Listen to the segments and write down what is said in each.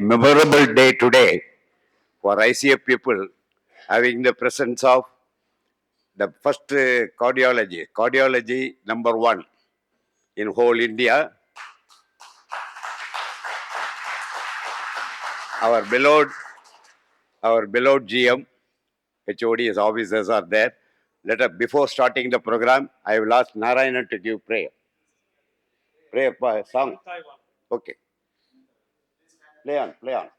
memorable day today for ICF people, having the presence of the first cardiology number one in whole India. Our beloved GM, HODs, officers are there. Before starting the program, I will ask Narayanan to give prayer. Prayer song. Okay. Play on.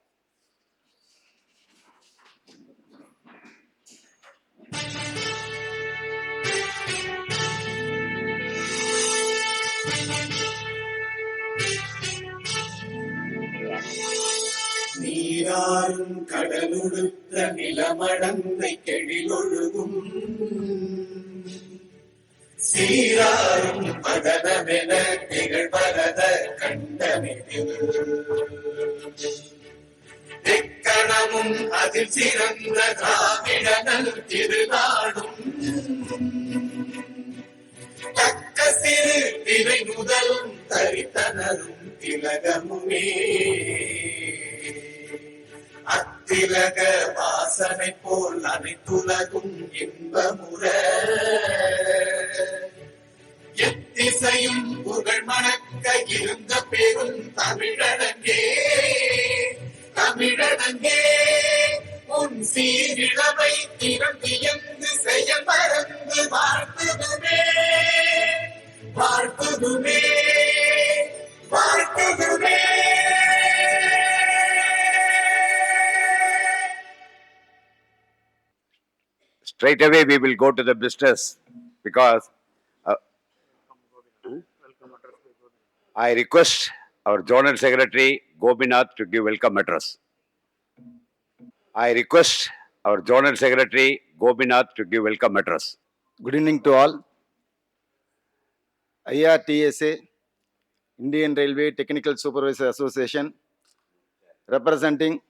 நீராறும் கடலுடுத்த நிலமடந்தை கெழிலொழுகும் சீராறும் மதனமென திகழ்பரத கண்டமிதில் எக்கணமும் அதில் சிறந்த திராவிடனல் திருநாடும் தக்க சிறு திரை முதலும் தரித்தனரும் திலகமுமே அத்திலக வாசனை போல் அனைத்துலகும் இன்பமுற எத்திசையும் புகழ் மணக்க இருந்த பெரும் தமிழனங்கே உன் சீரிழமை திறம் வியந்து செயல் மறந்து வாழ்த்துதுமே Straight away we will go to the business because I request our Zonal Secretary Gopinath to give welcome address. Good evening to all. IRTSA, Indian Railway Technical Supervisor Association, representing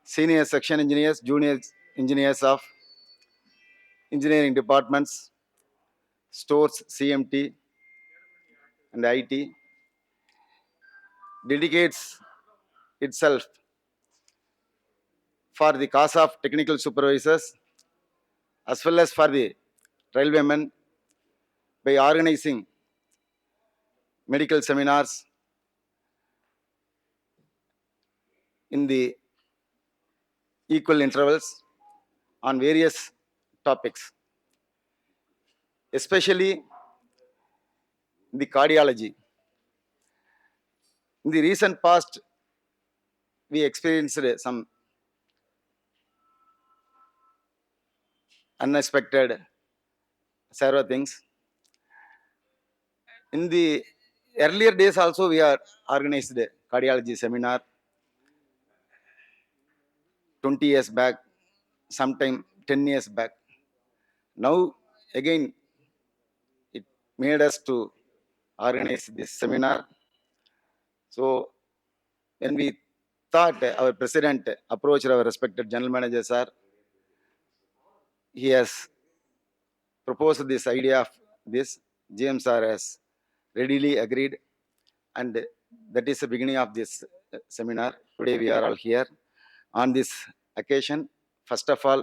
senior section engineers, junior engineers of engineering departments, stores, CMT, and IT, dedicates itself for the cause of technical supervisors as well as for the railwaymen by organizing medical seminars in the equal intervals on various topics, especially the cardiology. In the recent past, we experienced some unexpected several things. In the earlier days also, we are organized a cardiology seminar 20 years back, sometime 10 years back. Now, again, it made us to organize this seminar. So, when we thought, our president approached our respected general manager, sir, he has proposed this idea of this. GM sir has readily agreed, and that is the beginning of this seminar. Today we are all here on this occasion. First of all,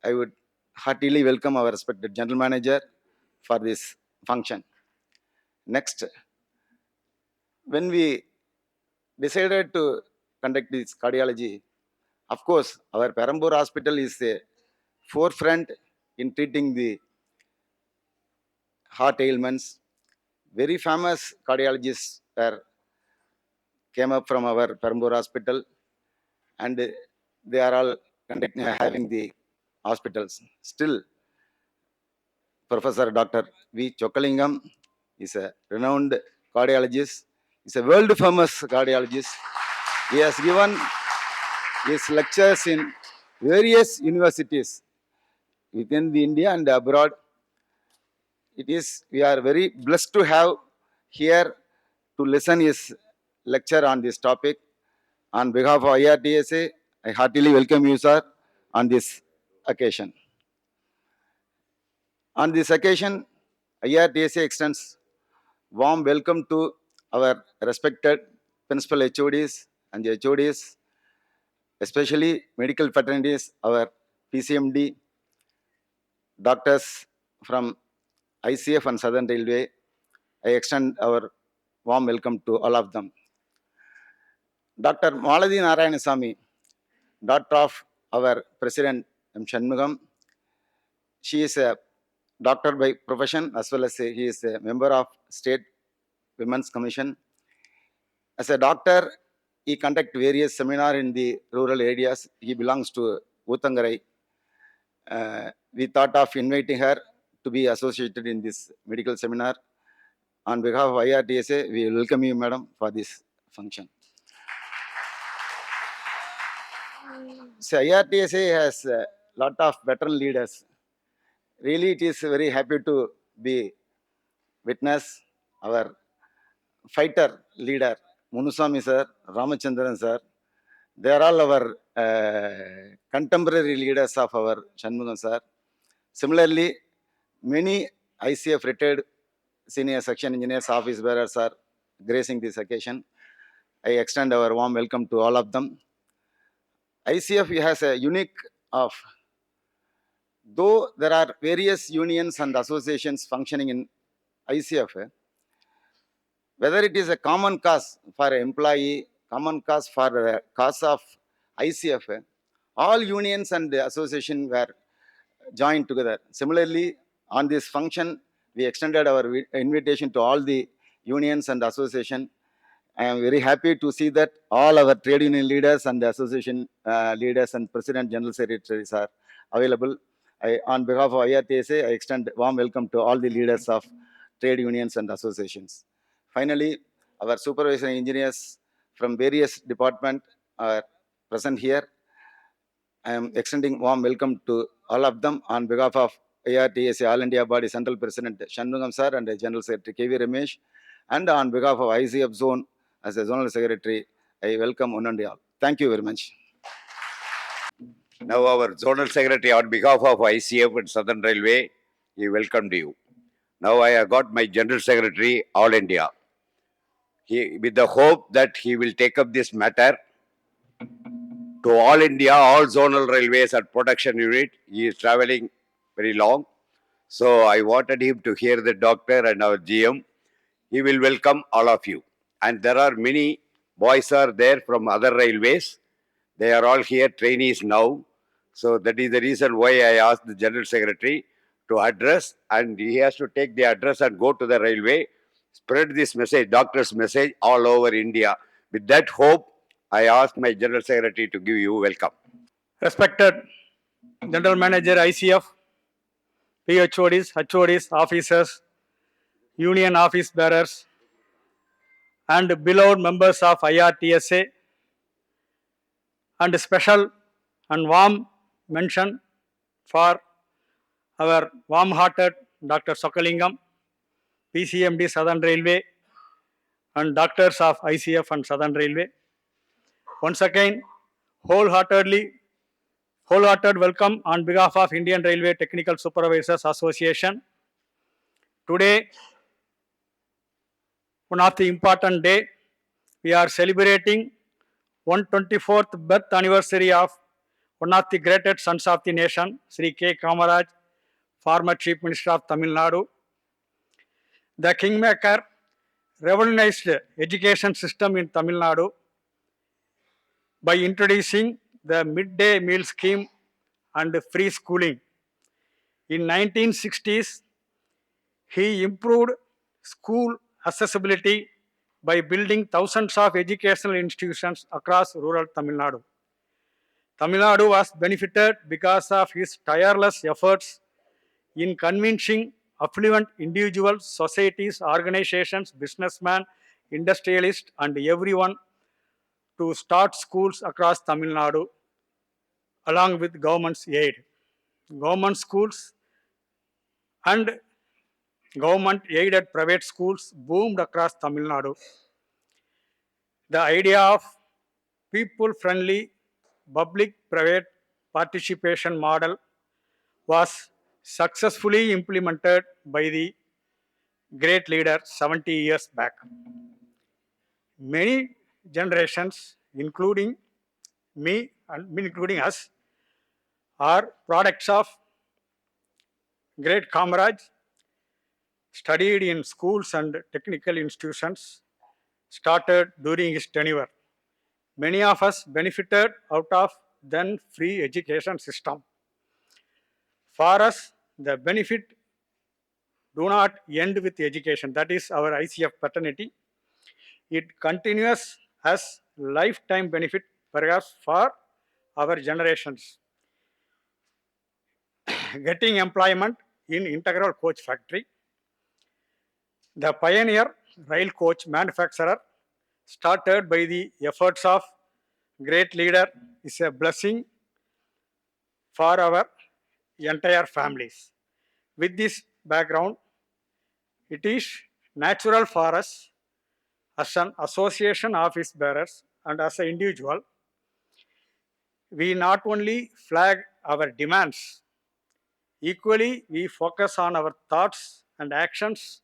I would heartily welcome our respected general manager for this function. Next, when we decided to conduct this cardiology, of course, our Perambur Hospital is a forefront in treating the heart ailments. Very famous cardiologists came up from our Perambur Hospital, and they are all having the hospitals. Still, Professor Dr. V. Chokalingam is a renowned cardiologist. He's a world famous cardiologist. He has given his lectures in various universities within the India and abroad. We are very blessed to have here to listen his lecture on this topic. On behalf of IRTSA, I heartily welcome you, sir, on this occasion. On this occasion, IRTSA extends warm welcome to our respected principal HODs and the HODs, especially medical fraternities, our PCMD, doctors from ICF and Southern Railway, I extend our warm welcome to all of them. Dr. Maladi Narayanasamy, daughter of our President M. Shanmugam, she is a doctor by profession as well as he is a member of State Women's Commission. As a doctor, he conducts various seminars in the rural areas. He belongs to Uttangarai. We thought of inviting her to be associated in this medical seminar. On behalf of IRTSA, we welcome you, madam, for this function. So IRTSA has a lot of veteran leaders. Really, it is very happy to be witness our fighter leader, Munusamy sir, Ramachandran sir. They are all our contemporary leaders of our Shanmugam sir. Similarly, many ICF retired senior section engineers, office bearers are gracing this occasion. I extend our warm welcome to all of them. ICF has a unique of, though there are various unions and associations functioning in ICF, whether it is a common cause for an employee, common cause for the cause of ICF, all unions and association were joined together. Similarly, on this function, we extended our invitation to all the unions and association. I am very happy to see that all our trade union leaders and the association leaders and president general secretaries are available. On behalf of IRTSA, I extend warm welcome to all the leaders of trade unions and associations. Finally, our supervisory engineers from various departments are present here. I am extending warm welcome to all of them on behalf of IRTSA All India Body Central President Shanmugam sir and General Secretary KV Ramesh, and on behalf of ICF Zone as a Zonal Secretary, I welcome one and all. Thank you very much. Now our Zonal Secretary on behalf of ICF and Southern Railway, he welcomed you. Now I have got my General Secretary, All India. With the hope that he will take up this matter to all India, all zonal railways and production unit. He is traveling very long. So I wanted him to hear the doctor and our GM. He will welcome all of you. And there are many boys are there from other railways. They are all here, trainees now. So that is the reason why I asked the General Secretary to address, and he has to take the address and go to the railway, spread this message, doctor's message all over India. With that hope, I ask my General Secretary to give you welcome. Respected General Manager ICF, PHODs, HODs, officers, union office bearers, and beloved members of IRTSA, and special and warm mention for our warm-hearted Dr. Sokalingam, PCMD Southern Railway, and doctors of ICF and Southern Railway. Once again, wholehearted welcome on behalf of Indian Railway Technical Supervisors Association. Today, one of the important day, we are celebrating 124th birth anniversary of one of the greatest sons of the nation, Sri K. Kamaraj, former Chief Minister of Tamil Nadu. The Kingmaker revolutionized education system in Tamil Nadu by introducing the midday meal scheme and free schooling. In 1960s, he improved school accessibility by building thousands of educational institutions across rural Tamil Nadu. Tamil Nadu was benefited because of his tireless efforts in convincing affluent individuals, societies, organizations, businessmen, industrialists, and everyone to start schools across Tamil Nadu along with government's aid. Government schools and government-aided private schools boomed across Tamil Nadu. The idea of people-friendly public-private participation model was successfully implemented by the great leader 70 years back. Many generations including me and including us, are products of great Kamaraj, studied in schools and technical institutions, started during his tenure. Many of us benefited out of then free education system. For us, the benefit do not end with education. That is our ICF paternity. It continues as lifetime benefit, perhaps for our generations. Getting employment in integral coach factory. The pioneer rail coach manufacturer, started by the efforts of great leader, is a blessing for our entire families. With this background, it is natural for us as an association office bearers and as an individual, we not only flag our demands, equally we focus on our thoughts and actions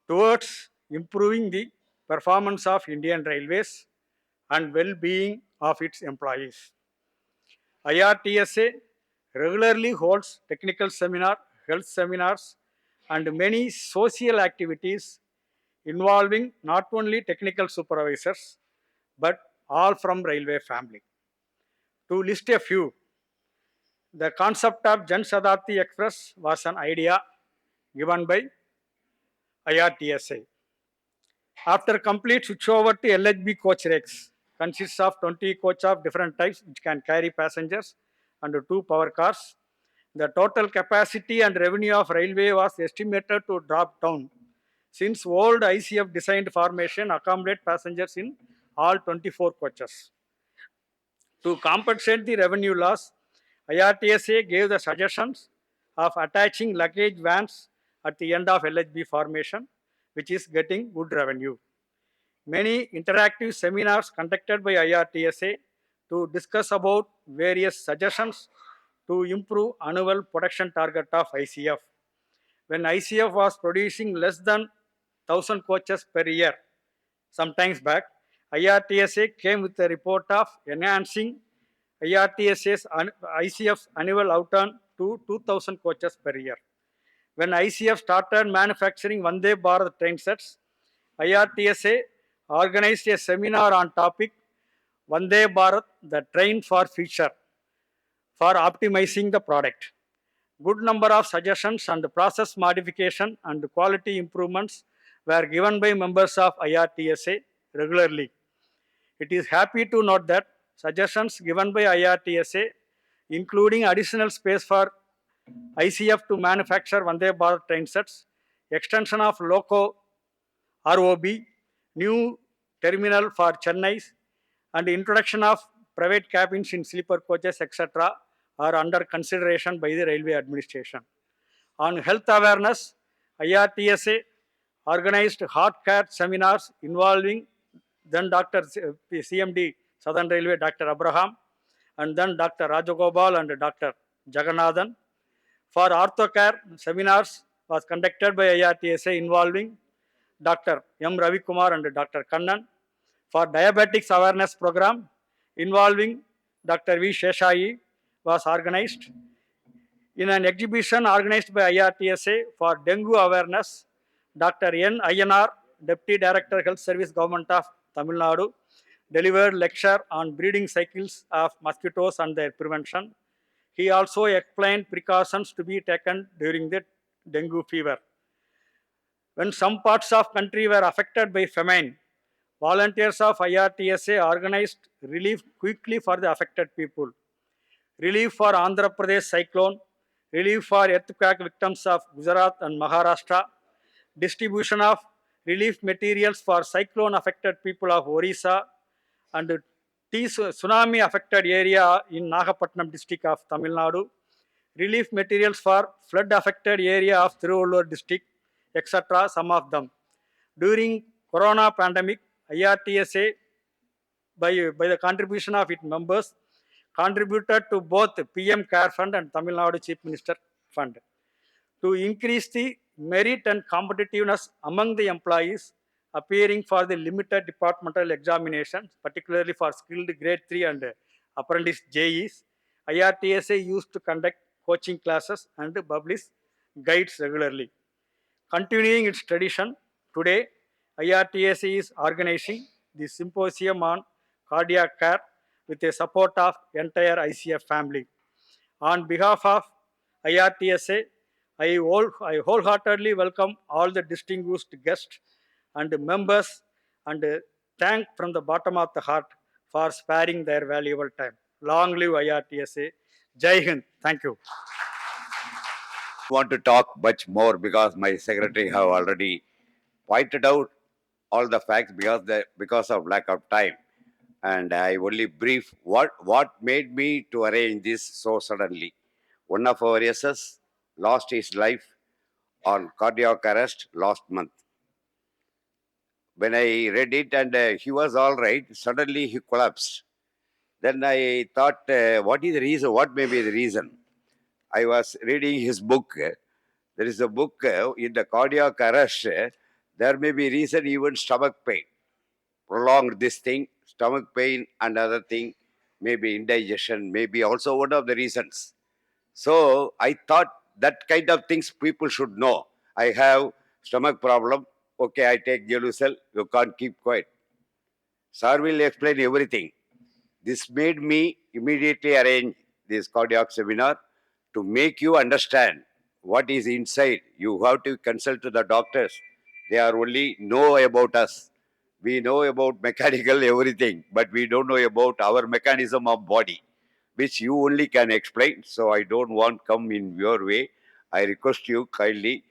towards improving the performance of Indian Railways and well-being of its employees. IRTSA regularly holds technical seminar, health seminars, and many social activities involving not only technical supervisors, but all from railway family. To list a few, the concept of Jan Shatabdi Express was an idea given by IRTSA. After complete switchover to LHB coach rakes, consists of 20 coach of different types which can carry passengers and 2 power cars. The total capacity and revenue of railway was estimated to drop down since old ICF designed formation accommodate passengers in all 24 coaches. To compensate the revenue loss, IRTSA gave the suggestions of attaching luggage vans at the end of LHB formation, which is getting good revenue. Many interactive seminars conducted by IRTSA to discuss about various suggestions to improve annual production target of ICF. When ICF was producing less than 1,000 coaches per year, sometimes back, IRTSA came with a report of enhancing ICF's annual outturn to 2,000 coaches per year. When ICF started manufacturing Vande Bharat train sets, IRTSA organized a seminar on topic Vande Bharat, the train for future, for optimizing the product. Good number of suggestions and process modification and quality improvements were given by members of IRTSA regularly. It is happy to note that suggestions given by IRTSA, including additional space for ICF to manufacture Vande Bharat train sets, extension of loco ROB, new terminal for Chennai, and introduction of private cabins in sleeper coaches, etc., are under consideration by the railway administration. On health awareness, IRTSA organized heart care seminars involving then Dr. CMD Southern Railway, Dr. Abraham, and then Dr. Rajagopal and Dr. Jagannathan. For orthocare, seminars was conducted by IRTSA involving Dr. M. Ravi Kumar and Dr. Kannan. For diabetics awareness program involving Dr. V. Sheshai was organized. In an exhibition organized by IRTSA for dengue awareness, Dr. N. INR, Deputy Director Health Service Government of Tamil Nadu, delivered lecture on breeding cycles of mosquitoes and their prevention. He also explained precautions to be taken during the dengue fever. When some parts of country were affected by famine, volunteers of IRTSA organized relief quickly for the affected people. Relief for Andhra Pradesh cyclone, relief for earthquake victims of Gujarat and Maharashtra, distribution of relief materials for cyclone affected people of Orissa and tsunami affected area in Nagapattinam district of Tamil Nadu, relief materials for flood affected area of Tiruvallur district, etc., some of them. During Corona pandemic, IRTSA, by the contribution of its members, contributed to both PM Care Fund and Tamil Nadu Chief Minister Fund. To increase the merit and competitiveness among the employees, appearing for the limited departmental examinations, particularly for skilled grade 3 and apprentice JEs, IRTSA used to conduct coaching classes and publish guides regularly. Continuing its tradition, today IRTSA is organizing the symposium on cardiac care with the support of entire ICF family. On behalf of IRTSA, I wholeheartedly welcome all the distinguished guests and members and thank from the bottom of the heart for sparing their valuable time. Long live IRTSA. Jai Hind. Thank you. Want to talk much more because my secretary have already pointed out all the facts because of lack of time, and I only brief what made me to arrange this so suddenly. One of our SS lost his life on cardiac arrest last month. When I read it and he was all right, suddenly he collapsed. Then I thought, what is the reason? What may be the reason? I was reading his book. There is a book in the cardiac arrest. There may be reason even stomach pain. Prolonged this thing, stomach pain and other thing, maybe indigestion, maybe also one of the reasons. So I thought that kind of things people should know. I have stomach problem. Okay, I take Gelucel. You can't keep quiet. Sir will explain everything. This made me immediately arrange this cardiac seminar to make you understand what is inside. You have to consult to the doctors. They are only know about us. We know about mechanical everything, but we don't know about our mechanism of body, which you only can explain. So I don't want come in your way. I request you kindly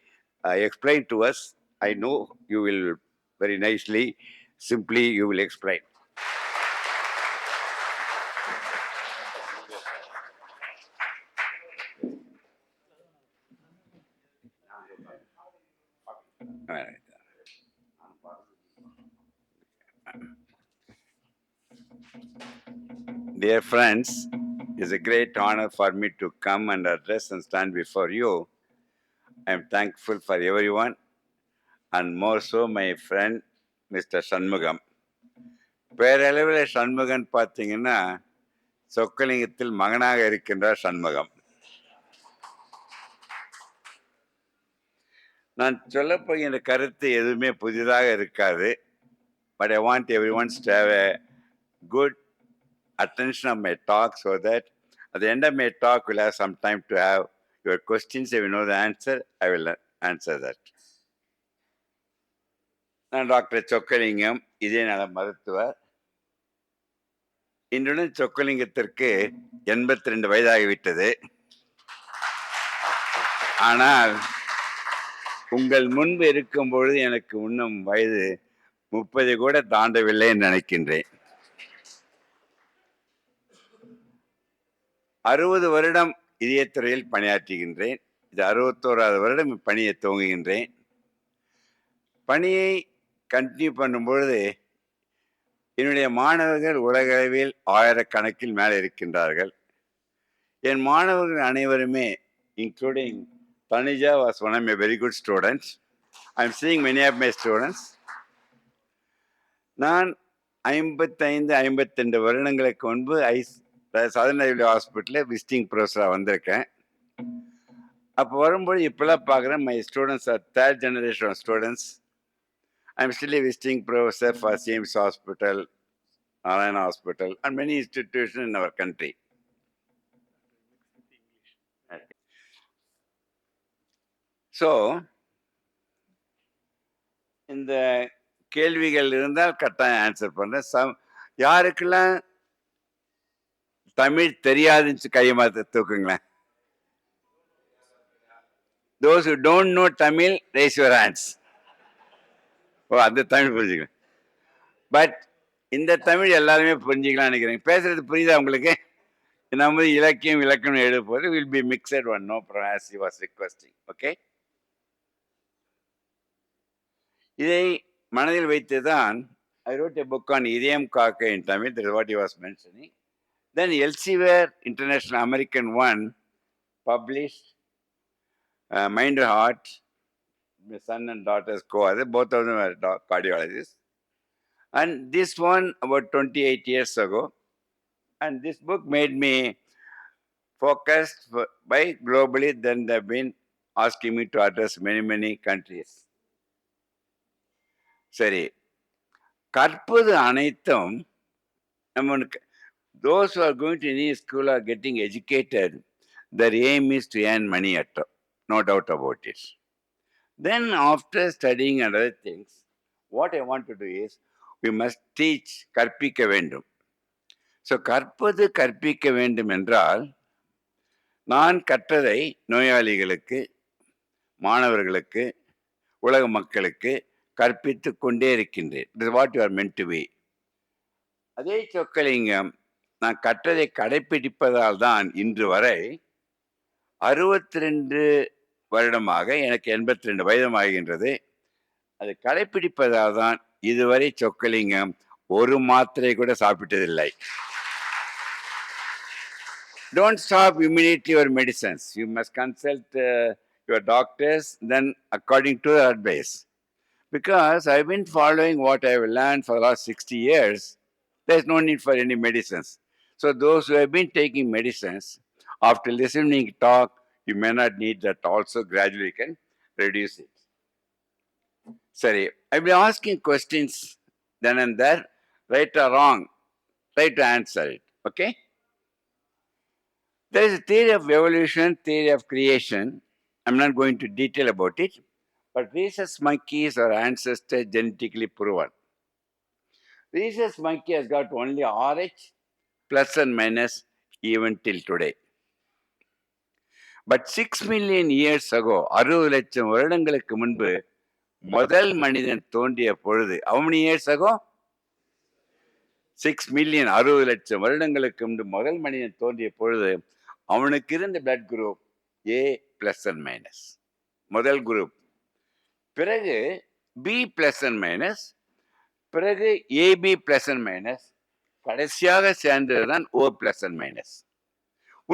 explain to us. I know you will very nicely, simply you will explain. All right. Dear friends, it's a great honor for me to come and address and stand before you. I am thankful for everyone and more so my friend Mr. Shanmugam. பேரளவில் Shanmugan பார்த்தீங்கன்னா சொக்கலிங்கத்தில் மகனாக இருக்கின்றார் சண்முகம். நான் சொல்லப்போகிற கருத்து எதுவுமே புதிதாக இருக்காது. But I want everyone to have a good attention of my talk so that at the end of my talk we'll have some time to have your questions. If you know the answer, I will answer that. நான் doctor Chockalingam, இதே நல மருத்துவர். இன்றுடன் சொக்கலிங்கத்திற்கு 82 வயதாகிவிட்டது. ஆனால் உங்கள் முன்பு இருக்கும் பொழுது எனக்கு இன்னும் வயது 30 கூட தாண்டவில்லை என்று நினைக்கின்றேன். 60 வருடம் இதயத்துறையில் பணியாற்றுகின்றேன். இது 61வது வருடம் பணியை துவங்குகின்றேன். பணியை கண்டினியூ பண்ணும்பொழுது என்னுடைய மாணவர்கள் உலகளவில் ஆயிரக்கணக்கில் மேலே இருக்கின்றார்கள். என் மாணவர்கள் அனைவருமே, including Tanuja was one of my very good students. I'm seeing many of my students. நான் 55-52 வருடங்களுக்கு முன்பு சதனரி ஹாஸ்பிட்டலில் விசிட்டிங் ப்ரொஃபஸராக வந்திருக்கேன். அப்போ வரும்போது இப்போலாம் பார்க்குறேன், my students or third generation students. I'm still a visiting professor for James Hospital, Narayana Hospital, and many institutions in our country. So, இந்த கேள்விகள் இருந்தால் கட்டாயம் ஆன்சர் பண்ணுறேன். யாருக்கெல்லாம் தமிழ் தெரியாதுன்னு கையமாத்த தூக்குங்களேன். Those who don't know Tamil, raise your hands. ஓ, அந்த தமிழ் புரிஞ்சுக்கலாம். But இந்த தமிழ் எல்லாருமே புரிஞ்சுக்கலாம்னு நினைக்கிறேன். பேசுறது புரியுதா உங்களுக்கு? நம்ம இலக்கியம் இலக்கணம் எழுதும்போது will be mixed one, no problem, as he was requesting. Okay, இதை மனதில் வைத்து தான் I wrote a book on இதயம் காக்க in Tamil. That is what he was mentioning. Then Elsevier International American one published Mind and Heart. my son and daughter's co-author. Both of them are cardiologists. And this one about 28 years ago. And this book made me focused by globally. Then they've been asking me to address many countries. சரி, கற்பது அனைத்தும் நம்மளுக்கு those who are going to any school are getting educated. Their aim is to earn money at all. No doubt about it. Then after studying and other things, what I want to do is, we must teach கற்பிக்க வேண்டும். So கற்பது கற்பிக்க வேண்டும் என்றால், நான் கற்றதை நோயாளிகளுக்கு, மாணவர்களுக்கு, உலக மக்களுக்கு கற்பித்து கொண்டே இருக்கின்றேன். This is what you are meant to be. அதே சொக்கலிங்கம், நான் கற்றதை கடைப்பிடிப்பதால் தான் இன்று வரை 62 வருடமாக, எனக்கு 82 வயதுமாகின்றது. அது கடைப்பிடிப்பதால் தான் இதுவரை சொக்கலிங்கம் ஒரு மாத்திரை கூட சாப்பிட்டதில்லை. Don't stop immediately your medicines. You must consult your doctors, then according to their advice. Because I've been following what I've learned for the last 60 years, there's no need for any medicines. So those who have been taking medicines, after listening talk, you may not need that also. Gradually you can reduce it. Sorry, I'll be asking questions then and there, right or wrong, try to answer it, okay? There is a theory of evolution, theory of creation. I'm not going to detail about it, but rhesus monkeys are ancestors genetically proven. Rhesus monkey has got only RH plus and minus even till today. But 6 million years ago, 60 லட்சம் வருடங்களுக்கு முன்பு முதல் மனிதன் தோன்றிய பொழுது, how many years ago? 6 million, 60 லட்சம் வருடங்களுக்கு முன்பு முதல் மனிதன் தோன்றிய பொழுது அவனுக்கு இருந்த blood group A plus and minus, முதல் குரூப். பிறகு B plus and minus, பிறகு AB plus and minus, கடைசியாக சேர்ந்ததுதான் O plus and minus.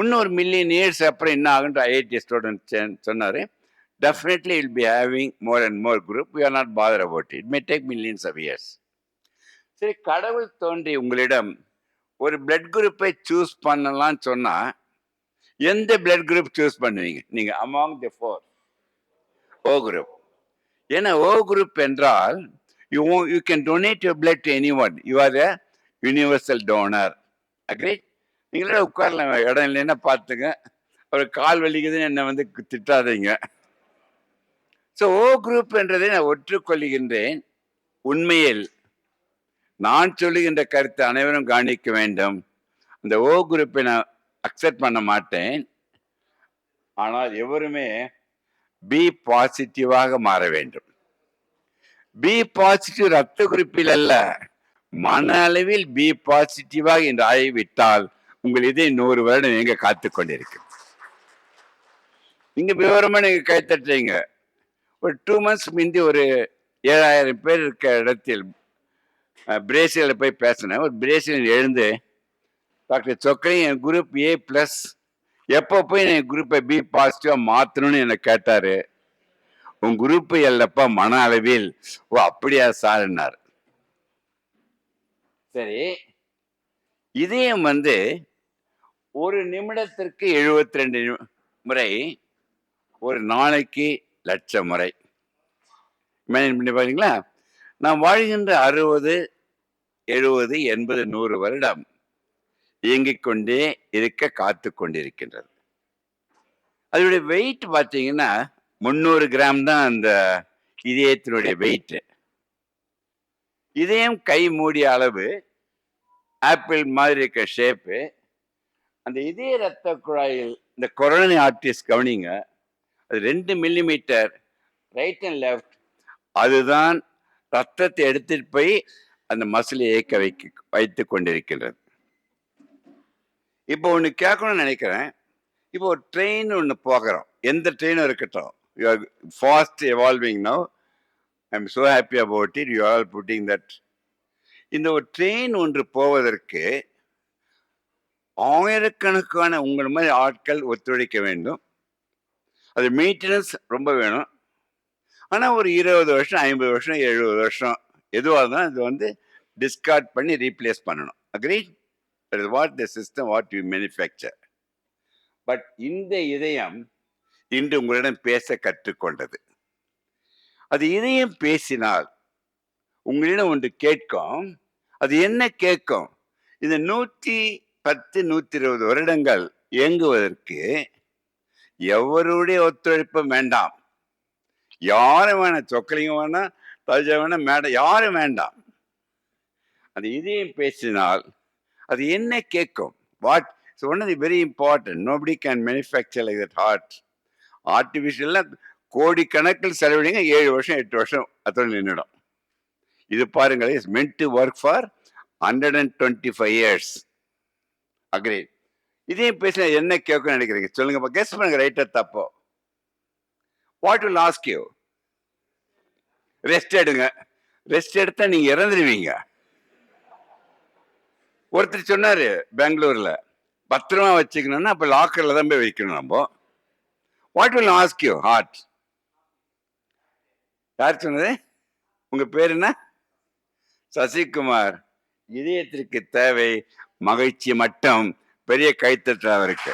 இன்னொரு மில்லியன் இயர்ஸ் அப்புறம் என்ன ஆகும்? IIT ஸ்டூடெண்ட் சொன்னாரு, definitely will be having more and more group. We are not bothered about it. It may take millions of years. சரி, கடவுள் தோன்றி உங்களிடம் ஒரு பிளட் குரூப்பை சூஸ் பண்ணலாம் சொன்னா எந்த பிளட் குரூப் சூஸ் பண்ணுவீங்க நீங்க? Among the 4, O group. ஏன்னா O குரூப் என்றால் you can donate your blood to anyone. You are a universal donor. Agree? நீங்களே உட்காரலாம், இடம் இல்லைன்னா பார்த்துங்க. ஒரு கால் வலிக்குதுன்னு என்னை வந்து திட்டாதீங்க. ஸோ O குரூப் என்றதை நான் ஒற்றுக்கொள்கின்றேன். உண்மையில் நான் சொல்லுகின்ற கருத்தை அனைவரும் கவனிக்க வேண்டும். அந்த O குரூப்பை நான் அக்செப்ட் பண்ண மாட்டேன். ஆனால் எவருமே பி பாசிட்டிவாக மாற வேண்டும். பி பாசிட்டிவ் ரத்த குறிப்பில் அல்ல, மன அளவில் பி பாசிட்டிவாக என்று ஆகிவிட்டால் உங்கள் இதை 100 வருடம் எங்க காத்து கொண்டிருக்கு. நீங்க விவரமா நீங்க கைத்தட்டுறீங்க. ஒரு 2 months முந்தி ஒரு 7000 பேர் இருக்க இடத்தில் பிரேசிலில் போய் பேசினேன். ஒரு பிரேசிலில் எழுந்து, டாக்டர் சொக்கலி, என் குரூப் A பிளஸ், எப்போ போய் என் குரூப்பை பி பாசிட்டிவா மாத்தணும்னு என்னை கேட்டாரு. உன் குரூப் இல்லப்பா, மன அளவில். ஓ அப்படியா சார்னார். சரி, இதயம் வந்து ஒரு நிமிடத்திற்கு 72 முறை, ஒரு நாளைக்கு 1,00,000 முறை. இமேஜின் பண்ணி பாருங்களா? நாம் வாழ்கின்ற 60, 70, 80, 100 வருடம் இயங்கிக் கொண்டே இருக்க காத்து கொண்டிருக்கின்றது. அதனுடைய வெயிட் பார்த்தீங்கன்னா 300 கிராம் தான் அந்த இதயத்தினுடைய வெயிட். இதயம் கை மூடிய அளவு, ஆப்பிள் மாதிரி இருக்க ஷேப்பு. அந்த இதய ரத்த குழாயில் இந்த கொரோனரி ஆர்டரிஸ் கவனிங்க, அது 2 மில்லிமீட்டர் ரைட் அண்ட் லெஃப்ட். அதுதான் ரத்தத்தை எடுத்துட்டு போய் அந்த மசிலை இயக்க வைத்து கொண்டிருக்கின்றது. இப்போ ஒன்று கேட்கணும்னு நினைக்கிறேன். இப்போ ஒரு ட்ரெயின் ஒன்று போகிறோம், எந்த ட்ரெயினும் இருக்கட்டும். You are fast evolving now. I am so happy about it. You are putting that. இந்த ஒரு ட்ரெயின் ஒன்று போவதற்கு ஆயிரக்கணக்கான உங்கள் மாதிரி ஆட்கள் ஒத்துழைக்க வேண்டும். அது மெயின்டெனன்ஸ் ரொம்ப வேணும். ஆனால் ஒரு 20 வருஷம் 50 வருஷம் 70 வருஷம் எதுவாக இருந்தாலும் அது வந்து டிஸ்கார்ட் பண்ணி ரீப்ளேஸ் பண்ணணும். Agree? That is what the system what you manufacture. But இந்த இதயம் இன்று உங்களிடம் பேச கற்றுக்கொண்டது. அது இதயம் பேசினால் உங்களிடம் ஒன்று கேட்கும். அது என்ன கேட்கும்? இந்த 110 120 வருடங்கள் இயங்குவதற்கு எவருடைய ஒத்துழைப்பும் வேண்டாம். யாரும் வேணாம், சொக்கலிங்க வேணாம், தஜா வேணாம், மேடம், யாரும் வேண்டாம். அது இதயம் பேசினால் அது என்ன கேட்கும்? What is one of the very important. Nobody can manufacture like that heart. ஆர்டிஃபிஷியலாக கோடிக்கணக்கில் செலவிடுங்க, 7 வருஷம் 8 வருஷம் அதோட நின்றுடும். இது பாருங்கள், is meant to work for 125 years. Agree? இதையும் பேசினா என்ன கேட்கும் நினைக்கிறீங்க? சொல்லுங்க, கெஸ் பண்ணுங்க, ரைட்டா தப்போ? What will ask you? Rest எடுங்க. ரெஸ்ட் எடுத்தா நீங்க இறந்துருவீங்க. ஒருத்தர் சொன்னாரு பெங்களூர்ல, பத்திரமா வச்சுக்கணும்னா அப்ப லாக்கர்ல தான் போய் வைக்கணும் நம்ம. What will ask you heart? யார் சொன்னது? உங்க பேர் என்ன? சசிகுமார். இதயத்திற்கு தேவை மகிழ்ச்சி மட்டும். பெரிய கைத்தட்டு அவருக்கு.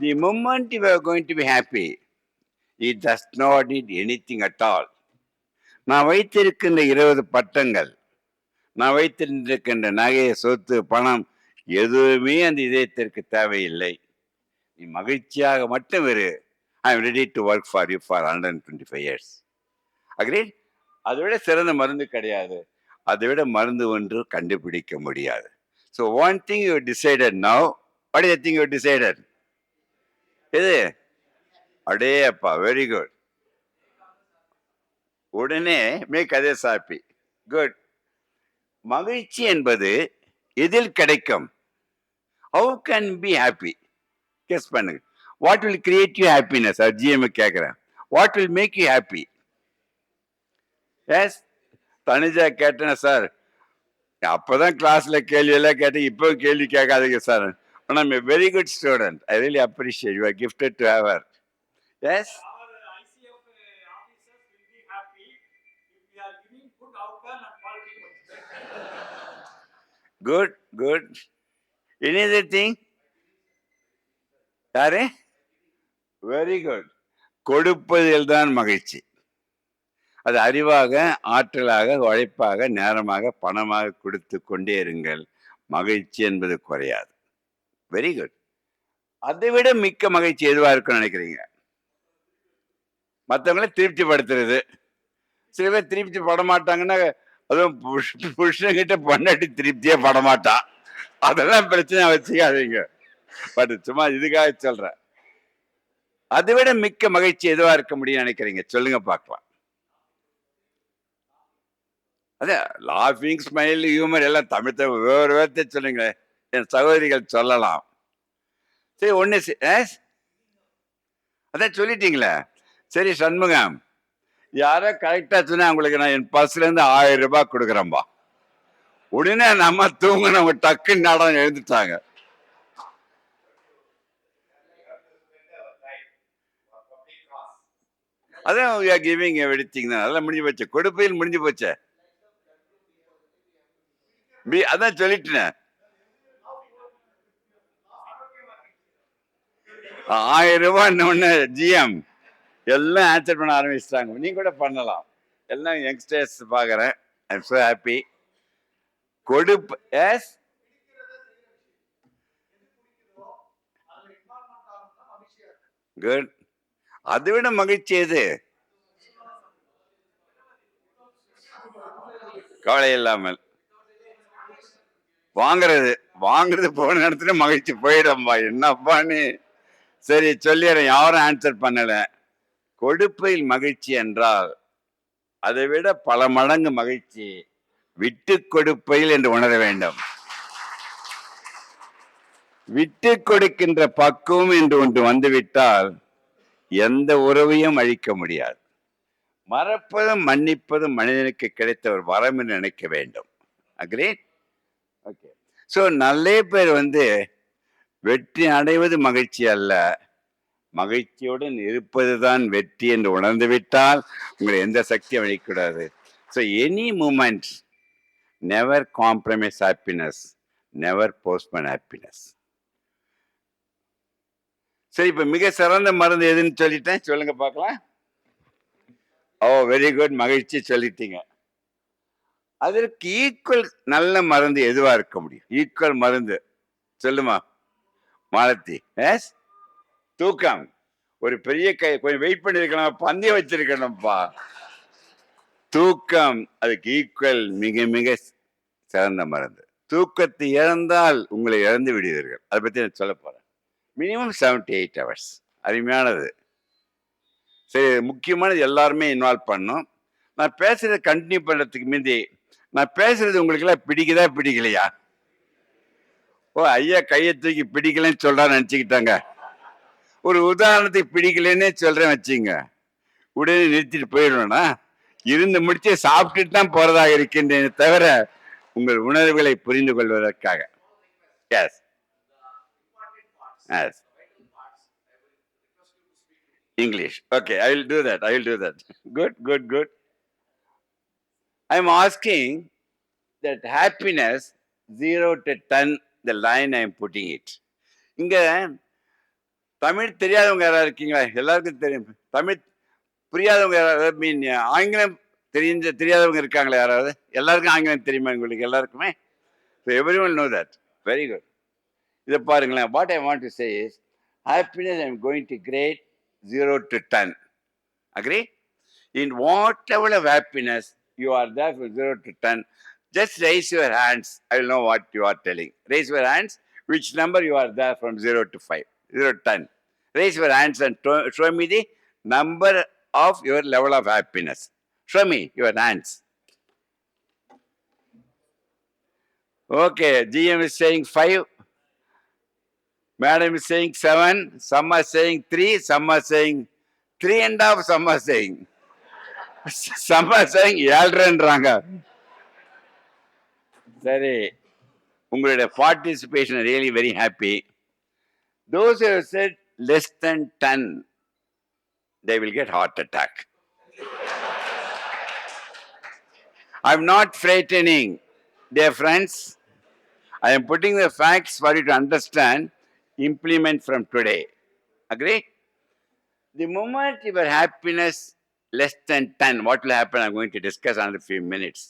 The moment you are going to be happy, it does not need anything at all. நான் வைத்திருக்கின்ற 20 பட்டங்கள், நான் வைத்திருக்கின்ற நகை, சொத்து, பணம் எதுவுமே அந்த இதயத்திற்கு தேவையில்லை. நீ மகிழ்ச்சியாக மட்டும் இரு. I am ready to work for you for 125 years. Agreed? அதை விட சிறந்த மருந்து கிடையாது. அதை விட மருந்து ஒன்று கண்டுபிடிக்க முடியாது. So one thing you decided now. What is the thing you decided? எது? அடே அப்பா, வெரி குட். உடனே மேக் அதர்ஸ் ஹாப்பி. குட். மகிழ்ச்சி என்பது எதில் கிடைக்கும்? How can be happy? Guess பண்ணுங்க. What will create you happiness? GM கேட்கிறேன். What will make you happy? Yes, Tanija கேட்டேன் சார். அப்பதான் கிளாஸ்ல கேள்வி எல்லாம் கேட்டேன், இப்போ கேள்வி கேட்காதீங்க sir. But I'm a very good student. I really appreciate you are gifted to have her. Yes? Our ICF officers will be happy if we are giving good outcome and quality work. Good, good. Any other thing? யாரு? Very good. கொடுப்பதில் தான் மகிழ்ச்சி. அது அறிவாக, ஆற்றலாக, உழைப்பாக, நேரமாக, பணமாக கொடுத்து கொண்டே இருங்கள். மகிழ்ச்சி என்பது குறையாது. Very good. அதை விட மிக்க மகிழ்ச்சி எதுவா இருக்குன்னு நினைக்கிறீங்க? மற்றவங்கள திருப்திப்படுத்துறது. சில பேர் திருப்தி பட மாட்டாங்கன்னா, அதுவும் புருஷன்கிட்ட பொண்டாட்டி திருப்தியே படமாட்டா. அதெல்லாம் பிரச்சனை வச்சுக்காதீங்க. பட் சும்மா இதுக்காக சொல்றேன். அதை விட மிக்க மகிழ்ச்சி எதுவா இருக்க முடியும் நினைக்கிறீங்க? சொல்லுங்க பார்க்கலாம். அதே லாஃபிங், ஸ்மைல், ஹியூமர் எல்லாம் தமிழ் வேறு வேர்த்தை சொல்லுங்க. என் சகோதரிகள் சொல்லலாம். சரி, ஒண்ணு அதான் சொல்லிட்டீங்களே. சரி சண்முகம், யாரோ கரெக்டா சொன்னா உங்களுக்கு நான் என் பர்ஸ்ல இருந்து 1000 ரூபாய் கொடுக்குறேன்பா. உடனே நம்ம தூங்கினவங்க டக்குன்னு நாடம் எழுந்துட்டாங்க. அதான் we are giving everything தான். அதெல்லாம் முடிஞ்சு போச்சு. கொடுப்பையில் முடிஞ்சு போச்சு. அதான் சொல்லிட்டேன். 1000 ரூபாய் ஜிஎம் எல்லாம் ஆன்சர் பண்ண ஆரம்பிச்சிட்டாங்க. நீங்க கூட பண்ணலாம். எல்லாம் யங்ஸ்டர்ஸ் பாக்குறேன். I am so happy. கொடுப்பு. Yes, good. அதை விட மகிழ்ச்சி எது? கவலை இல்லாமல் வாங்குறது போன இடத்துல மகிழ்ச்சி போயிடும்பா. என்னப்பா நீ? சரி சொல்லிடுறேன், யாரும் ஆன்சர் பண்ணல. கொடுப்பையில் மகிழ்ச்சி என்றால் அதை விட பல மடங்கு மகிழ்ச்சி விட்டு கொடுப்பையில் என்று உணர வேண்டும். விட்டு கொடுக்கின்ற பக்குவம் என்று ஒன்று வந்துவிட்டால் எந்த உறவையும் அழிக்க முடியாது. மறப்பதும் மன்னிப்பதும் மனிதனுக்கு கிடைத்த ஒரு வரம் என்று நினைக்க வேண்டும். அக்ரீட்? ஓகே. ஸோ நல்ல பேர் வெற்றி அடைவது மகிழ்ச்சி அல்ல, மகிழ்ச்சியுடன் இருப்பதுதான் வெற்றி என்று உணர்ந்து விட்டால் உங்களை எந்த சக்தியும் அழிக்கூடாது. So any moment never compromise happiness, never postpone happiness. சரி, இப்ப மிக சிறந்த மருந்து எதுன்னு சொல்லிட்டேன், சொல்லுங்க பார்க்கலாம். ஓ வெரி குட், மகிழ்ச்சி சொல்லிட்டீங்க. அதற்கு ஈக்குவல் நல்ல மருந்து எதுவா இருக்க முடியும்? ஈக்குவல் மருந்து சொல்லுமா மாலத்தி? எஸ், தூக்கம். ஒரு பெரிய கொஞ்சம் வெயிட் பண்ணிருக்கலாம், பந்தயம் வச்சிருக்கணும்ப்பா. தூக்கம் அதுக்கு ஈக்குவல், மிக மிக சிறந்த மருந்து. தூக்கத்தை இழந்தால் உங்களை இழந்து விடுவீர்கள். அதை பத்தி நான் சொல்ல போறேன். Minimum 7 to 8 hours. அருமையானது. சரி, முக்கியமானது எல்லாருமே இன்வால்வ் பண்ணும். நான் பேசுறதை கண்டினியூ பண்றதுக்கு முந்தி, நான் பேசுறது உங்களுக்கு எல்லாம் பிடிக்குதா பிடிக்கலையா? ஓ ஐயா கையை தூக்கி பிடிக்கலன்னு சொல்றான்னு நினைச்சுக்கிட்டாங்க. ஒரு உதாரணத்துக்கு பிடிக்கலன்னே சொல்றேன் வச்சுங்க, உடனே நிறுத்திட்டு போயிடணும்னா இருந்து முடிச்சு சாப்பிட்டுட்டு தான் போறதாக இருக்கின்றேன் தவிர உங்கள் உணர்வுகளை புரிந்து கொள்வதற்காக. Yes yes, English. Okay, I will do that. I will do that. Good, good, good. I am asking that happiness 0 to 10, the line I am putting it. இங்க தமிழ் தெரியாதவங்க யாராவது இருக்கீங்களா? எல்லாருக்கும் தெரியும். தமிழ் புரியாதவங்க யாராவது, மீன் ஆங்கிலம் தெரியாதவங்க இருக்காங்களா யாராவது? எல்லாருக்கும் ஆங்கிலம் தெரியுமா உங்களுக்கு எல்லாருக்குமே? So everyone know that. Very good. இதை பாருங்களேன். What I want to say is happiness I am going to grade 0 to 10. Agree? In what level of happiness you are there from 0 to 10, just raise your hands. I will know what you are telling. Raise your hands. Which number you are there from 0 to 5, 0 to 10. Raise your hands and show me the number of your level of happiness. Show me your hands. Okay, GM is saying 5. Madam is saying 7. Some are saying 3. Some are saying 3.5. Some are saying. Some are saying 7.5. சரி, உங்களுடைய participation really very happy. Those who have said less than 10, they will get heart attack. I'm not frightening, dear friends. I am putting the facts for you to understand, implement from today. Agree? The moment your happiness less than 10, what will happen? I'm going to discuss another few minutes.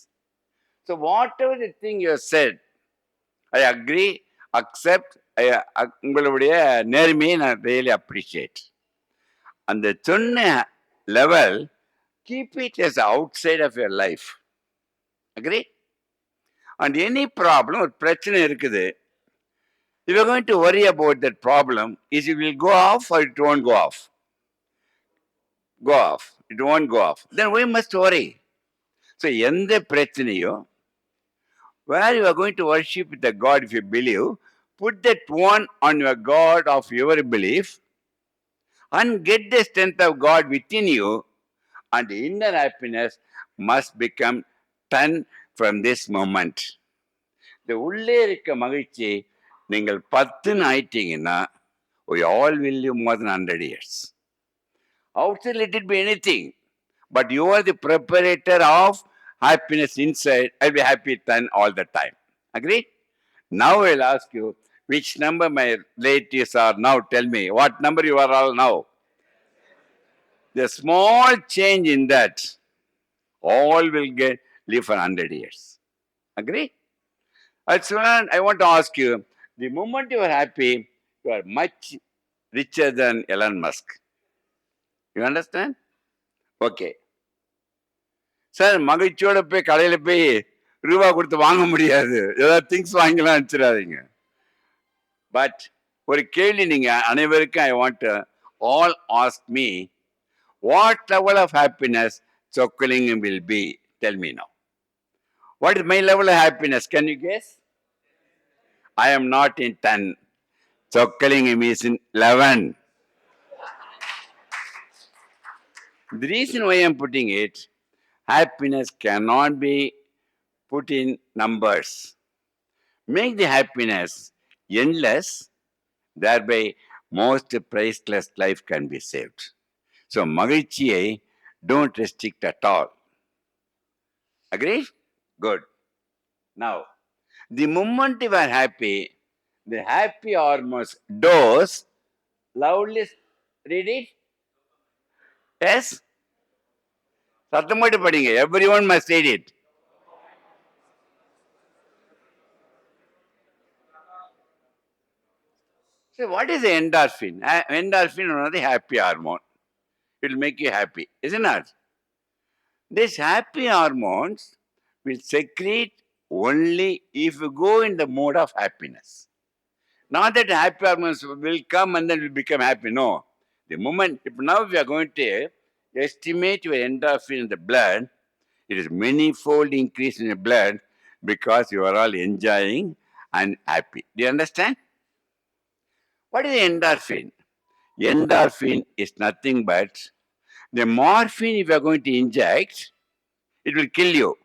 So whatever the thing you have said, I agree, accept, உங்களுடைய நேர்மையை நான் really appreciate. அந்த சொன்ன level, keep it as outside of your life. Agree? And any problem, ஒரு பிரச்சனை இருக்குது, if you're going to worry about that problem, is it will go off or it won't go off? Go off. It won't go off. Then we must worry. So எந்த பிரச்சனையோ, where you are going to worship the God, if you believe, put that one on your God of your belief and get the strength of God within you, and inner happiness must become 10 from this moment. இந்த உள்ளே இருக்க மகிழ்ச்சி நீங்கள் 10 ஆயிட்டீங்கன்னா, we all will live more than 100 years. Outside let it be anything, but you are the preparator of happiness inside. I'll be happy 10 all the time. Agree? Now I'll ask you, which number my relatives are now? Tell me, what number you are all now? The small change in that, all will live for 100 years. Agree? I want to ask you, the moment you are happy, you are much richer than Elon Musk. You understand? Okay. Sir, மகிழ்ச்சியோட போய் கடையில போய் ரூபா கொடுத்து வாங்க முடியாது, ஏதாவது things வாங்கலாம் வச்சிடாதீங்க. பட் ஒரு கேள்வி நீங்க அனைவருக்கும், I want all ask me, what level of happiness Chockalingam will be? Tell me now. What is my level of happiness? Can you guess? I am not in 10. Chockalingam is in 11. The reason why I am putting it, happiness cannot be put in numbers. Make the happiness endless, thereby most priceless life can be saved. So, Magichiyai don't restrict at all. Agree? Good. Now, the moment you are happy, the happy hormones dose, loudly read it. Yes? சத்தமாட்டு படிங்க. Everyone must read it. So what is the endorphin? Endorphin is one of the happy hormone. It will make you happy, isn't it? These happy hormones will secrete only if you go in the mode of happiness. Not that happy hormones will come and then will become happy. No. The moment, if now we are going to estimate your endorphin in the blood, it is many-fold increase in your blood because you are all enjoying and happy. Do you understand? What is endorphin? Endorphin is nothing but the morphine if you are going to inject, it will kill you.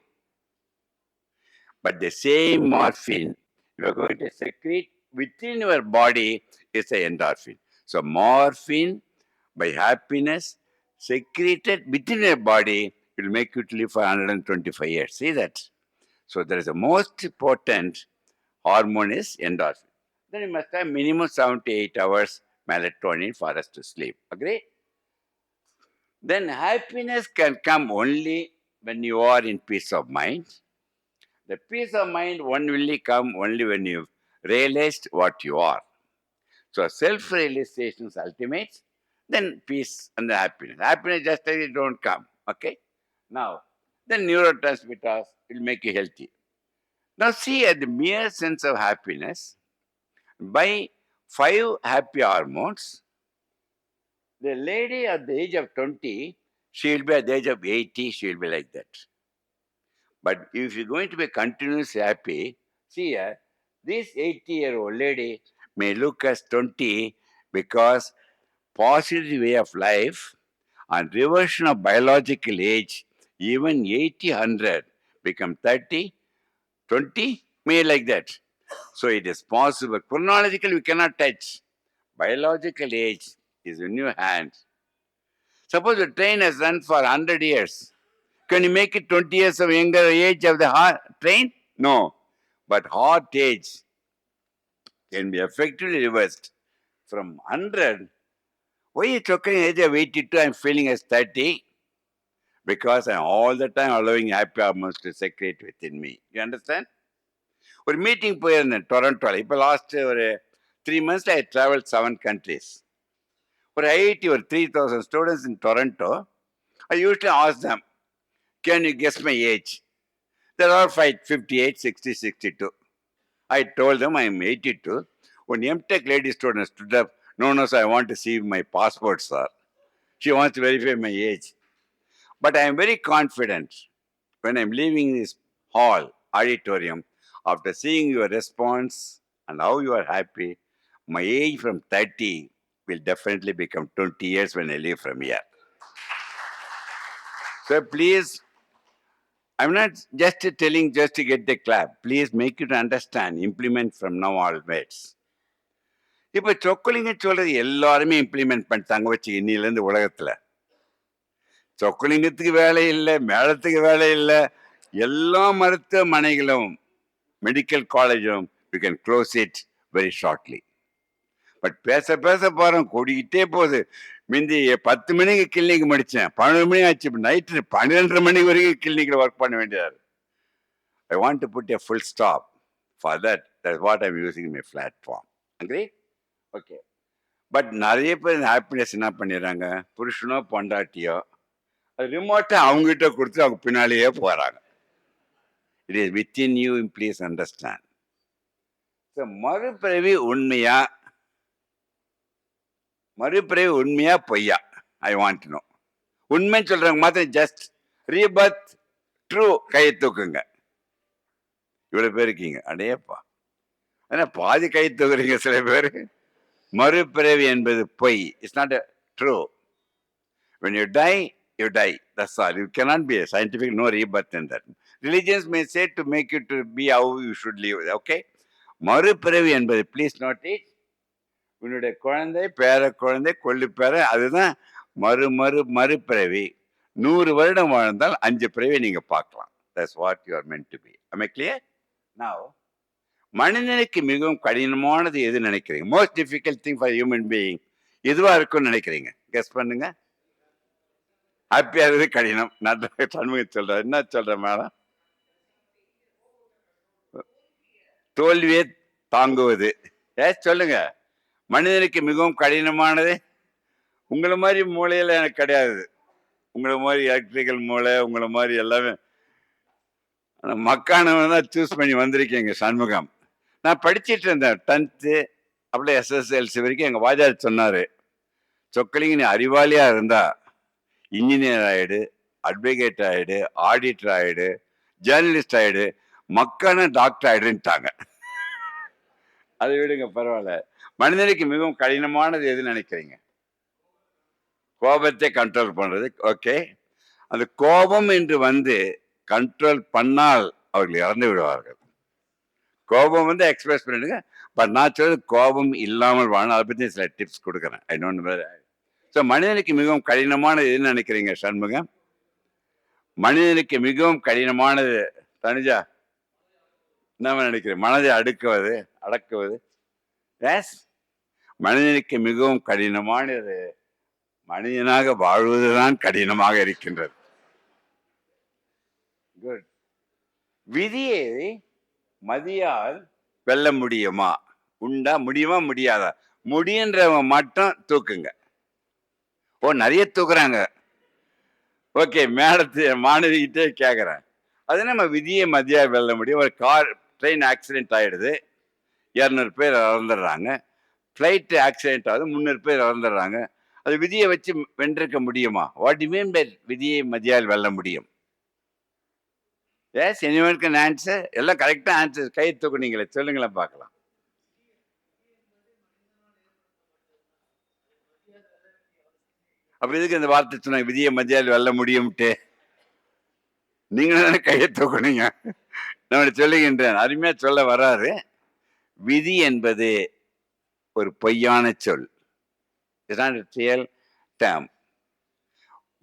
But the same morphine you are going to secrete within your body is the endorphin. So morphine by happiness secreted within your body will make you to live for 125 years. See that? So there is the most important hormone is endorphin. Then you must have minimum 7 to 8 hours melatonin for us to sleep. Agree? Then happiness can come only when you are in peace of mind. The peace of mind only come only when you've realized what you are. So self-realization is ultimate, then peace and the happiness. Happiness just like it don't come. Okay? Now, the neurotransmitters will make you healthy. Now see at the mere sense of happiness, by 5 happy hormones, the lady at the age of 20, she will be at the age of 80, she will be like that. But if you're going to be continuously happy, see here, this 80-year-old lady may look as 20 because positive way of life and reversion of biological age, even 80, 100 become 30, 20, may like that. So it is possible. Chronologically, we cannot touch. Biological age is in your hand. Suppose the train has run for 100 years. Can you make it 20 years of younger age of the train? No. But heart age can be effectively reversed from 100. Why is talking age of 82? I'm feeling as 30 because I'm all the time allowing happy hormones to secrete within me. You understand? ஒரு meeting போயிருந்தேன் டொரண்டோவில். இப்போ last ஒரு 3 months I traveled 7 countries. ஒரு IIT ஒரு 3,000 students in Toronto. I usually ask them, can you guess my age? There are 58, 60, 62. I told them I am 82. One MTech lady student stood up. No, sir, I want to see my passport, sir. She wants to verify my age. But I am very confident when I'm leaving this hall, auditorium, after seeing your response and how you are happy, my age from 30 will definitely become 20 years when I leave from here. So please, I'm not just telling just to get the clap. Please make it understand, implement from now onwards. இப்போ சொக்கலிங்க சொல்றது எல்லாருமே implement பண்ணிட்டாங்க வச்சு இன்னிலேருந்து உலகத்தில். சொக்கலிங்கத்துக்கு வேலை இல்லை, மேளத்துக்கு வேலை இல்லை, எல்லா மருத்துவமனைகளும் மெடிக்கல் காலேஜும் you can close it very shortly. But பேச பேச போகிறோம், கூடிக்கிட்டே போகுது. முந்தி 10 மணிக்கு கிளினிக் முடித்தேன், 12 மணி ஆச்சு. இப்போ நைட்டு 12:30 மணி வரைக்கும் கிளினிக்கில் ஒர்க் பண்ண வேண்டியது. I want to put a full stop for that. That is what I'm using my platform. Agree? Okay. But நிறைய பேர் ஹாப்பினஸ் என்ன பண்ணிடுறாங்க, புருஷனோ பொண்டாட்டியோ அது ரிமோட்டை அவங்ககிட்ட கொடுத்து அவங்க பின்னாலேயே போகிறாங்க. It is within you, please understand. So மறுபிறவி உண்மையா, மறுபிறவி உண்மையா பொய்யா? I want know. உண்மைன்னு சொல்றவங்க மாத்திரம் ஜஸ்ட் ரீபர்த் ட்ரூ கையை தூக்குங்க. இவ்வளவு பேர் இருக்கீங்க. அடையப்பா, ஆனா பாதி கை தூக்குறீங்க சில பேர். மறுபிறவி என்பது பொய். It's not true. When you die, you die. That's all. You cannot be a scientific, no rebirth in that. Religions may say to make you to be how you should live. Okay? மறுபிறவி என்பது, please note it, உன்னுடைய குழந்தை, பேர குழந்தை, கொள்ளு பேர, அதுதான் மறுபிறவி. 100 வருடம் வாழ்ந்தால் 5 பிறவி நீங்க பார்க்கலாம். That's what you are meant to be. Am I clear? Now, மனிதனுக்கு மிகவும் கடினமானது எது நினைக்கிறீங்க? Most difficult thing for human being எதுவா இருக்கும்னு நினைக்கிறீங்க? கெஸ் பண்ணுங்க. ஹாப்பியா இருக்குது கடினம். நல்ல சண்முகம் சொல்றாரு. என்ன சொல்ற மேடம்? தோல்வியை தாங்குவது. சொல்லுங்க. மனிதனுக்கு மிகவும் கடினமானது உங்களை மாதிரி மூளையில எனக்கு கிடையாது. உங்களை மாதிரி எலக்ட்ரிக்கல் மூளை, உங்களை மாதிரி எல்லாமே மக்கானவன் தான் சூஸ் பண்ணி வந்திருக்கீங்க சண்முகம். நான் படிச்சுட்டு இருந்தேன் 10th அப்படியே SSLC வரைக்கும். எங்கள் வாஜார் சொன்னார், சொக்கலிங்க நீ அறிவாளியாக இருந்தா இன்ஜினியர் ஆகிடு, அட்வொகேட் ஆகிடு, ஆடிட்டர் ஆகிடு, ஜேர்னலிஸ்ட் ஆகிடு, மக்கான டாக்டர் ஆகிடுன்ட்டாங்க. அதை விடுங்க, பரவாயில்ல. மனிதனுக்கு மிகவும் கடினமானது எதுன்னு நினைக்கிறீங்க? கோபத்தை கண்ட்ரோல் பண்ணுறது. ஓகே, அந்த கோபம் என்று வந்து கண்ட்ரோல் பண்ணால் அவர்கள் இறந்து விடுவார்கள். கோபம் வந்து எக்ஸ்பிரஸ் பண்ணிடுங்க. பட் நான் சொல்றது கோபம் இல்லாமல் வாழணும். அதை பற்றி சில டிப்ஸ் கொடுக்குறேன். I don't know. ஸோ மனிதனுக்கு மிகவும் கடினமானது எதுன்னு நினைக்கிறீங்க சண்முகம்? மனிதனுக்கு மிகவும் கடினமானது தனுஜா என்ன நினைக்கிறேன்? மனதை அடக்குவது. எஸ், மனிதனுக்கு மிகவும் கடினமானது மனிதனாக வாழ்வதுதான் கடினமாக இருக்கின்றது. குட். விதியை மதியால் வெல்ல முடியுமா? முடியுமா முடியாதா? முடியுன்றவங்க மட்டும் தூக்குங்க. ஓ, நிறைய தூக்குறாங்க. ஓகே, மாணவிகிட்டே கேட்குறேன். அது நம்ம விதியை மதியாக வெல்ல முடியும். ஒரு ட்ரெயின் ஆக்சிடென்ட் ஆகிடுது, 200 பேர் இறந்துடுறாங்க. ஃப்ளைட்டு ஆக்சிடென்ட் ஆகுது, 300 பேர் இறந்துடுறாங்க. அது விதியை வச்சு வென்றிருக்க முடியுமா? வாட் யூ மீன் பை விதியை மதியால் வெல்ல முடியும்? Yes, anyone can answer. எல்லாம் கரெக்டாக ஆன்சர். கை தூக்குனீங்களே, சொல்லுங்களேன் பார்க்கலாம். அப்படி எதுக்கு இந்த வார்த்தை சொன்னாங்க, விதியை மதியால் வெல்ல முடியும்ட்டு? நீங்களும் தானே கையை தூக்குனீங்க. நான் சொல்லுகின்றேன், அருமையாக சொல்ல வராரு. விதி என்பது ஒரு பொய்யான சொல். It's not a real term.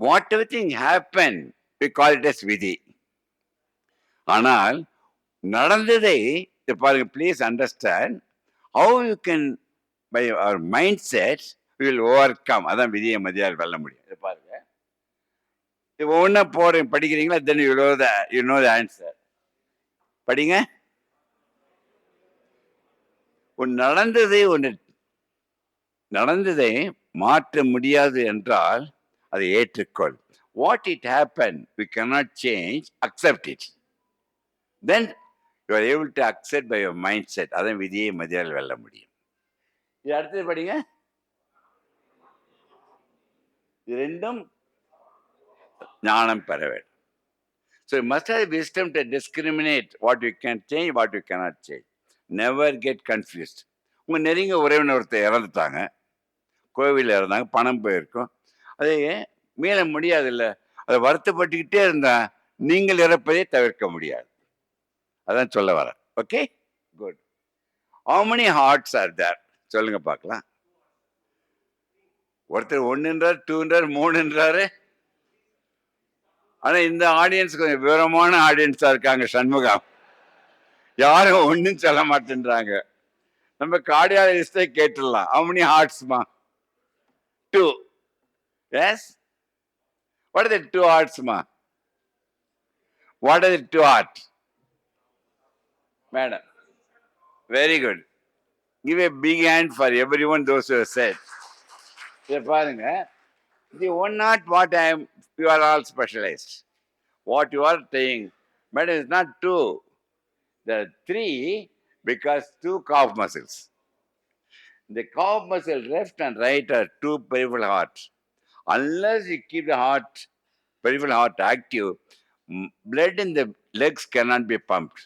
Whatever thing happen, we call it as விதி. ஆனால் நடந்ததை பாருங்க, please understand how you can by our mind set will overcome. அதான் விதியை மதியால் வெல்ல முடியும். இது பாருங்க, இப்போ ஒன்றா படிக்கிறீங்களா? Then you know the answer. படிங்க. நடந்ததை மாற்ற முடியாது என்றால் அதை ஏற்றுக்கொள். What it happen we cannot change, accept it. Then you are able to accept by your mind set. அதான் விதியை மதியால் வெல்ல முடியும். இது அடுத்தது படிங்க. இது ரெண்டும் ஞானம் பெற வேண்டும். So you must have wisdom to discriminate what you can change, what you cannot change. Never get confused. உங்க நெருங்கிய உறவினர் ஒருத்தர் இறந்துட்டாங்க, கோவிலில் இறந்தாங்க, பணம் போயிருக்கும், அதை மீள முடியாது. இல்லை, அதை வருத்தப்பட்டுக்கிட்டே இருந்தா நீங்கள் இறப்பதை தவிர்க்க முடியாது. அதான் சொல்ல வர. Okay, good. How many hearts are there? சொல்லுங்க பார்க்கலாம். ஒருத்தர் 1ன்றார், 2ன்றார், 3ன்றாரு. ஆனா இந்த ஆடியன்ஸ் கொஞ்சம் விவரமான ஆடியன்ஸா இருக்காங்க சண்முகம். யாரும் ஒன்றும் சொல்ல மாட்டேன்றாங்க. நம்ம கார்டியாலஜிஸ்டே கேட்டுடலாம். How many heartsமா? 2. Yes? What are the 2 heartsமா? What are the 2 hearts? Madam, very good. Give a big hand for everyone those who have said. இதை பாருங்க. The one heart, you are all specialized. What you are saying, but it's not 2. There are 3 because 2 calf muscles. The calf muscle left and right are 2 peripheral hearts. Unless you keep the peripheral heart active, blood in the legs cannot be pumped.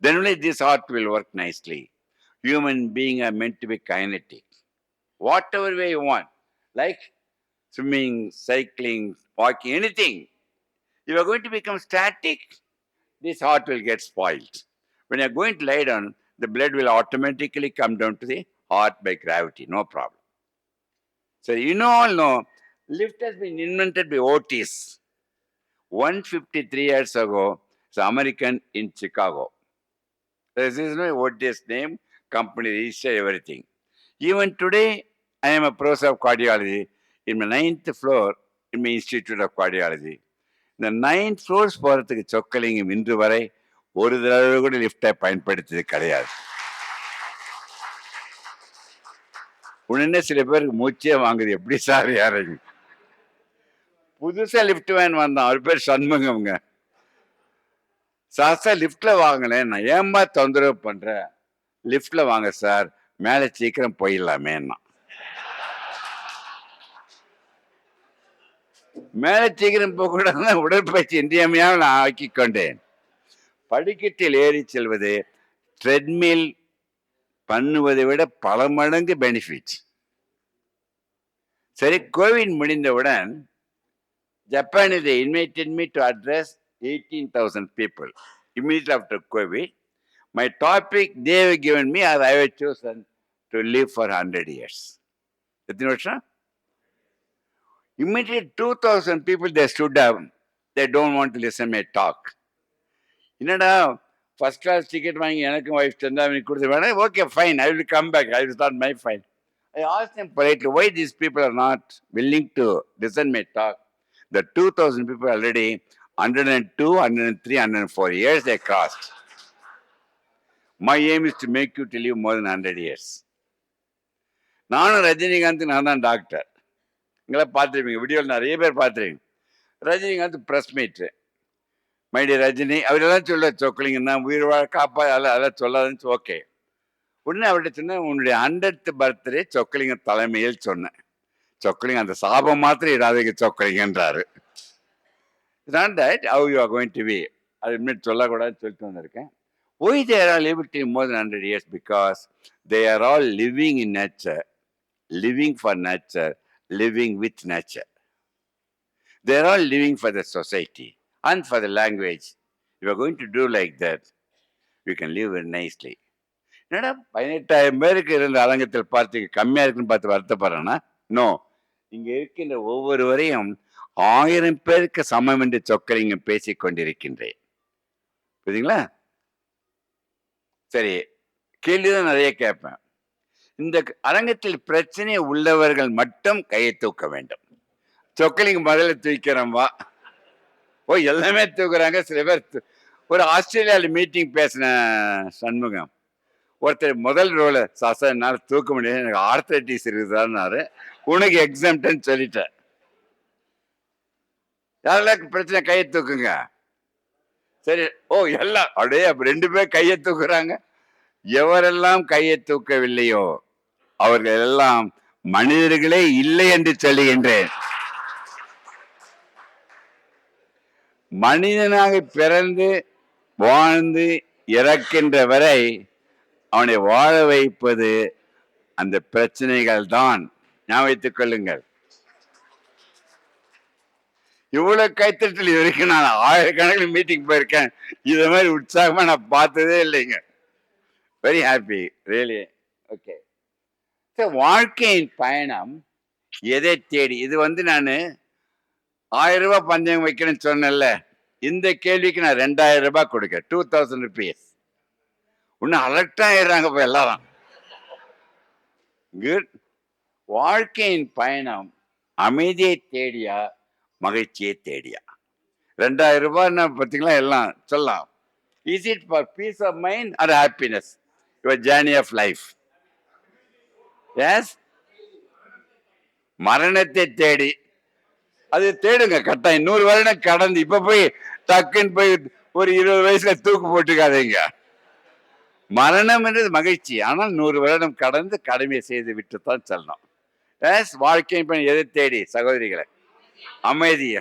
Then only this heart will work nicely. Human beings are meant to be kinetic. Whatever way you want, like swimming, cycling, walking, anything. If you are going to become static, this heart will get spoiled. When you are going to lie down, the blood will automatically come down to the or by gravity, no problem. So you all know, lift has been invented by Otis 153 years ago. It's American in Chicago. There is no Otis name, company register, everything. Even today, I am a professor of cardiology in my 9th floor in my Institute of Cardiology. இந்த 9th floors போகிறதுக்கு சொக்கலிங்கம் இன்று வரை ஒரு தடவை கூட லிஃப்டை பயன்படுத்தியது கிடையாது. உடனே சில பேருக்கு மூச்சே வாங்குது, எப்படி சார் யாருங்க. புதுசா லிஃப்ட் வேன் வந்தான், அவர் பேர் சண்முகம்ங்க. சார் லிஃப்ட்ல வாங்கினேன், நான் ஏமா தொந்தரவு பண்றேன், லிஃப்ட்ல வாங்க சார், மேலே சீக்கிரம் போயிடலாமேன்னா. மேலே சீக்கிரம் போக கூடாதுன்னா உடற்பயிற்சி இன்றியமையாக நான் ஆக்கி கொண்டேன். படிக்கட்டில் ஏறி செல்வது ட்ரெட்மில் பண்ணுவதை விட பல மடங்கு பெனிஃபிட். சரி, கோவிட் முடிந்தவுடன் Japan, they invited me to address 18,000 people immediately after COVID. My topic they have given me, as I have chosen to live for 100 years. Immediately 2,000 people, they stood up. They don't want to listen to my talk. First class ticket, my wife, okay, fine, I will come back. I will start my fine. I asked them politely, why these people are not willing to listen to my talk? The 2,000 people already 102, 103, 104 years they crossed. My aim is to make you to live more than 100 years. நானும் ரஜினிகாந்த், நான் தான் doctor. நீங்களா பார்த்துருப்பீங்க, வீடியோவில் நிறைய பேர் பார்த்துருக்கீங்க. Rajinikanth press மீட்டு, மைடிய ரஜினி, அவரெல்லாம் சொல்ல சொக்கலிங்கன்னா உயிர் வாழ காப்பா, அதெல்லாம் சொல்லாதுன்னு. ஓகே, உடனே அவர்கிட்ட சொன்னேன், உன்னுடைய 100th பர்த்டே சொக்கலிங்க தலைமையில் சொன்னேன். சொக்கலிங்க அந்த சாபம் மாத்திரம் இடாதீங்க சொக்கலிங்கன்றாரு. Not that how you are going to be. அது இன்னும் சொல்லக்கூடாதுன்னு சொல்லிட்டு வந்திருக்கேன். Why they are all living more than 100 years? Because they are all living in nature, living for nature, living with nature. They are all living for the society and for the language. If you are going to do like that, you can live very nicely. என்னடா 18,000 பேருக்கு இருந்த அரங்கத்தில் பார்த்து கம்மியா இருக்குன்னு பார்த்து வருத்தப்படுறேன்னா, no, இங்க இருக்கின்ற ஒவ்வொருவரையும் 1000 பேருக்கு சமம் என்று சொக்கலிங்க பேசிக் கொண்டிருக்கின்றேன். புரியுதுங்களா? சரி, கேள்விதான் நிறைய கேட்பேன். இந்த அரங்கத்தில் பிரச்சனை உள்ளவர்கள் மட்டும் கையை தூக்க வேண்டும். சொக்கலிங்க முதல்ல தூக்கிறோம் வா. ஓ, எல்லாமே தூக்குறாங்க. சில பேர் ஒரு ஆஸ்திரேலியாவில் மீட்டிங் பேசின சண்முகம், ஒருத்தர் முதல் ரோல சாசா என்னால் தூக்க முடியாது, எனக்கு ஆர்த்தரைட்டிஸ் இருக்குதான்னாரு. உனக்கு எக்ஸாம்டன் சொல்லிட்டேன். யாரெல்லாம் பிரச்சனை கையை தூக்குங்க. சரி, ஓ எல்லாம் அப்படியே 2 பேர் கையை தூக்குறாங்க. எவரெல்லாம் கையை தூக்கவில்லையோ அவர்கள் எல்லாம் மனிதர்களே இல்லை என்று சொல்லுகின்றேன். மனிதனாக பிறந்து வாழ்ந்து இறக்கின்ற வரை அவனை வாழ வைப்பது அந்த பிரச்சனைகள் தான். ஞாபகத்துக் கொள்ளுங்கள். இவ்வளவு கைத்தட்டல் வரைக்கும் நான் 1000கணக்கில் மீட்டிங் போயிருக்கேன். இதை மாதிரி உற்சாகமா நான் பார்த்ததே இல்லைங்க. Very happy, really. ஓகே, வாழ்க்கையின் பயணம் எதை தேடி? இது நான் 1000 ரூபாய் பந்தயம் வைக்கணும்னு சொன்னேன்ல, இந்த கேள்விக்கு நான் 2000 ரூபாய் கொடுக்க, 2000 rupees. இன்னும் அலர்ட் ஆயிடுறாங்க இப்ப எல்லாரும். குட். வாழ்க்கையின் பயணம் அமைதியை தேடியா மகிழ்ச்சியை தேடியா? 2000 ரூபாய் பார்த்தீங்களா, எல்லாம் சொல்லலாம். Is it for peace of mind or happiness? Your journey of life. Yes, மரணத்தை தேடி அது தேடுங்க கட்டாயம். 100 வருடம் கடந்து இப்ப போய் டக்குன்னு போய் ஒரு 20 வயசுல தூக்கு போட்டுக்காதீங்க. மரணம் என்றது மகிழ்ச்சி, ஆனால் 100 வருடம் கடந்து கடமையை செய்து விட்டுத்தான் செல்லணும். எஸ், வாழ்க்கை எதை தேடி சகோதரிகளை? அமைதியை.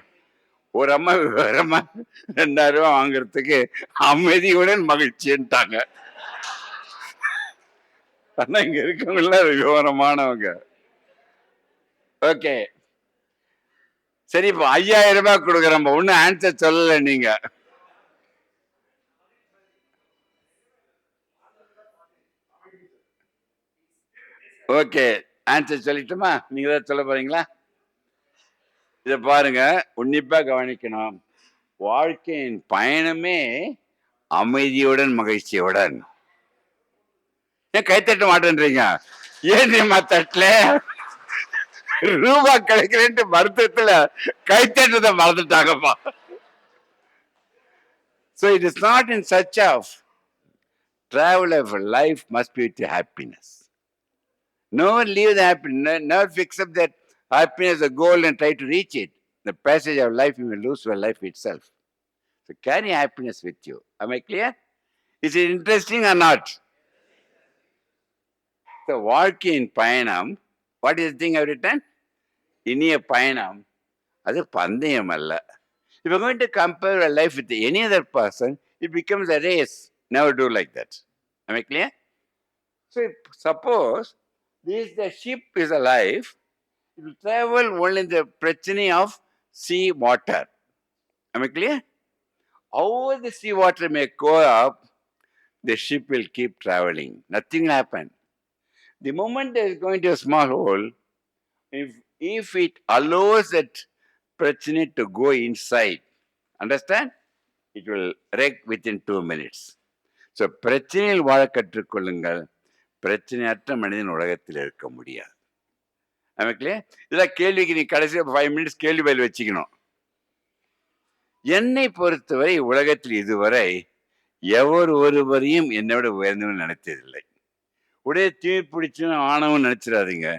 ஒரு அம்மா 2000 ரூபாய் வாங்குறதுக்கு அமைதியுடன் மகிழ்ச்சின்ட்டாங்க. ஆனா இங்க இருக்கவங்கள விவரமானவங்க. ஓகே, சரி, இப்போ 5000 ரூபாய் கொடுக்குறோம். ஒன்னும் ஆன்சர் சொல்லல நீங்க. ஓகே, ஆன்சர் சொல்லட்டுமா? நீங்க தான் சொல்ல போறீங்களா? இத பாருங்க, உன்னிப்பா கவனிக்கணும். வாழ்க்கையின் பயணமே அமைதியுடன் மகிழ்ச்சியுடன். ஏன் கைத்தட்ட மாட்டேன்றீங்க? ஏன் தெரியுமா தட்டல? ரூபா கிடைக்கிறேன்ட்டு வருத்தத்துல கைத்தட்டத்தை மறந்துட்டாங்கப்பா. So it is not in search of travel of life must be with happiness. Never leave the happiness, never fix up that happiness as a goal and try to reach it. The passage of life, you will lose your life itself. So carry happiness with you. Am I clear? Is it interesting or not? So வாழ்க்கையின் பயணம், what is the thing I've written? இனிய பயணம், அது பந்தயம் அல்ல. If you're going to compare your life with any other person, it becomes a race. Never do like that. Am I clear? So if, suppose the ship is alive, it will travel only in the prechani of sea water. Am I clear? However the sea water may go up, the ship will keep traveling. Nothing will happen. The moment there is going to a small hole, if it allows that prechani to go inside, understand? It will wreck within 2 minutes. So பிரச்சனையில் வாழ கற்றுக்கொள்ளுங்கள். பிரச்சனையற்ற மனிதன் உலகத்தில் இருக்க முடியாது. நமக்கு இதெல்லாம் கேள்விக்கு நீ கடைசி 5 மினிட்ஸ் கேள்வி பதில் வச்சுக்கணும். என்னை பொறுத்தவரை உலகத்தில் இதுவரை எவர் ஒருவரையும் என்னை விட உயர்ந்தவன் நினைத்ததில்லை. உடைய தீர்ப்பிடிச்சுன்னு ஆணவம் நினைச்சிடாதீங்க.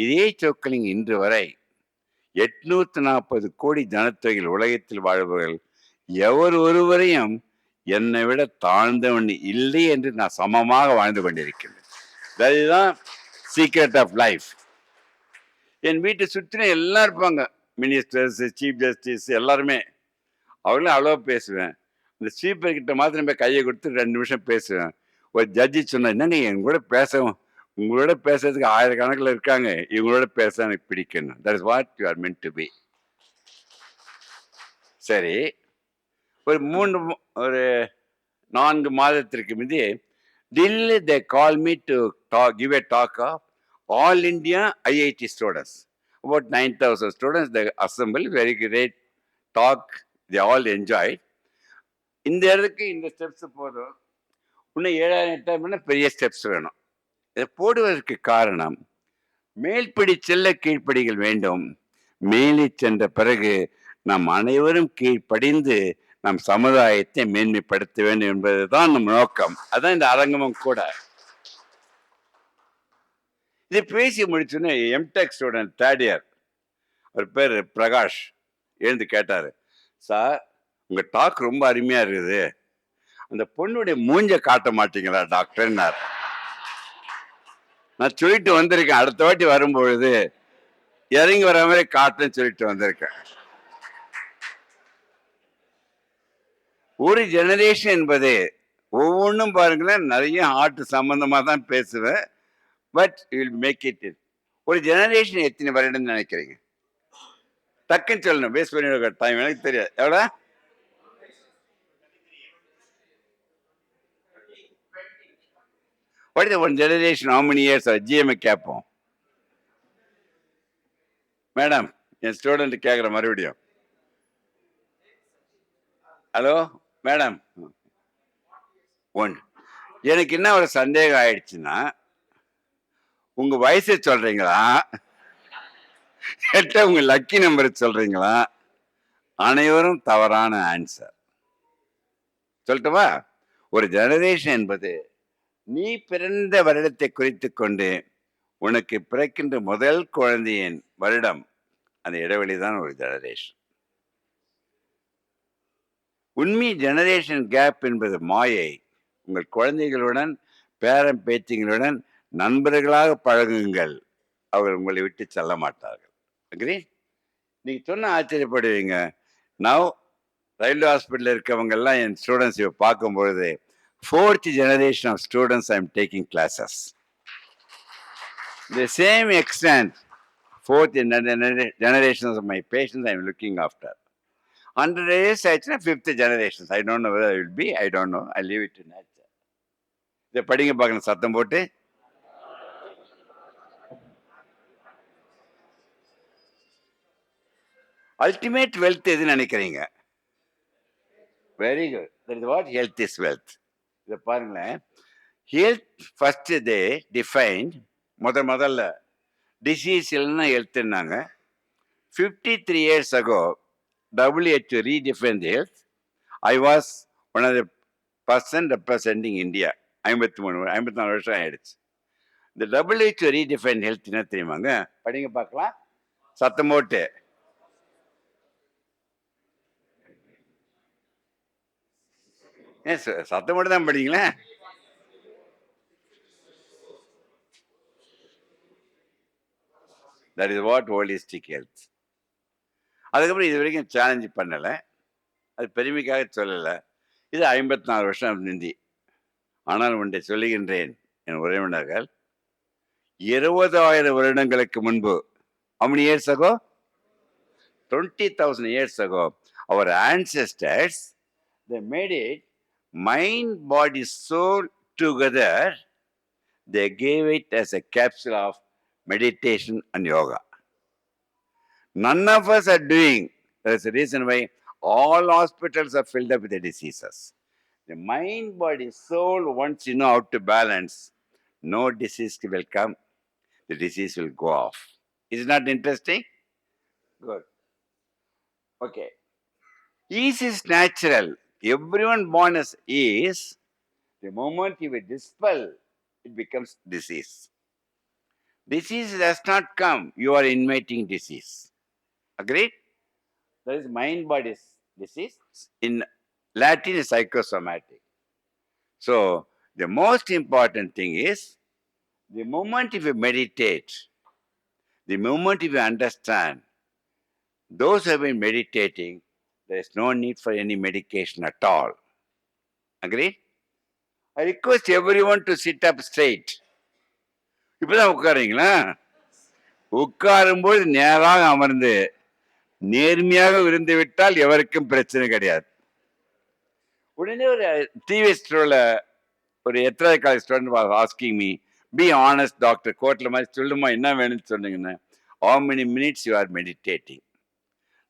இதே சொற்களிங்க இன்று வரை 840 கோடி ஜனத்தொகையில் உலகத்தில் வாழ்பவர்கள் எவர் ஒருவரையும் என்னை விட தாழ்ந்தவன் இல்லை என்று நான் சமமாக வாழ்ந்து கொண்டிருக்கிறேன். அதுதான் சீக்ரெட் ஆஃப் லைஃப். என் வீட்டை சுற்றின எல்லாம் இருப்பாங்க, மினிஸ்டர்ஸ், சீஃப் ஜஸ்டிஸ் எல்லாருமே. அவங்களும் அவ்வளோ பேசுவேன். இந்த ஸ்பீக்கர் கிட்ட மாத்திரம் போய் கையை கொடுத்து 2 நிமிஷம் பேசுவேன். ஒரு ஜட்ஜி சொன்னா, என்னங்க என் கூட பேசவும், உங்களோட பேசுறதுக்கு ஆயிரக்கணக்கில் இருக்காங்க, இவங்களோட பேச எனக்கு பிடிக்கணும். That is what you are meant to be. சரி, ஒரு 4 மாதத்திற்கு முந்தைய Delhi, they called me to give a talk of all India IIT students. About 9,000 students, they assembled, very great talk, they all enjoyed. இந்த இடத்துக்கு இந்த steps போதும், இன்னும் 7,000 8,000 பெரிய ஸ்டெப்ஸ் வேணும். இதை போடுவதற்கு காரணம், மேல்படி செல்ல கீழ்ப்படிகள் வேண்டும். மேலே சென்ற பிறகு நாம் அனைவரும் கீழ்ப்படிந்து நம் சமுதாயத்தை மேன்மைப்படுத்த வேண்டும் என்பதுதான் நம் நோக்கம். அதான் இந்த அரங்கமும் கூட. இதை பேசி முடிச்சுன்னு எம்டெக் ஸ்டூடெண்ட் 3rd இயர், ஒரு பேர் பிரகாஷ், எழுந்து கேட்டாரு, சார் உங்க டாக் ரொம்ப அருமையா இருக்குது, அந்த பொண்ணுடைய மூஞ்ச காட்ட மாட்டீங்களா டாக்டர்னார். நான் சொல்லிட்டு வந்திருக்கேன், அடுத்த வாட்டி வரும்பொழுது இறங்கி வர மாதிரி காட்டுன்னு சொல்லிட்டு வந்திருக்கேன். ஒரு ஜெனரேஷன் என்பது ஒவ்வொன்றும் பாருங்களேன், நிறைய ஆர்ட் சம்பந்தமா தான் பேசுவேன். But will make it. ஒரு ஜெனரேஷன் எத்தனை வருடம் நினைக்கிறீங்க? டக்குன்னு சொல்லணும், பேஸ் பண்ணி டைம் எனக்கு தெரியாது. எவ்வளோ? What is the one generation? How many years? GMA கேட்போம். மேடம், என் ஸ்டூடெண்ட் கேட்குற மறுபடியும். ஹலோ மேடம், எனக்கு என்ன ஒரு சந்தேகம் ஆயிடுச்சுன்னா, உங்க வயசை சொல்றீங்களா, கேட்ட உங்க லக்கி நம்பர் சொல்றீங்களா? அனைவரும் தவறான ஆன்சர். சொல்லட்டுமா? ஒரு ஜெனரேஷன் என்பது நீ பிறந்த வருடத்தை குறித்து கொண்டு உனக்கு பிறக்கின்ற முதல் குழந்தையின் வருடம், அந்த இடைவெளி தான் ஒரு ஜெனரேஷன். உண்மை ஜெனரேஷன் கேப் என்பது மாயை. உங்கள் குழந்தைகளுடன், பேரன் பேத்திகளுடன் நண்பர்களாக பழகுங்கள், அவர் உங்களை விட்டு செல்ல மாட்டார்கள். அக்ரி? நீங்க சொன்ன ஆச்சரியப்படுவீங்க. நவ் ரயில்வே ஹாஸ்பிட்டல் இருக்கவங்க எல்லாம் என் ஸ்டூடெண்ட்ஸ் பார்க்கும்பொழுது 4th generation of students I am taking classes. The same extent, 4th generations of my patients I am looking after. 100 years, 5th generations. I don't know whether it will be. I don't know. I leave it to nature. இதை படிங்க பார்க்கணும் சத்தம் போட்டு. Ultimate wealth எதுன்னு நினைக்கிறீங்க? Very good. That is what health is wealth. இதை பாருங்களேன். Health first தே defined முதல்ல டிசீஸ் இல்லைன்னா ஹெல்த்னாங்க. 53 years ago, WHO redefined health. I was one of the person representing India. 54 வருஷம் ஆயிடுச்சு. இந்த WHO redefined health என்ன தெரியுமாங்க? படிங்க பார்க்கலாம், சத்தம் போட்டு. சத்தம் போட்டு தான் படிங்களேன். That is what holistic health. அதுக்கப்புறம் இது வரைக்கும் சேலஞ்சு பண்ணலை, அது பெருமைக்காக சொல்லலை. இது 54 வருஷம் முந்தி. ஆனால் ஒன்றை சொல்லுகின்றேன் என் உறவினர்கள், 20,000 வருடங்களுக்கு முன்பு, how many years ago? 20,000 years ago, our ancestors, they made it mind, body, soul together. They gave it as a capsule of meditation and yoga. None of us are doing. That's the reason why all hospitals are filled up with the diseases. The mind, body, soul, once you know how to balance, no disease will come. The disease will go off. Is it not interesting? Good. Okay. Ease is natural. Everyone born as is. The moment you will dispel, it becomes disease. Disease does not come. You are inviting disease. Agreed? That is mind body disease. In Latin is psychosomatic. So the most important thing is, the moment if you meditate, the moment if you understand, those who have been meditating, there is no need for any medication at all. Agreed? I request everyone to sit up straight. இப்பதான் உட்காருங்களா? உட்காரும்போது நேராக அமர்ந்து நேர்மையாக இருந்து விட்டால் எவருக்கும் பிரச்சனை கிடையாது. உடனே ஒரு டிவி ஸ்டோர்ல ஒரு எத்தனை college student asking me, be honest doctor, கோர்ட்ல மாதிரி சொல்லுமா என்ன வேணும்னு சொன்னீங்கன்னா, how many minutes you are meditating?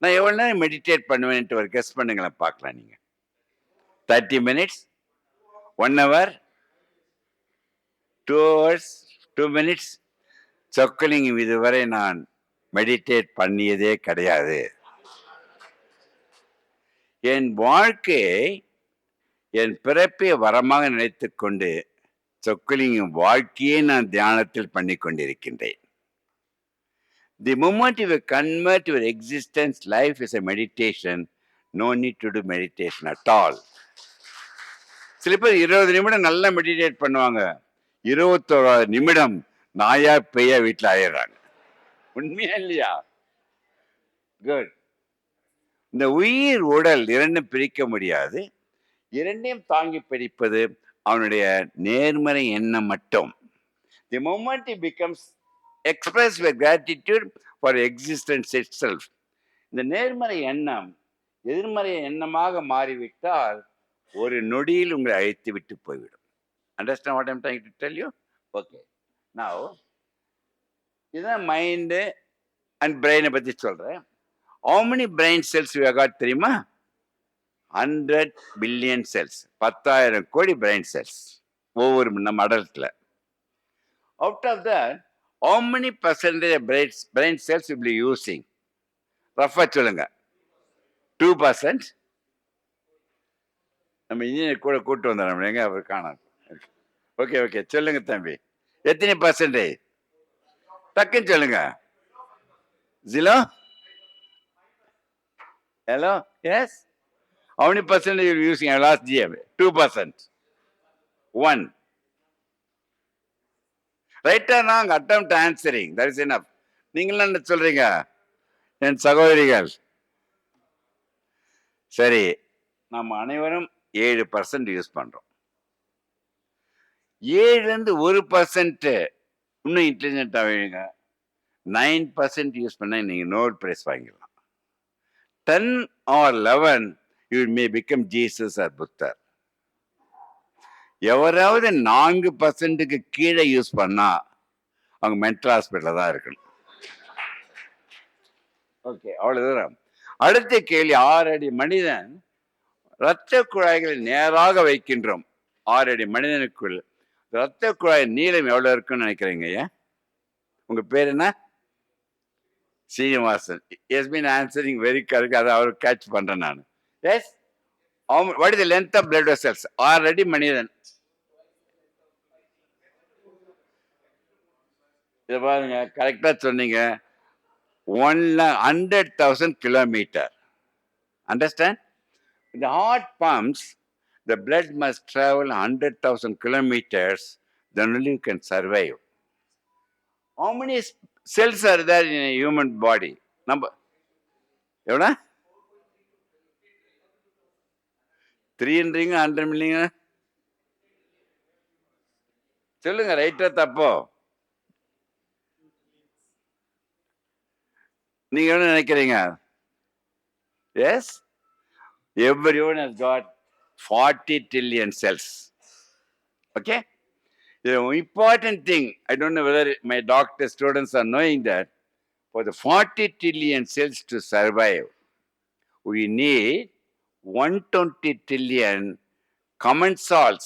நான் எவ்வளோ நேரம் மெடிடேட் பண்ணுவேன்ட்டு ஒரு கெஸ் பண்ணுங்களேன் பார்க்கலாம். நீங்க 30 minutes, 1 hour, 2 hours, 2 minutes. Chokkalinga இதுவரை நான் மெடிடேட் பண்ணியதே கிடையாது. என் வாழ்க்கையை என் பிறப்பை வரமாக நினைத்து கொண்டு சொக்கலிங்கம் வாழ்க்கையை நான் தியானத்தில் பண்ணி கொண்டிருக்கின்றேன். The moment you convert your existence, life is a meditation. No need to do meditation at all. சில பேர் 20 நிமிடம் நல்லா மெடிடேட் பண்ணுவாங்க, 21 நிமிடம் நாயா பெய்யா வீட்டில் ஆயிடுறாங்க. உண்மையா இல்லையா? குட். இந்த உயிர் உடல் இரண்டும் பிரிக்க முடியாது. இரண்டையும் தாங்கி பிடிப்பது அவனுடைய நேர்மறை எண்ணம் மட்டும். The moment he becomes express your gratitude for existence itself. இந்த நேர்மறை எண்ணம் எதிர்மறை எண்ணமாக மாறிவிட்டால் ஒரு நொடியில் உங்களை அழைத்து விட்டு போய்விடும். Understand what I'm trying to tell you? Okay. Now, இதுதான் மைண்டு அண்ட் பிரெயினை பற்றி சொல்கிறேன். How many brain cells you have got தெரியுமா? 100 billion cells. 10,000 கோடி பிரெயின் செல்ஸ் ஒவ்வொரு நம்ம அடல்ட்டில். Out of that, how many percentage of brain cells will be using? Rafa சொல்லுங்க. 2%. நம்ம engineer கூட கூட்டு வந்தோம், எங்க அவர் காணாது. ஓகே சொல்லுங்க தம்பி, எத்தனை பர்சன்டேஜ்? டக்குன்னு சொல்லுங்க. 0? Hello? Yes? How many percentage you are using? I lost GM. 2%. 1. Right or wrong? Attempt answering. That is enough. நீங்களும் என்ன சொல்றீங்க என் சகோதரிகள்? சரி, நம்ம அனைவரும் 7% யூஸ் பண்றோம். 7லேருந்து 1% இன்னும் இன்டெலிஜென்ட் ஆவீங்க. 9% யூஸ் பண்ண நீங்க நோபல் பிரைஸ் வாங்கிடலாம். 10 or 11 you may become Jesus or Buddha. எவராவது 4%க்கு கீழே யூஸ் பண்ணா அவங்க மென்டல் ஹாஸ்பிட்டல தான் இருக்கணும். ஓகே, அவ்வளவு தூரம். அடுத்த கேள்வி, 6 அடி மனிதன் இரத்த குழாய்களை நேராக வைக்கின்றோம். 6 அடி மனிதனுக்குள் இரத்த குழாய் நீளம் எவ்வளவு இருக்குன்னு நினைக்கிறீங்க? உங்க பேர் என்ன? Srinivasan. Yes been answering very correct. அதை அவர் கேட்ச் பண்றேன் நான். Yes, what is the length of blood vessels? 6 அடி மனிதன். இதை பாருங்க, கரெக்டா சொன்னீங்க. 100,000 kilometers. Understand? The heart pumps, the blood must travel 100,000 kilometers, then only you can survive. How many cells are there in a human body? Number? எவ்வளோ? 3ன்றீங்க, 100 மில்லிங்க. சொல்லுங்க, ரைட்டா தப்போ? நீங்க என்ன நினைக்கிறீங்க? Yes, everyone has got 40 trillion cells. Okay? The important thing, I don't know whether my doctor students are knowing that, for the 40 trillion cells to survive, we need 120 trillion commensals,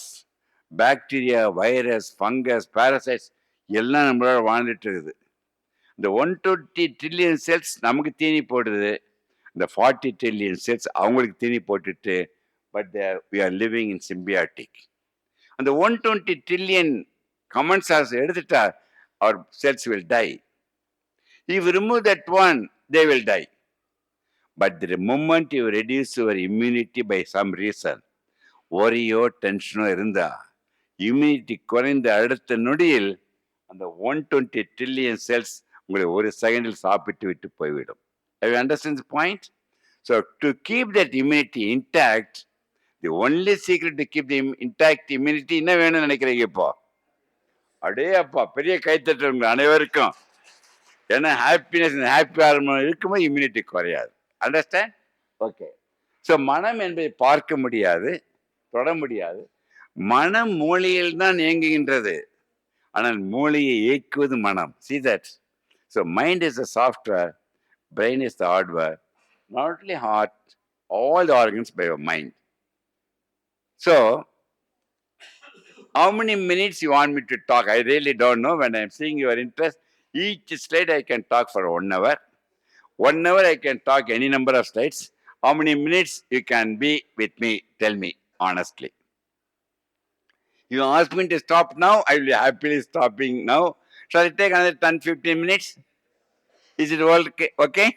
bacteria, virus, fungus, parasites, எல்லாம் நம்மளோட வாழ்ந்துட்டு இருக்குது. இந்த 120 trillion cells நமக்கு தீனி போடுது. இந்த 40 trillion cells அவங்களுக்கு தீனி போட்டுட்டு, but we are living in symbiotic. அந்த 120 trillion commensals எடுத்துட்டா our cells will die. If you remove that one, they will die. But the moment you reduce your immunity by some reason, worryோ டென்ஷனோ இருந்தா, immunity குறைந்த அடுத்த நொடியில் அந்த 120 trillion cells உங்களை ஒரு செகண்டில் சாப்பிட்டு விட்டு போய்விடும். Have you understand the point? So to keep that immunity intact, the only secret to keep the intact immunity என்ன வேணும்னு நினைக்கிறீங்க இப்போ? அடே அப்பா, பெரிய கைத்தட்டு உங்க அனைவருக்கும். ஏன்னா ஹாப்பினஸ், ஹாப்பி ஹார்மோன் இருக்கும்போது இம்யூனிட்டி குறையாது. அண்டர்ஸ்டாண்ட்? ஓகே. ஸோ மனம் என்பதை பார்க்க முடியாது, தொட முடியாது. மனம் மூளையில் தான் இயங்குகின்றது. ஆனால் மூளையை இயக்குவது மனம். See that? So mind is the software, brain is the hardware. Not only heart, all the organs by your mind. So, how many minutes you want me to talk? I really don't know. When I'm seeing your interest, each slide I can talk for 1 hour. 1 hour I can talk any number of slides. How many minutes you can be with me? Tell me honestly. You ask me to stop now, I will be happily stopping now. Shall I take another 10-15 minutes? Is it all okay?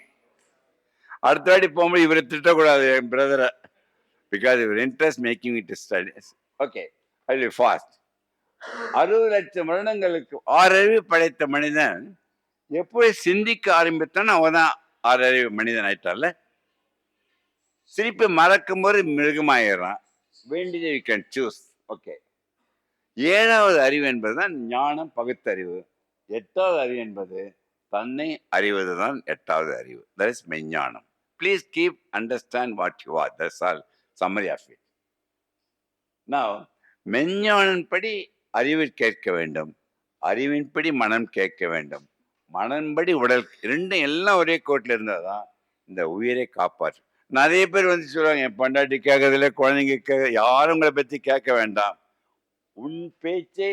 அடுத்த வாட்டி போகும்போது இவரை திட்டக்கூடாது, என் பிரதரை, because இவர் interest making it studies. Okay, I will fast. 60 லட்சம் வருடங்களுக்கு 6 அறிவு படைத்த மனிதன் எப்படி சிந்திக்க ஆரம்பித்தான்னு அவன் தான் 6 அறிவு மனிதன் ஆயிட்டார்ல. திருப்பி மறக்கும் போது மிருகமாயிடுறான். வேண்டியதை யூ கேன் சூஸ். ஓகே, 7வது அறிவு என்பது தான் ஞானம், பகுத்தறிவு. 8வது அறிவு என்பது தன்னை அறிவது தான் 8வது அறிவு. தட் இஸ் மெஞ்ஞானம். Please keep understand what you are. That's all summary of it. Now, மெஞ்ஞானன்படி அறிவில் கேட்க வேண்டும், அறிவின்படி மனம் கேட்க வேண்டும், மனன்படி உடல், ரெண்டும் எல்லாம் ஒரே கோட்டில் இருந்தால் தான் இந்த உயிரை காப்பாற்று. நிறைய பேர் வந்து சொல்லுவாங்க, என் பொண்டாட்டி கேட்கறதில்ல, குழந்தைங்க யாரும் உங்களை பற்றி கேட்க வேண்டாம், உன் பேச்சை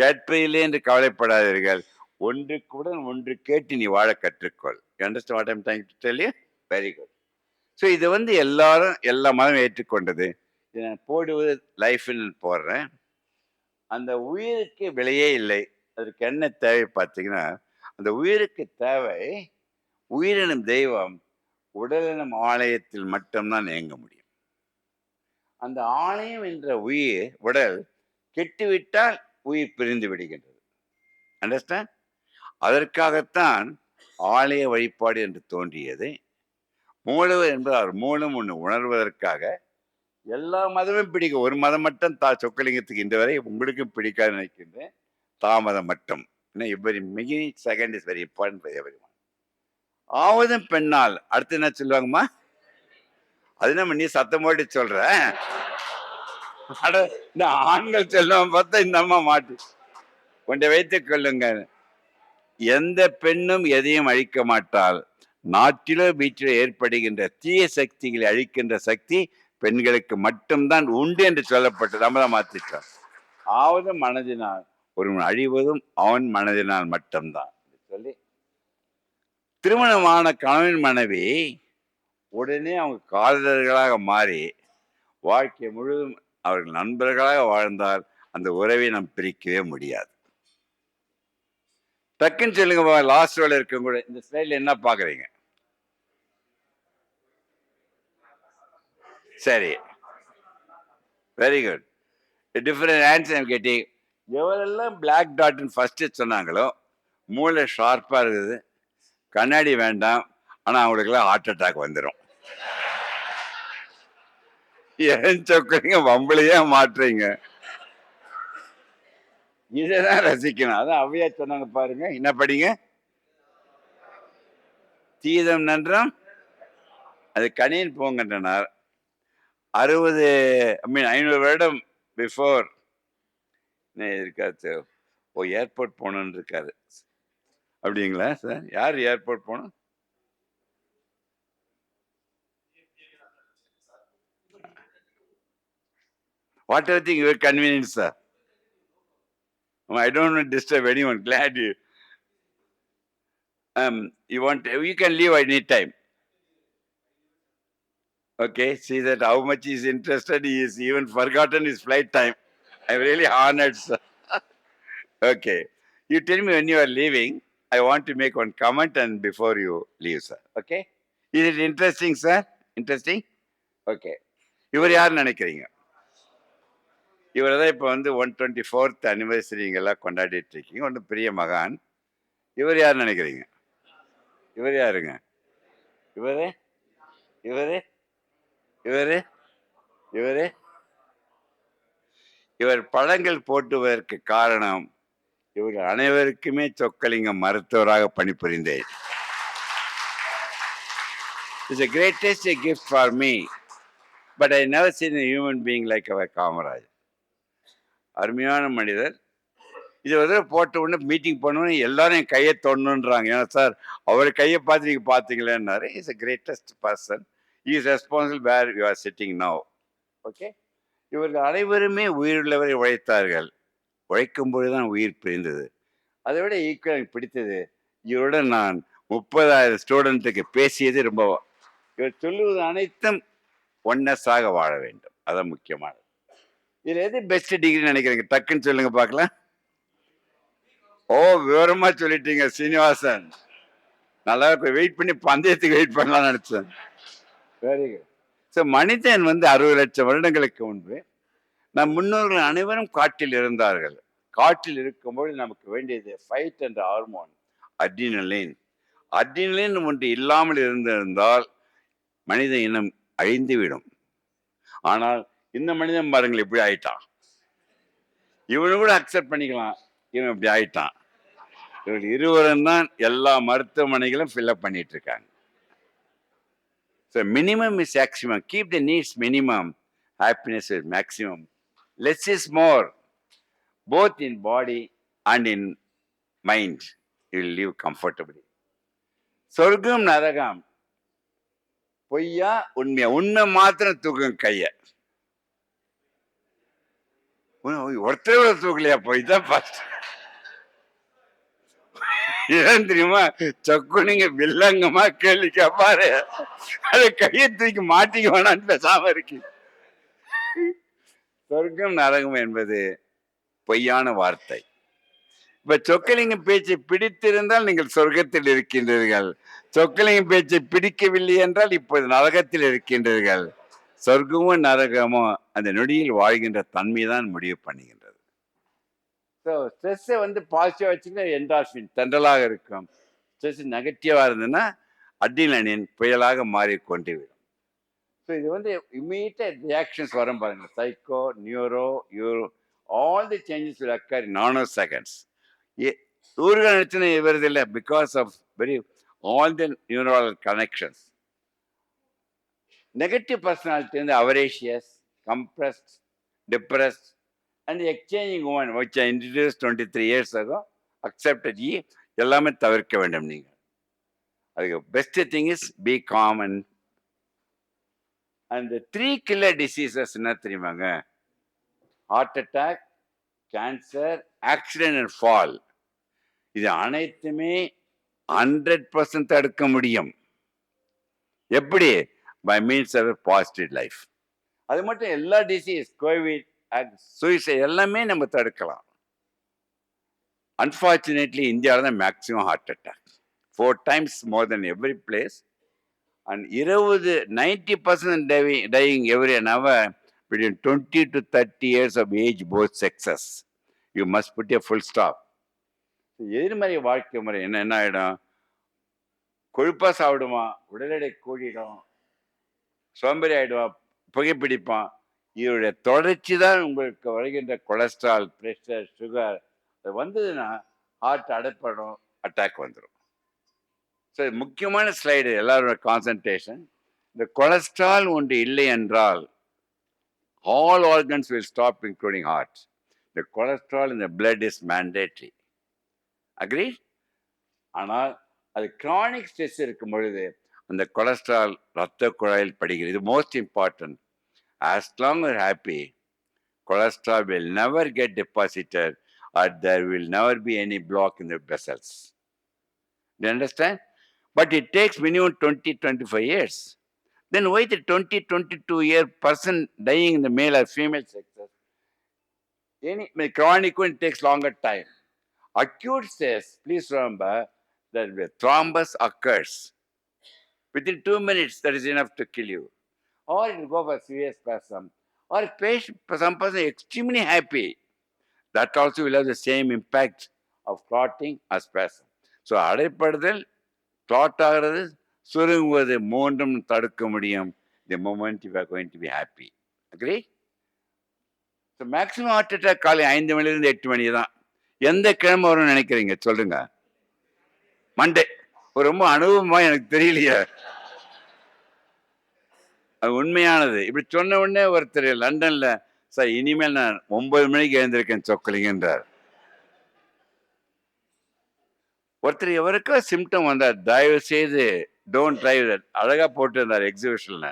கேட்பதில்லை என்று கவலைப்படாதீர்கள், ஒன்றுக்குடன் ஒன்று கேட்டு நீ வாழ கற்றுக்கொள். You understand what I'm trying to tell you? Very good. So இதை வந்து எல்லாரும் எல்லா மதம் ஏற்றுக்கொண்டது. இதை நான் போடுவது லைஃப்னு போடுறேன். அந்த உயிருக்கு விலையே இல்லை. அதற்கு என்ன தேவை பார்த்தீங்கன்னா, அந்த உயிருக்கு தேவை உயிரினும் தெய்வம் உடலினும் ஆலயத்தில் மட்டும்தான் இயங்க முடியும். அந்த ஆலயம் என்ற உயிர் உடல் கெட்டுவிட்டால் உயிர் பிரிந்து விடுகின்றது. அண்டர்ஸ்டாண்ட்? அதற்காகத்தான் ஆலய வழிபாடு என்று தோன்றியது. மூலவர் என்பது அவர் மூலம் ஒன்று உணர்வதற்காக. எல்லா மதமும் பிடிக்கும், ஒரு மதம் மட்டும் சொக்கலிங்கத்துக்கு இந்த வரை உங்களுக்கும் பிடிக்காது நினைக்கின்றேன், தாமதம் மட்டும். வெரி மிகினி second is very important for everyone. ஆவதும் பெண்ணால். அடுத்து என்ன சொல்லுவாங்கம்மா? அது நம்ம நீ சத்தம் போட்டு சொல்ற. இந்த ஆண்கள் சொல்லுவாங்க பார்த்தா இந்த அம்மா மாட்டு கொண்டை வைத்துக் கொள்ளுங்க. எந்த பெண்ணும் எதையும் அழிக்க மாட்டாள். நாட்டிலோ வீட்டிலோ ஏற்படுகின்ற தீய சக்திகளை அழிக்கின்ற சக்தி பெண்களுக்கு மட்டும்தான் உண்டு என்று சொல்லப்பட்டு நம்ம தான் மாற்றிட்டோம். ஆவது மனதினால் ஒருவன் அழிவதும் அவன் மனதினால் மட்டும்தான் சொல்லி திருமணமான கணவன் மனைவி உடனே அவங்க காதலர்களாக மாறி வாழ்க்கை முழுவதும் அவர்கள் நண்பர்களாக வாழ்ந்தால் அந்த உறவை நாம் பிரிக்கவே முடியாது. டக்குன்னு சொல்லுங்க, லாஸ்ட் ரோல இருக்கவங்க கூட இந்த ஸ்லைட்ல என்ன பாக்குறீங்க? சரி, வெரி குட். டிஃபரெண்ட் ஆன்சர் கேட்டீங்க. எவரெல்லாம் பிளாக் டாட்னு ஃபர்ஸ்ட் சொன்னாங்களோ மூளை ஷார்ப்பா இருக்குது, கண்ணாடி வேண்டாம், ஆனா அவங்களுக்குலாம் ஹார்ட் அட்டாக் வந்துடும். ஏன் சொக்கிறீங்க, வம்பளையே மாற்றுறீங்க. இதைதான் ரசிக்கணும். அதான் அவையா சொன்னாங்க பாருங்க, என்ன படிங்க? தீதம் நன்றம் அது கணியன் போங்கன்றனார். 500 வருடம் பிஃபோர் இருக்காரு. ஏர்போர்ட் போகணுன்னு இருக்காரு. அப்படிங்களா சார்? யார் ஏர்போர்ட் போகணும்? What ever thing your convenience sir. I don't want to disturb anyone. Glad you. You can leave any time. Okay, see that how much he is interested. He is even forgotten his flight time. I'm really honored, sir. Okay, you tell me when you are leaving. I want to make one comment and before you leave, sir. Okay, is it interesting, sir? Interesting? Okay. இவர் யார் நினைக்கிறீங்க? இவர் தான் இப்போ 124th anniversary கொண்டாடிட்டு இருக்கீங்க. ஒன்றும் பெரிய மகான். இவர் யார் நினைக்கிறீங்க? இவர் யாருங்க? இவரு இவரு இவரு இவரு இவர் பழங்கள் போட்டுவதற்கு காரணம் இவர்கள் அனைவருக்குமே சொக்கலிங்கம் மருத்துவராக பணிபுரிந்தேன். It's the greatest gift for me, but I never seen a human being like our Kamaraj. அருமையான மனிதர். இது வந்து போட்ட உடனே மீட்டிங் பண்ணுவோம், எல்லாரும் என் கையை தொடணுன்றாங்க. ஏன்னா சார் அவர் கையை பார்த்து நீங்க பார்த்தீங்களேன்னாரு. Is a greatest person. Is responsible where you are sitting now. Okay, இவர்கள் அனைவருமே உயிருள்ளவரை உழைத்தார்கள். உழைக்கும் பொழுதுதான் உயிர் பிரிந்தது. அதை விட ஈக்குவல் எனக்கு பிடித்தது, இவருடன் நான் 30,000 ஸ்டூடெண்ட்டுக்கு பேசியது ரொம்ப. இவர் சொல்லுவது அனைத்தும் ஒன்னஸாக வாழ வேண்டும், அதான் முக்கியமானது. இதுல எது பெஸ்ட் டிகிரி நினைக்கிறீங்க? டக்குன்னு சொல்லுங்க பார்க்கலாம். ஓ, விவரமா சொல்லிட்டீங்க சீனிவாசன். நல்லா வெயிட் பண்ணி பந்தயத்துக்கு வெயிட் பண்ணலாம்னு நினைச்சேன். Very good. ஸோ மனிதன் 60 லட்சம் வருடங்களுக்கு முன்பு நம் முன்னோர்கள் அனைவரும் காட்டில் இருந்தார்கள். காட்டில் இருக்கும்போது நமக்கு வேண்டியது ஃபைட் என்ற ஹார்மோன் அட்ரினலின். அட்ரினலின் ஒன்று இல்லாமல் இருந்திருந்தால் மனித இனம் அழிந்துவிடும். ஆனால் இந்த மனிதன் பாருங்கள் இப்படி ஆயிட்டான். இவனு கூட அக்செப்ட் பண்ணிக்கலாம், இவன் இப்படி ஆயிட்டான். இவர்கள் இருவரும் தான் எல்லா மருத்துவமனைகளும் ஃபில்அப் பண்ணிட்டு இருக்காங்க. So minimum is maximum. Keep the needs minimum. Happiness is maximum. Less is more. Both in body and in mind. You will live comfortably. சொர்க்கம் நரகம் பொய்யா உண்மையா? உண்மை மாத்திரம் தூக்கும் கைய. ஒருத்தரோட தூக்கலையா? போய் தான் ஃபர்ஸ்ட். ஏன் தெரியுமா? சொக்குனிங்க வில்லங்கமா கேள்வி கேப்பாரு, அது கையை தூக்கி மாட்டிக்க வேணான்னு பேசாம இருக்கு. சொர்க்கம் நரகம் என்பது பொய்யான வார்த்தை. இப்ப சொக்கலிங்கம் பேச்சை பிடித்திருந்தால் நீங்கள் சொர்க்கத்தில் இருக்கின்றீர்கள். சொக்கலிங்கம் பேச்சை பிடிக்கவில்லை என்றால் இப்போது நரகத்தில் இருக்கின்றீர்கள். சொர்க்கமும் நரகமும் அந்த நொடியில் வாழ்கின்ற தன்மை தான் முடிவு பண்ணுகின்றது. ஸோ ஸ்ட்ரெஸ்ஸை பாசிட்டிவாக வச்சுக்கிட்டா என்டார்ஃபின் தென்றலாக இருக்கும். ஸ்ட்ரெஸ் நெகட்டிவாக இருந்ததுன்னா அட்ரினலின் புயலாக மாறிக்கொண்டுவிடும். ஸோ இது இம்மீடியட் ரியாக்ஷன்ஸ் வரும் பாருங்க. Psycho, neuro, all the changes will occur in nano seconds. ஊர்கள் நினைச்சுன்னு வருதில்லை, because of very all the neural connections. Negative personality avaricious, compressed, depressed and the exchanging woman which I introduced 23 years ago accepted எல்லாமே தவிர்க்க வேண்டும். நீங்கள் அதுக்கு best thing is be calm. And 3 killer diseases என்ன தெரியுமாங்க? Heart attack, cancer, accident and fall. இது அனைத்துமே 100% தடுக்க முடியும். எப்படி? By means of positive life. அது மட்டும் எல்லா டிசீஸ், கோவிட், சூசைட் எல்லாமே நம்ம தடுக்கலாம். அன்பார்ச்சுனேட்லி இந்தியாவில் தான் maximum heart attack, 4 times more than every place. And 90% dying every hour between 20 to 30 years of age, both sexes. You must put a full stop. எதிர்மறை வாழ்க்கை முறை என்ன ஆயிடும்? கொழுப்பா சாப்பிடுவான், உடல் எடை கூடிடும், சோம்பேறி ஆயிடுவான், புகைப்பிடிப்பான். இதோடைய தொடர்ச்சி தான் உங்களுக்கு வருகின்ற கொலஸ்ட்ரால், ப்ரெஷர், சுகர். அது வந்ததுன்னா ஹார்ட் அடைப்படும், அட்டாக் வந்துடும். ஸோ முக்கியமான ஸ்லைடு, எல்லாரோட கான்சன்ட்ரேஷன். இந்த கொலஸ்ட்ரால் ஒன்று இல்லை என்றால் all organs will stop, including heart. The cholesterol in the blood is mandatory. Agree? ஆனால் அது chronic stress இருக்கும் பொழுது அந்த கொலஸ்ட்ரால் ரத்த குழாயில் படுகிறது. இது most important. As long as you're happy, cholesterol will never get deposited or there will never be any block in the vessels. Do you understand? But it takes minimum 20-25 years. Then why the 20-22-year person dying in the male or female sexes? Chronic one takes longer time. Acute stress, please remember that the thrombus occurs. Within 2 minutes, that is enough to kill you. Or it will go for severe spasm. Or some person extremely happy. That also will have the same impact of clotting or spasm. So, அடைப்படுதல், clot ஆகிறது, சுருங்குவது மூன்றும் தடுக்க முடியும். The moment you are going to be happy. Agree? So, maximum heart attack காலை 5 மணிலிருந்து 8 மணி தான். எந்த கிழமை வரும்னு நினைக்கிறீங்க? சொல்லுங்க. மண்டே. ரொம்ப அனுபவமா எனக்கு தெரியலையே. அது உண்மையானது. இப்படி சொன்ன உடனே ஒருத்தர் லண்டன்ல, சார் இனிமேல் நான் 9 மணிக்கு எழுந்திருக்கேன் சொக்கலிங்கன்றார். ஒருத்தர் எவருக்கோ சிம்டம் வந்தார், தயவு செய்து டோன்ட் டிரைவ், அழகா போட்டு இருந்தார் எக்ஸிபிஷன்ல,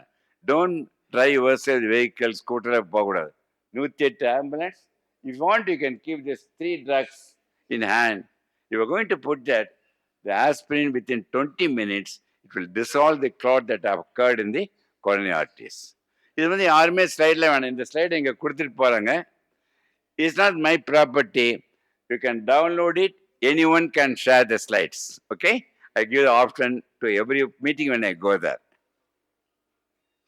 டோன்ட் டிரைவ் யுவர்செல்ஃப் வெஹிக்கிள், ஸ்கூட்டர்ல போகக்கூடாது. 108 ambulance. If want you can keep this 3 drugs in hand. You are going to put that the aspirin within 20 minutes. It will dissolve the clot that have occurred in the coronary arteries. இது வந்து யாருமே ஸ்லைடில் வேணாம், இந்த slide இங்கே கொடுத்துட்டு போகிறாங்க. It's not my property. You can download it. Anyone can share the slides. Okay? I give the option to every meeting when I go there.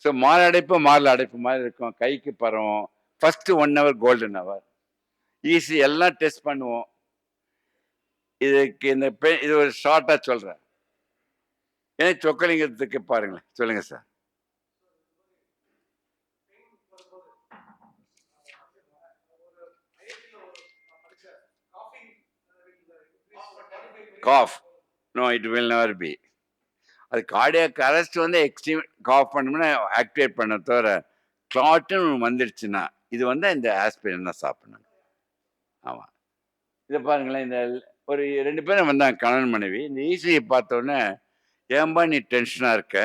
So, மாரடைப்பு மாதிரி இருக்கும், கைக்கு பரவும். First 1 hour golden hour. Easy, எல்லாம் test பண்ணுவோம். இதுக்கு இது ஒரு ஷார்ட்டாக சொல்கிறேன். ஏன்னா சொக்கலிங்கத்துக்கு பாருங்களேன். சொல்லுங்க sir. Cough, no, it will never be. அது கார்டியாக் அரெஸ்ட் வந்து எக்ஸ்ட்ரீம் காஃப் பண்ணோம்னா ஆக்டிவேட் பண்ண தவிர, கிளாட்டுன்னு வந்துடுச்சுன்னா இது வந்து இந்த ஆஸ்பிரின் தான் சாப்பிடணும். ஆமாம், இதை பாருங்களேன். இந்த ஒரு 2 பேரும் வந்தாங்க, கணவன் மனைவி. இந்த ஈஸியை பார்த்தோன்னே, ஏன்பா நீ டென்ஷனாக இருக்க,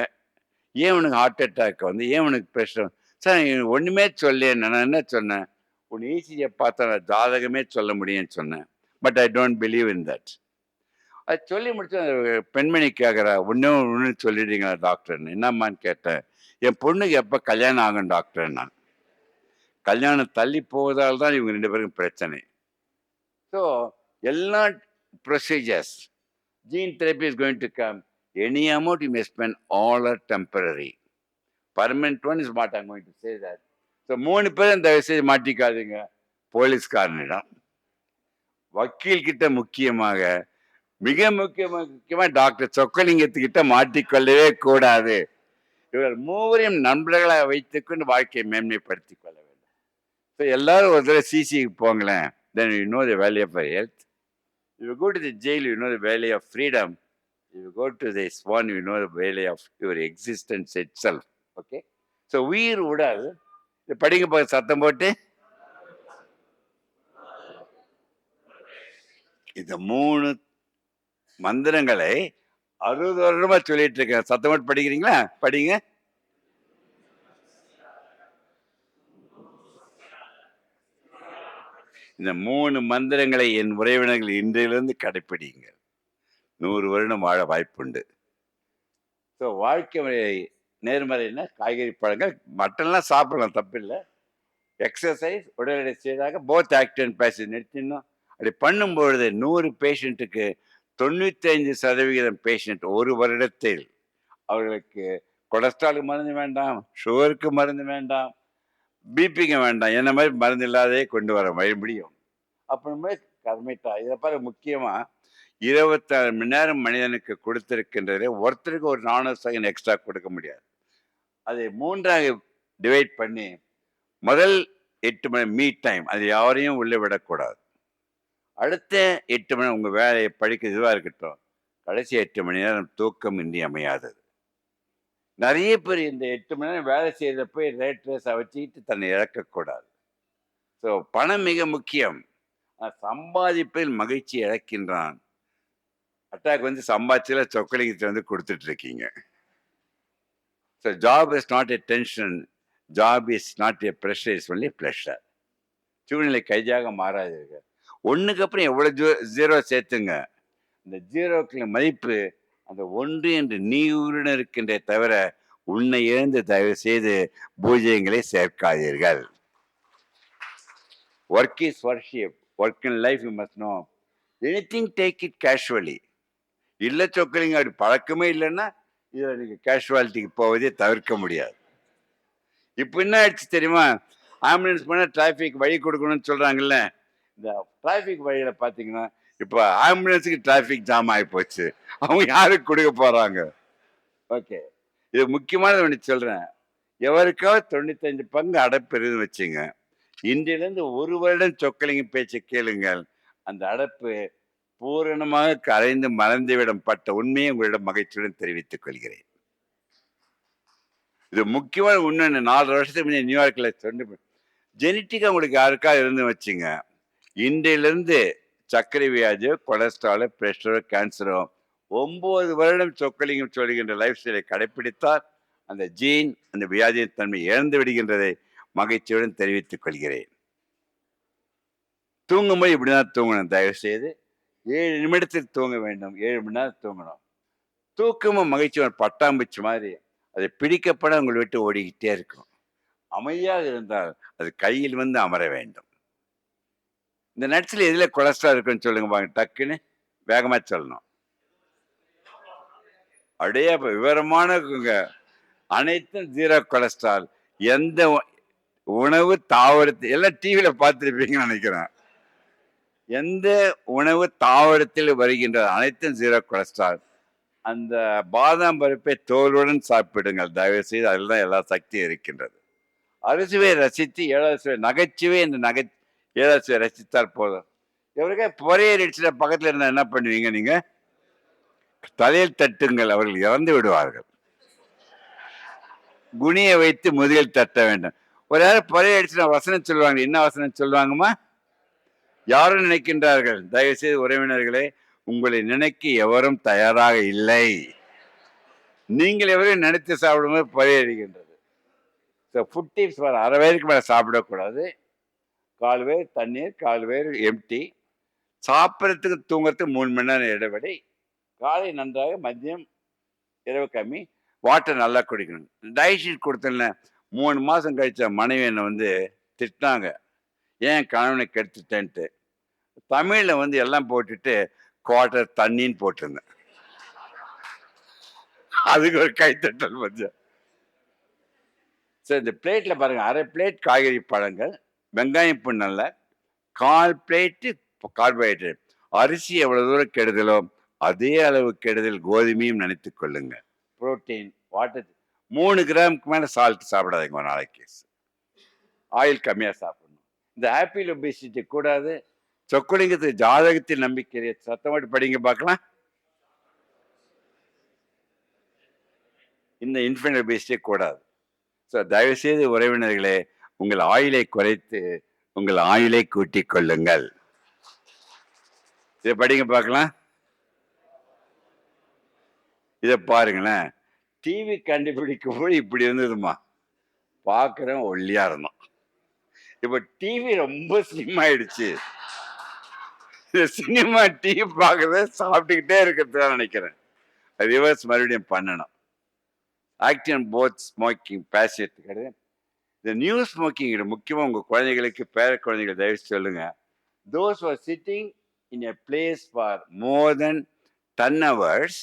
ஏன் உனக்கு ஹார்ட் அட்டாக் வந்து, ஏன் உனக்கு ப்ரெஷர்? சார் ஒன்றுமே சொல்ல, நான் என்ன சொன்னேன், உன் ஈஸியை பார்த்தா ஜாதகமே சொல்ல முடியும்னு சொன்னேன். But I don't believe in that. அது சொல்லி முடிச்சு பெண்மணி கேட்குறா, ஒன்று சொல்லிடுறீங்களா டாக்டர்னு. என்னம்மான்னு கேட்டேன். என் பொண்ணுக்கு எப்போ கல்யாணம் ஆகும் டாக்டர்? நான் கல்யாணம் தள்ளி போவதால் தான் இவங்க 2 பேருக்கும் பிரச்சனை. ஸோ எல்லா procedures, gene therapy is going to come. Any amount you may spend, all are temporary. Permanent one is what I am going to say that. So 3 பேரும் தயவு செய்து மாட்டிக்காதீங்க. போலீஸ்காரனிடம், வக்கீல் கிட்ட, மிக முக்கியமா டாக்டர் சொக்கலிங்கத்துக்கிட்ட மாட்டிக்கொள்ளவே கூடாது. இவர் மூவரையும் நண்பர்களாக வைத்துக்கொண்டு வாழ்க்கையை மேன்மைப்படுத்திக் கொள்ள வேண்டும். ஸோ எல்லாரும் ஒரு தடவை சிசிக்கு போங்களேன். Then you know the value of health. If you go to the jail, you know the value of freedom. If you go to this one, you know the value of your existence itself. Okay? So உயிர் உடல், படிங்க சத்தம் போட்டு. இந்த 3 மந்திரங்களை 60 வருடமா சொல்லிட்டு இருக்கேன். சத்தம் போட்டு படிக்கிறீங்களா? படிங்க. இந்த 3 மந்திரங்களை என் உறவினர்கள் இன்றையிலிருந்து கடைப்பிடிங்க. 100 வருடம் வாழ வாய்ப்புண்டு. ஸோ வாழ்க்கை முறை நேர்மறைன்னா காய்கறி, பழங்கள், மட்டன்லாம் சாப்பிடலாம், தப்பில்லை. எக்ஸசைஸ், உடல் எடை செய்தாக போத் ஆக்டிவ் அண்ட் பேசிவ் நிறுத்திடணும். அப்படி பண்ணும்பொழுது 100 பேஷண்ட்டுக்கு 95% பேஷண்ட் ஒரு வருடத்தில் அவர்களுக்கு கொலஸ்ட்ராலுக்கு மருந்து வேண்டாம், சுகருக்கு மருந்து வேண்டாம், பிபிக்கு வேண்டாம், என்ன மாதிரி மருந்து இல்லாதே கொண்டு வர முடியும். அப்புறமே கர்மிட்டா இதை பாரு, முக்கியமா 24 மணி நேரம் மனிதனுக்கு கொடுத்திருக்கின்றதே ஒருத்தருக்கு ஒரு 400 செகண்ட் எக்ஸ்ட்ரா கொடுக்க முடியாது. அதை 3ஆக டிவைட் பண்ணி முதல் 8 மணி மீட் டைம், அது யாரையும் உள்ளே விடக்கூடாது. அடுத்த 8 மணி உங்க வேலையை படிக்க இதுவா இருக்கட்டும். கடைசி 8 மணி நேரம் தூக்கம் இன்றியமையாதது. நிறைய பேர் இந்த 8 மணி நேரம் வேலை செய்யறத போய் ரேட் ரேஸா வச்சுக்கிட்டு தன்னை இழக்கக்கூடாது. ஸோ பணம் மிக முக்கியம். சம்பாதிப்பில் மகிழ்ச்சி இழக்கின்றான். அட்டாக் வந்து சம்பாதிச்சுல சொக்கலிங்கத்தை வந்து கொடுத்துட்டு இருக்கீங்க. So job is not a tension, job is not a pressure, is only pleasure. சூழ்நிலை கைதியாக மாறாதீங்க. ஒன்றுக்கு அப்புறம் எவ்வளோ ஜீரோ சேர்த்துங்க. இந்த ஜீரோக்களின் மதிப்பு அந்த ஒன்று என்று நீருடன் இருக்கின்றே தவிர உன்னை இழந்து தயவு செய்து பூஜ்யங்களை சேர்க்காதீர்கள். Work is worship, work in life you must know. Anything take it casually. இல்லை சொக்கலிங்க அப்படி பழக்கமே இல்லைன்னா இதில் நீங்கள் கேஷுவாலிட்டிக்கு போவதே தவிர்க்க முடியாது. இப்போ என்ன ஆயிடுச்சு தெரியுமா? ஆம்புலன்ஸ் போனால் டிராஃபிக் வழி கொடுக்கணும்னு சொல்கிறாங்கல்ல. இந்த டிராஃபிக் வழியில் பார்த்தீங்கன்னா இப்போ ஆம்புலன்ஸுக்கு டிராஃபிக் ஜாம் ஆகி போச்சு. அவங்க யாருக்கு கொடுக்க போகிறாங்க? ஓகே, இது முக்கியமானது ஒன்று சொல்கிறேன். எவருக்காவது 95 பங்கு அடைப்பு இருக்குன்னு வச்சுங்க. இன்றிலிருந்து 1 வருடம் சொக்கலிங்க பேச்சை கேளுங்கள். அந்த அடைப்பு பூரணமாக கரைந்து மறந்துவிடும் பட்ட உண்மையை உங்களிடம் மகிழ்ச்சியுடன் தெரிவித்துக் கொள்கிறேன். இது முக்கியமான உண்மை. 4 வருஷத்துக்கு முன்னே நியூயார்க்கில் சொன்ன ஜெனட்டிக்காக உங்களுக்கு யாருக்கா இருந்து வச்சுங்க. இன்றையிலிருந்து சர்க்கரை வியாதியோ, கொலஸ்ட்ராலோ, பிரஷரோ, கேன்சரோ 9 வருடம் சொக்கலிங்கம் சொல்கின்ற லைஃப் ஸ்டைலை கடைப்பிடித்தால் அந்த ஜீன் அந்த வியாதியின் தன்மை இழந்து விடுகின்றதை மகிழ்ச்சியுடன் தெரிவித்துக் கொள்கிறேன். தூங்கும்போது இப்படிதான் தூங்கணும். தயவு செய்து 7 நிமிடத்தில் தூங்க வேண்டும். 7 மணி நேரம் தூங்கணும். தூக்கமும் மகிழ்ச்சியும் பட்டாம்பூச்சி மாதிரி அதை பிடிக்கப்பட உங்களை விட்டு ஓடிக்கிட்டே இருக்கும். அமைதியாக இருந்தால் அது கையில் வந்து அமர வேண்டும். இந்த நட்ஸில் எதில் கொலஸ்ட்ரால் இருக்குன்னு சொல்லுங்க பாங்க, டக்குன்னு வேகமா சொல்லணும். அப்படியே விவரமான அனைத்தும் 0 கொலஸ்ட்ரால். எந்த உணவு தாவரத்தில் எல்லாம் டிவியில பார்த்துருப்பீங்கன்னு நினைக்கிறேன். எந்த உணவு தாவரத்தில் வருகின்ற அனைத்தும் 0 கொலஸ்ட்ரால். அந்த பாதாம் பருப்பை தோலுடன் சாப்பிடுங்கள் தயவு செய்து. அதில் தான் எல்லா சக்தியும் இருக்கின்றது. அரிசுவை ரசித்து 7வது சுவை நகைச்சுவை என்று 7வது சுவை ரசித்தால் போதும். இவருக்கே பொறையடிச்சுல பக்கத்தில் இருந்தால் என்ன பண்ணுவீங்க? நீங்க தலையில் தட்டுங்கள், அவர்கள் இறந்து விடுவார்கள். குனியை வைத்து முதுகில் தட்ட வேண்டும். ஒரு யாரும் பொறையடிச்சுனா வசனம் சொல்லுவாங்க. என்ன வசனம் சொல்லுவாங்கம்மா? யாரும் நினைக்கின்றார்கள். தயவு செய்து உறவினர்களே, உங்களை நினைக்க எவரும் தயாராக இல்லை. நீங்கள் எவரையும் நினைத்து சாப்பிடும்போது பொறையடிக்கின்றது. ஸோ ஃபுட் டிப்ஸ் வர 1/2 வயதுக்கு மேலே சாப்பிடக்கூடாது. 1/4 வயிறு தண்ணீர், 1/4 வயிறு எம்டி. சாப்பிட்றதுக்கு தூங்குறதுக்கு 3 மணி நேரம் இடைவெளி. காலை நன்றாக, மதியம் இரவு கம்மி. வாட்டர் நல்லா குடிக்கணும். டயட் ஷீட் கொடுத்தேன்ல, 3 மாதம் கழிச்ச மனைவி என்னை வந்து திட்டினாங்க, ஏன் கணவனை கெடுத்துட்டேன்ட்டு. தமிழில் வந்து எல்லாம் போட்டுட்டு குவார்ட்டர் தண்ணின்னு போட்டிருந்தேன். அதுக்கு ஒரு கைத்தட்டல் கொஞ்சம். சரி, இந்த பிளேட்டில் பாருங்கள், 1/2 பிளேட் காய்கறி பழங்கள், வெங்காயம் புண்ணல்ல, 1/4 பிளேட்டு கார்போஹைட்ரேட். அரிசி எவ்வளோ தூரம் கெடுதலோ அதே அளவு கெடுதல் கோதுமையும் நினைத்து கொள்ளுங்க. Protein, water. 3 கிராமுக்கு மேலே சால்ட் சாப்பிடாதீங்க ஒரு நாளைக்கு. ஆயில் கம்மியாக சாப்பிடணும். இந்த ஆப்பிள் ஒபிசிட்டி கூடாது. சொக்கலிங்கத்துக்கு ஜாதகத்தில் நம்பிக்கை. சத்தமாட்டு படிங்க பார்க்கலாம். இந்த இன்ஃபென்ட் ஒபிசிட்டி கூடாது. ஸோ தயவுசெய்து உறவினர்களே, உங்கள் ஆயிலை குறைத்து உங்கள் ஆயிலை கூட்டிக் கொள்ளுங்கள். இதை படிங்க பார்க்கலாம். இதை பாருங்களேன், டிவி கண்டுபிடிக்கும் போது இப்படி இருந்ததுமா, பார்க்குறேன் ஒல்லியா இருந்தான். இப்போ டிவி ரொம்ப ஸ்லிம் ஆயிடுச்சு. இந்த சினிமா டிவி பார்க்கறத சாப்பிட்டுக்கிட்டே இருக்கிறதா நினைக்கிறேன். ரிவர்ஸ் மறுபடியும் பண்ணணும். ஆக்டிவ் போத் ஸ்மோக்கிங் பேசிட் கிடையாது. இந்த நியூ ஸ்மோக்கிங் முக்கியமாக உங்கள் குழந்தைகளுக்கு பேர குழந்தைகள் தயவு சொல்லுங்க. Those who are sitting in a place for more than 10 hours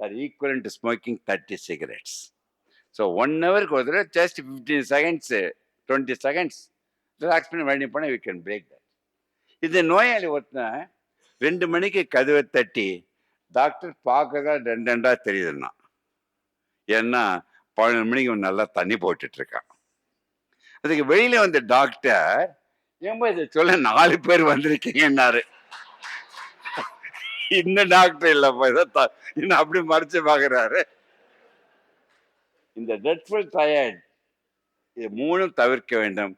are equivalent to smoking 30 cigarettes. So 1 hour ஒரு தடவை just 15 seconds, 20 seconds ரிலாக்ஸ் பண்ணி வழி பண்ண we can break that. இந்த நோயாளி ஒருத்தன் 2 மணிக்கு கதவை தட்டி டாக்டர் பார்க்கறதா ரெண்டா தெரியுதுன்னா, ஏன்னா 11 மணிக்கு அவன் நல்லா தண்ணி போட்டுட்டு இருக்கான். அதுக்கு வெளியில வந்த டாக்டர் ஏன்பா இதை சொல்ல 4 பேர் வந்திருக்கீங்கன்னாரு. இந்த டாக்டர் இல்லப்பா, இன்னும் அப்படி மறைச்சு பாக்குறாரு. இந்த டெட்ஃபுல் டயர்ட் இது 3ம் தவிர்க்க வேண்டும்.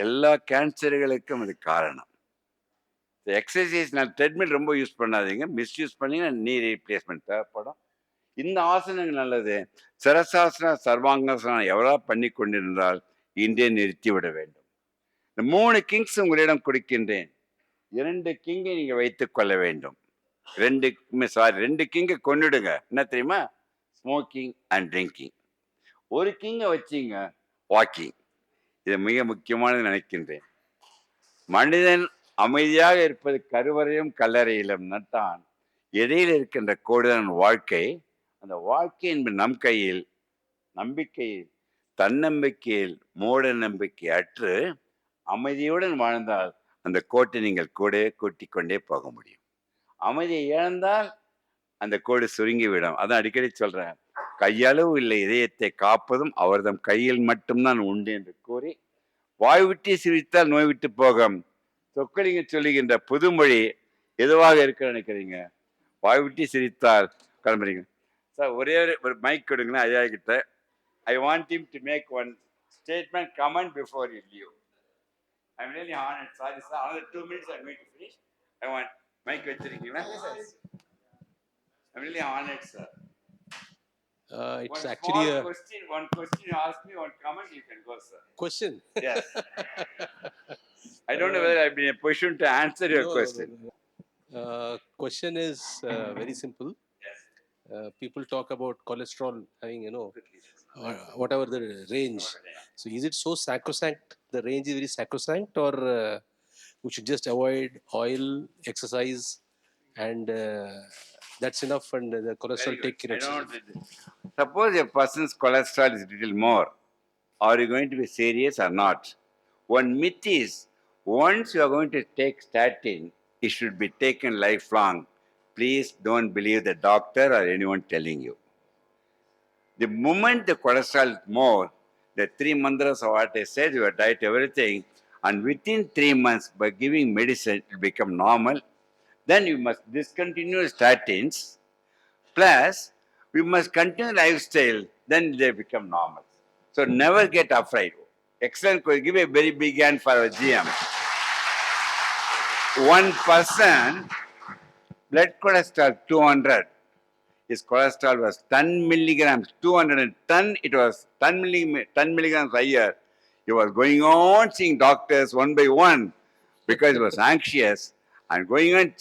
எல்லா கேன்சர்களுக்கும் அது காரணம். எக்ஸசைஸ் நான் ட்ரெட்மில் ரொம்ப யூஸ் பண்ணாதீங்க. மிஸ்யூஸ் பண்ணீங்கன்னா நீ ரீப்ளேஸ்மெண்ட் தேவைப்படும். இந்த ஆசனங்கள் நல்லது. சிரசாசனம், சர்வாங்காசனம் எவ்வளோ பண்ணி கொண்டிருந்தால் இன்றே நிறுத்திவிட வேண்டும். இந்த 3 கிங்ஸ் உங்களிடம் கொடுக்கின்றேன். 2 கிங்கை நீங்க வைத்துக் கொள்ள வேண்டும். 2 கிங்கை கொண்டுடுங்க. என்ன தெரியுமா? Smoking and drinking. 1 கிங்கை வச்சிங்க வாக்கிங். இது மிக முக்கியமானது நினைக்கின்றேன். மனிதன் அமைதியாக இருப்பது கருவறையும் கல்லறையிலும் தான். இடையில் இருக்கின்ற கோடுதான் வாழ்க்கை. அந்த வாழ்க்கை என்பது நம் கையில். நம்பிக்கையில், தன்னம்பிக்கையில் மூட நம்பிக்கை அற்று அமைதியுடன் வாழ்ந்தால் அந்த கோட்டை நீங்கள் கூட கூட்டிக் கொண்டே போக முடியும். அமைதியை இழந்தால் அந்த கோடு சுருங்கிவிடும். அதான் அடிக்கடி சொல்றேன், கையளவு இல்லை இதயத்தை காப்பதும் அவர்தம் கையில் மட்டும்தான் உண்டு என்று கூறி, வாய் விட்டு சிரித்தால் நோய் விட்டு போகும். சொக்கலிங்க சொல்லுகின்ற புதுமொழி எதுவாக இருக்க நினைக்கிறீங்க? வாய் விட்டு சிரித்தால் கிளம்புறீங்க. சார் ஒரே ஒரு மைக் கொடுங்களேன் ஐயா கிட்ட. I want him to make one statement, comment before you leave. I'm really honored. Sorry, sir. Another 2 minutes I'm going to finish. I want mic vechirukkinga. I'm really honored, sir. It's One actually small a question. One question you ask me, one comment you can go, sir. question. Yes. I don't know whether I've been in a position to answer your No, question. Question is very simple. Yes. People talk about cholesterol having, whatever the range. So is it so sacrosanct? The range is very sacrosanct, or we should just avoid oil, exercise, and that's enough, and the cholesterol take care of itself? Suppose a person's cholesterol is a little more. Are you going to be serious or not? One myth is, once you are going to take statin, it should be taken lifelong. Please don't believe the doctor or anyone telling you. The moment the cholesterol is more, the 3 mantras of what I said, your diet, everything, and within 3 months, by giving medicine, it will become normal. Then you must discontinue statins, plus we must continue lifestyle, then they become normal. So never get afraid. Excellent. Give a very big hand for our GM. One person, blood cholesterol 200. His cholesterol was 10 milligrams, 210, it was 10 milligrams higher. He was going on seeing doctors one by one because he was anxious and going on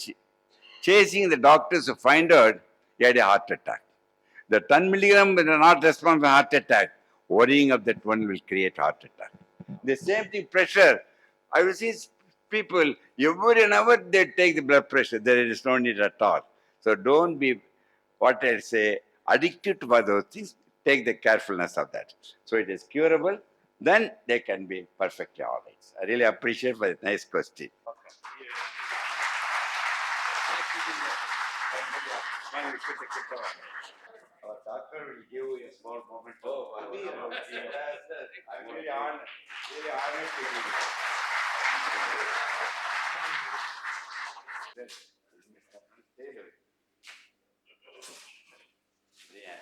chasing the doctors to find out he had a heart attack. The 10 milligram will not respond to heart attack. Worrying of that one will create heart attack. The same thing, pressure. I will see people, every an hour they take the blood pressure. There is no need at all. So don't be, what I say, addicted to those things. Take the carefulness of that. So it is curable. Then they can be perfectly all right. I really appreciate for the nice question. Our doctor will give you a small moment. Oh, I'm really honored. Really honored to be here. Yeah.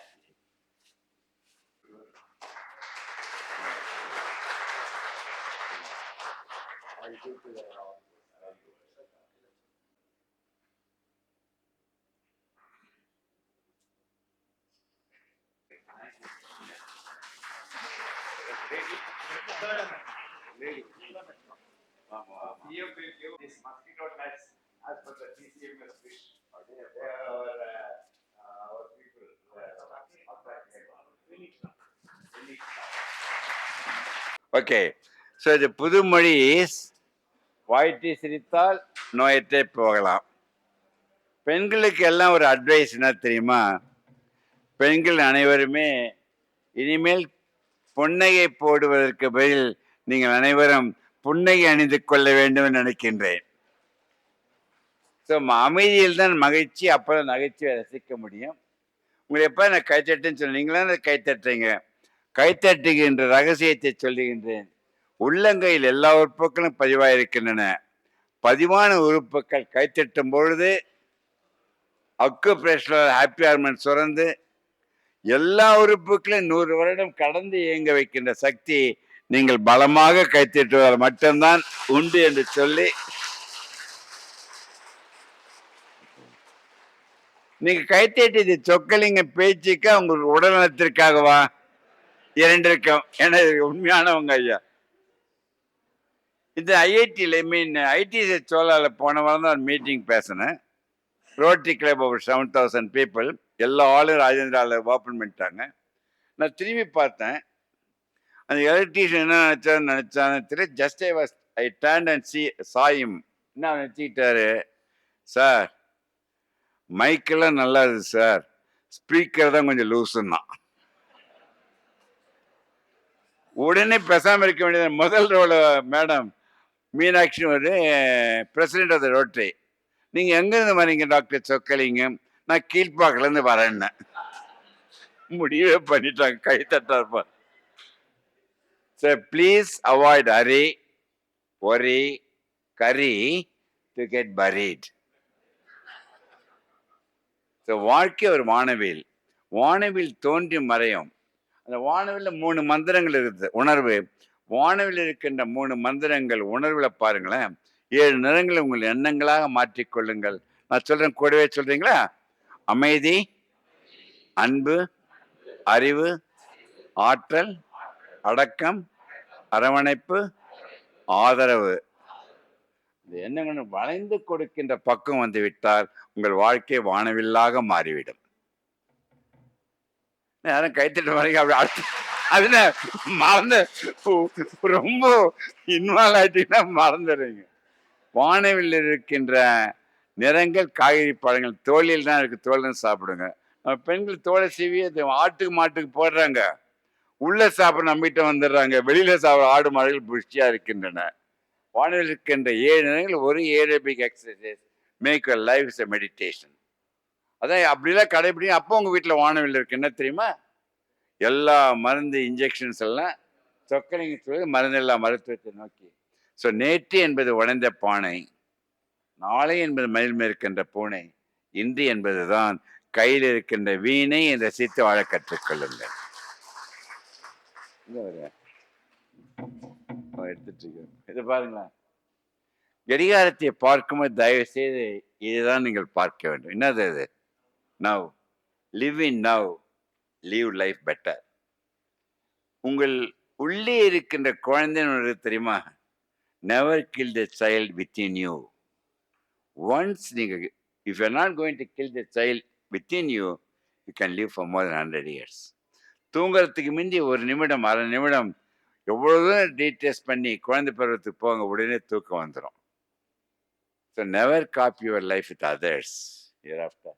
Okay, so இது புதுமொழி வாய்த்தை சிரித்தால் நோயற்றே போகலாம். பெண்களுக்கு எல்லாம் ஒரு advice என்ன தெரியுமா? பெண்கள் அனைவருமே இனிமேல் புன்னகை போடுவதற்கு பதில் நீங்கள் அனைவரும் புன்னகை அணிந்து கொள்ள வேண்டும் என்று நினைக்கின்றேன். ஸோ அமைதியில் தான் மகிழ்ச்சி, அப்புறம் நகைச்சுவை ரசிக்க முடியும். உங்களை எப்போ நான் கைத்தட்டுன்னு சொன்னீங்களா? கைத்தட்டுறீங்க. கைத்தட்டுகின்ற ரகசியத்தை சொல்லுகின்றேன். உள்ளங்கையில் எல்லா உறுப்புகளும் பதிவாயிருக்கின்றன. பதிவான உறுப்புகள் கைத்தட்டும் பொழுது அக்குப்ரெஷர் ஹாப்பி ஹார்மோன் சுரந்து எல்லா உறுப்புகளையும் 100 வருடம் கடந்து இயங்க வைக்கின்ற சக்தி நீங்கள் பலமாக கைத்தட்டுவதால் மட்டும்தான் உண்டு என்று சொல்லி, நீங்க கைத்தட்டியது சொக்கலிங்க பேச்சுக்கா உங்களுக்கு உடல் நலத்திற்காகவா? இரண்டிற்கும். ஏன்னா உண்மையானவங்க ஐயா. இந்த ஐஐடியில் ஐடி சோலால போன வாரம் தான் மீட்டிங் பேசினேன். ரோட்டரி கிளப் ஒரு 7,000 பீப்புள், எல்லா ஆளும் ராஜேந்திராவில் ஓப்பன் பண்ணிட்டாங்க. நான் திரும்பி பார்த்தேன். அந்த எலக்ட்ரீஷியன் என்ன நினைச்சான்னு தெரியல. ஜஸ்ட் ஐ டர்ன் அண்ட் சாயும் என்ன நினச்சிக்கிட்டாரு, சார் மைக்கெல்லாம் நல்லா இருக்குது சார், ஸ்பீக்கர் தான் கொஞ்சம் லூஸுன்னா. உடனே பேசாமல் இருக்க வேண்டியது. முதல் ரோல மேடம் மீனாட்சி ஒரு பிரசிடென்ட் ஆஃப் த ரோட்டரி. நீங்கள் எங்கேருந்து வரீங்க டாக்டர் சொக்கலிங்க? நான் கீழ்பாக்கிலேருந்து வரேன்னு முடிவே பண்ணிட்டாங்க. கை தட்டார்ப்பா. So please avoid hurry, worry, curry to get buried. So வாழ்க்கை ஒரு வானவில். வானவில் தோன்றி மறையும். அந்த வானவில் 3 மந்திரங்கள் இருக்குது. உணர்வு. வானவில் இருக்கின்ற 3 மந்திரங்கள் உணர்வுல பாருங்களேன். 7 நிறங்களை உங்கள் எண்ணங்களாக மாற்றிக்கொள்ளுங்கள். நான் சொல்றேன், கூடவே சொல்றீங்களா? அமைதி, அன்பு, அறிவு, ஆற்றல், அடக்கம், அரவணைப்பு, ஆதரவு. இந்த எண்ணங்கள் வளைந்து கொடுக்கின்ற பக்கம் வந்து விட்டால் உங்கள் வாழ்க்கை வானவில்லாக மாறிவிடும். யாரும் கைத்தட்டு வரைக்கும் அப்படி அதுல மறந்து ரொம்ப இன்வால்வ் ஆயிட்டீங்கன்னா மறந்துடுறீங்க. வானவில் இருக்கின்ற நிறங்கள், காய்கறி, பழங்கள், தோலில் தான் இருக்கு. தோல் சாப்பிடுங்க. பெண்கள் தோலை சீவி ஆட்டுக்கு மாட்டுக்கு போடுறாங்க. உள்ள சாப்பிட நம்பிட்டு வந்துடுறாங்க. வெளியில சாப்பிட ஆடு மாடுகள் புஷ்டியா இருக்கின்றன. வானவில் இருக்கின்ற 7 நிறங்கள் ஒரு aerobic exercise. Make your life is a meditation. அதான் அப்படிலாம் கடைபிடிங்க. அப்போ உங்க வீட்டில் வானவில் இருக்கு. என்ன தெரியுமா? எல்லா மருந்து இன்ஜெக்ஷன்ஸ் எல்லாம் சொக்கலிங்க சொல்லி மருந்தெல்லா மருத்துவத்தை நோக்கி. ஸோ நேற்று என்பது உடைந்த பானை, நாளை என்பது மயில் இருக்கின்ற பூனை, இன்று என்பதுதான் கையில் இருக்கின்ற வீணை என்ற ரசித்து வாழ கற்றுக்கொள்ளுங்கள். எடுத்துட்டு இருக்கேன். இது பாருங்களேன். கடிகாரத்தை பார்க்கும்போது தயவு செய்து இதுதான் நீங்கள் பார்க்க வேண்டும். என்னது அது? Now. Live in now, live life better. உங்கள் உள்ளே இருக்கின்ற குழந்தைன்னு தெரியுமா? Never kill the child within you. Once நீங்கள் if you are not going to kill the child within you, you can live for more then 100 years. தூங்குறதுக்கு முந்தி ஒரு நிமிடம், அரை நிமிடம் எவ்வளோதான் டீடெஸ்ட் பண்ணி குழந்தை பருவத்துக்கு போங்க, உடனே தூக்கம் வந்துடும். So never copy your life with others. Year after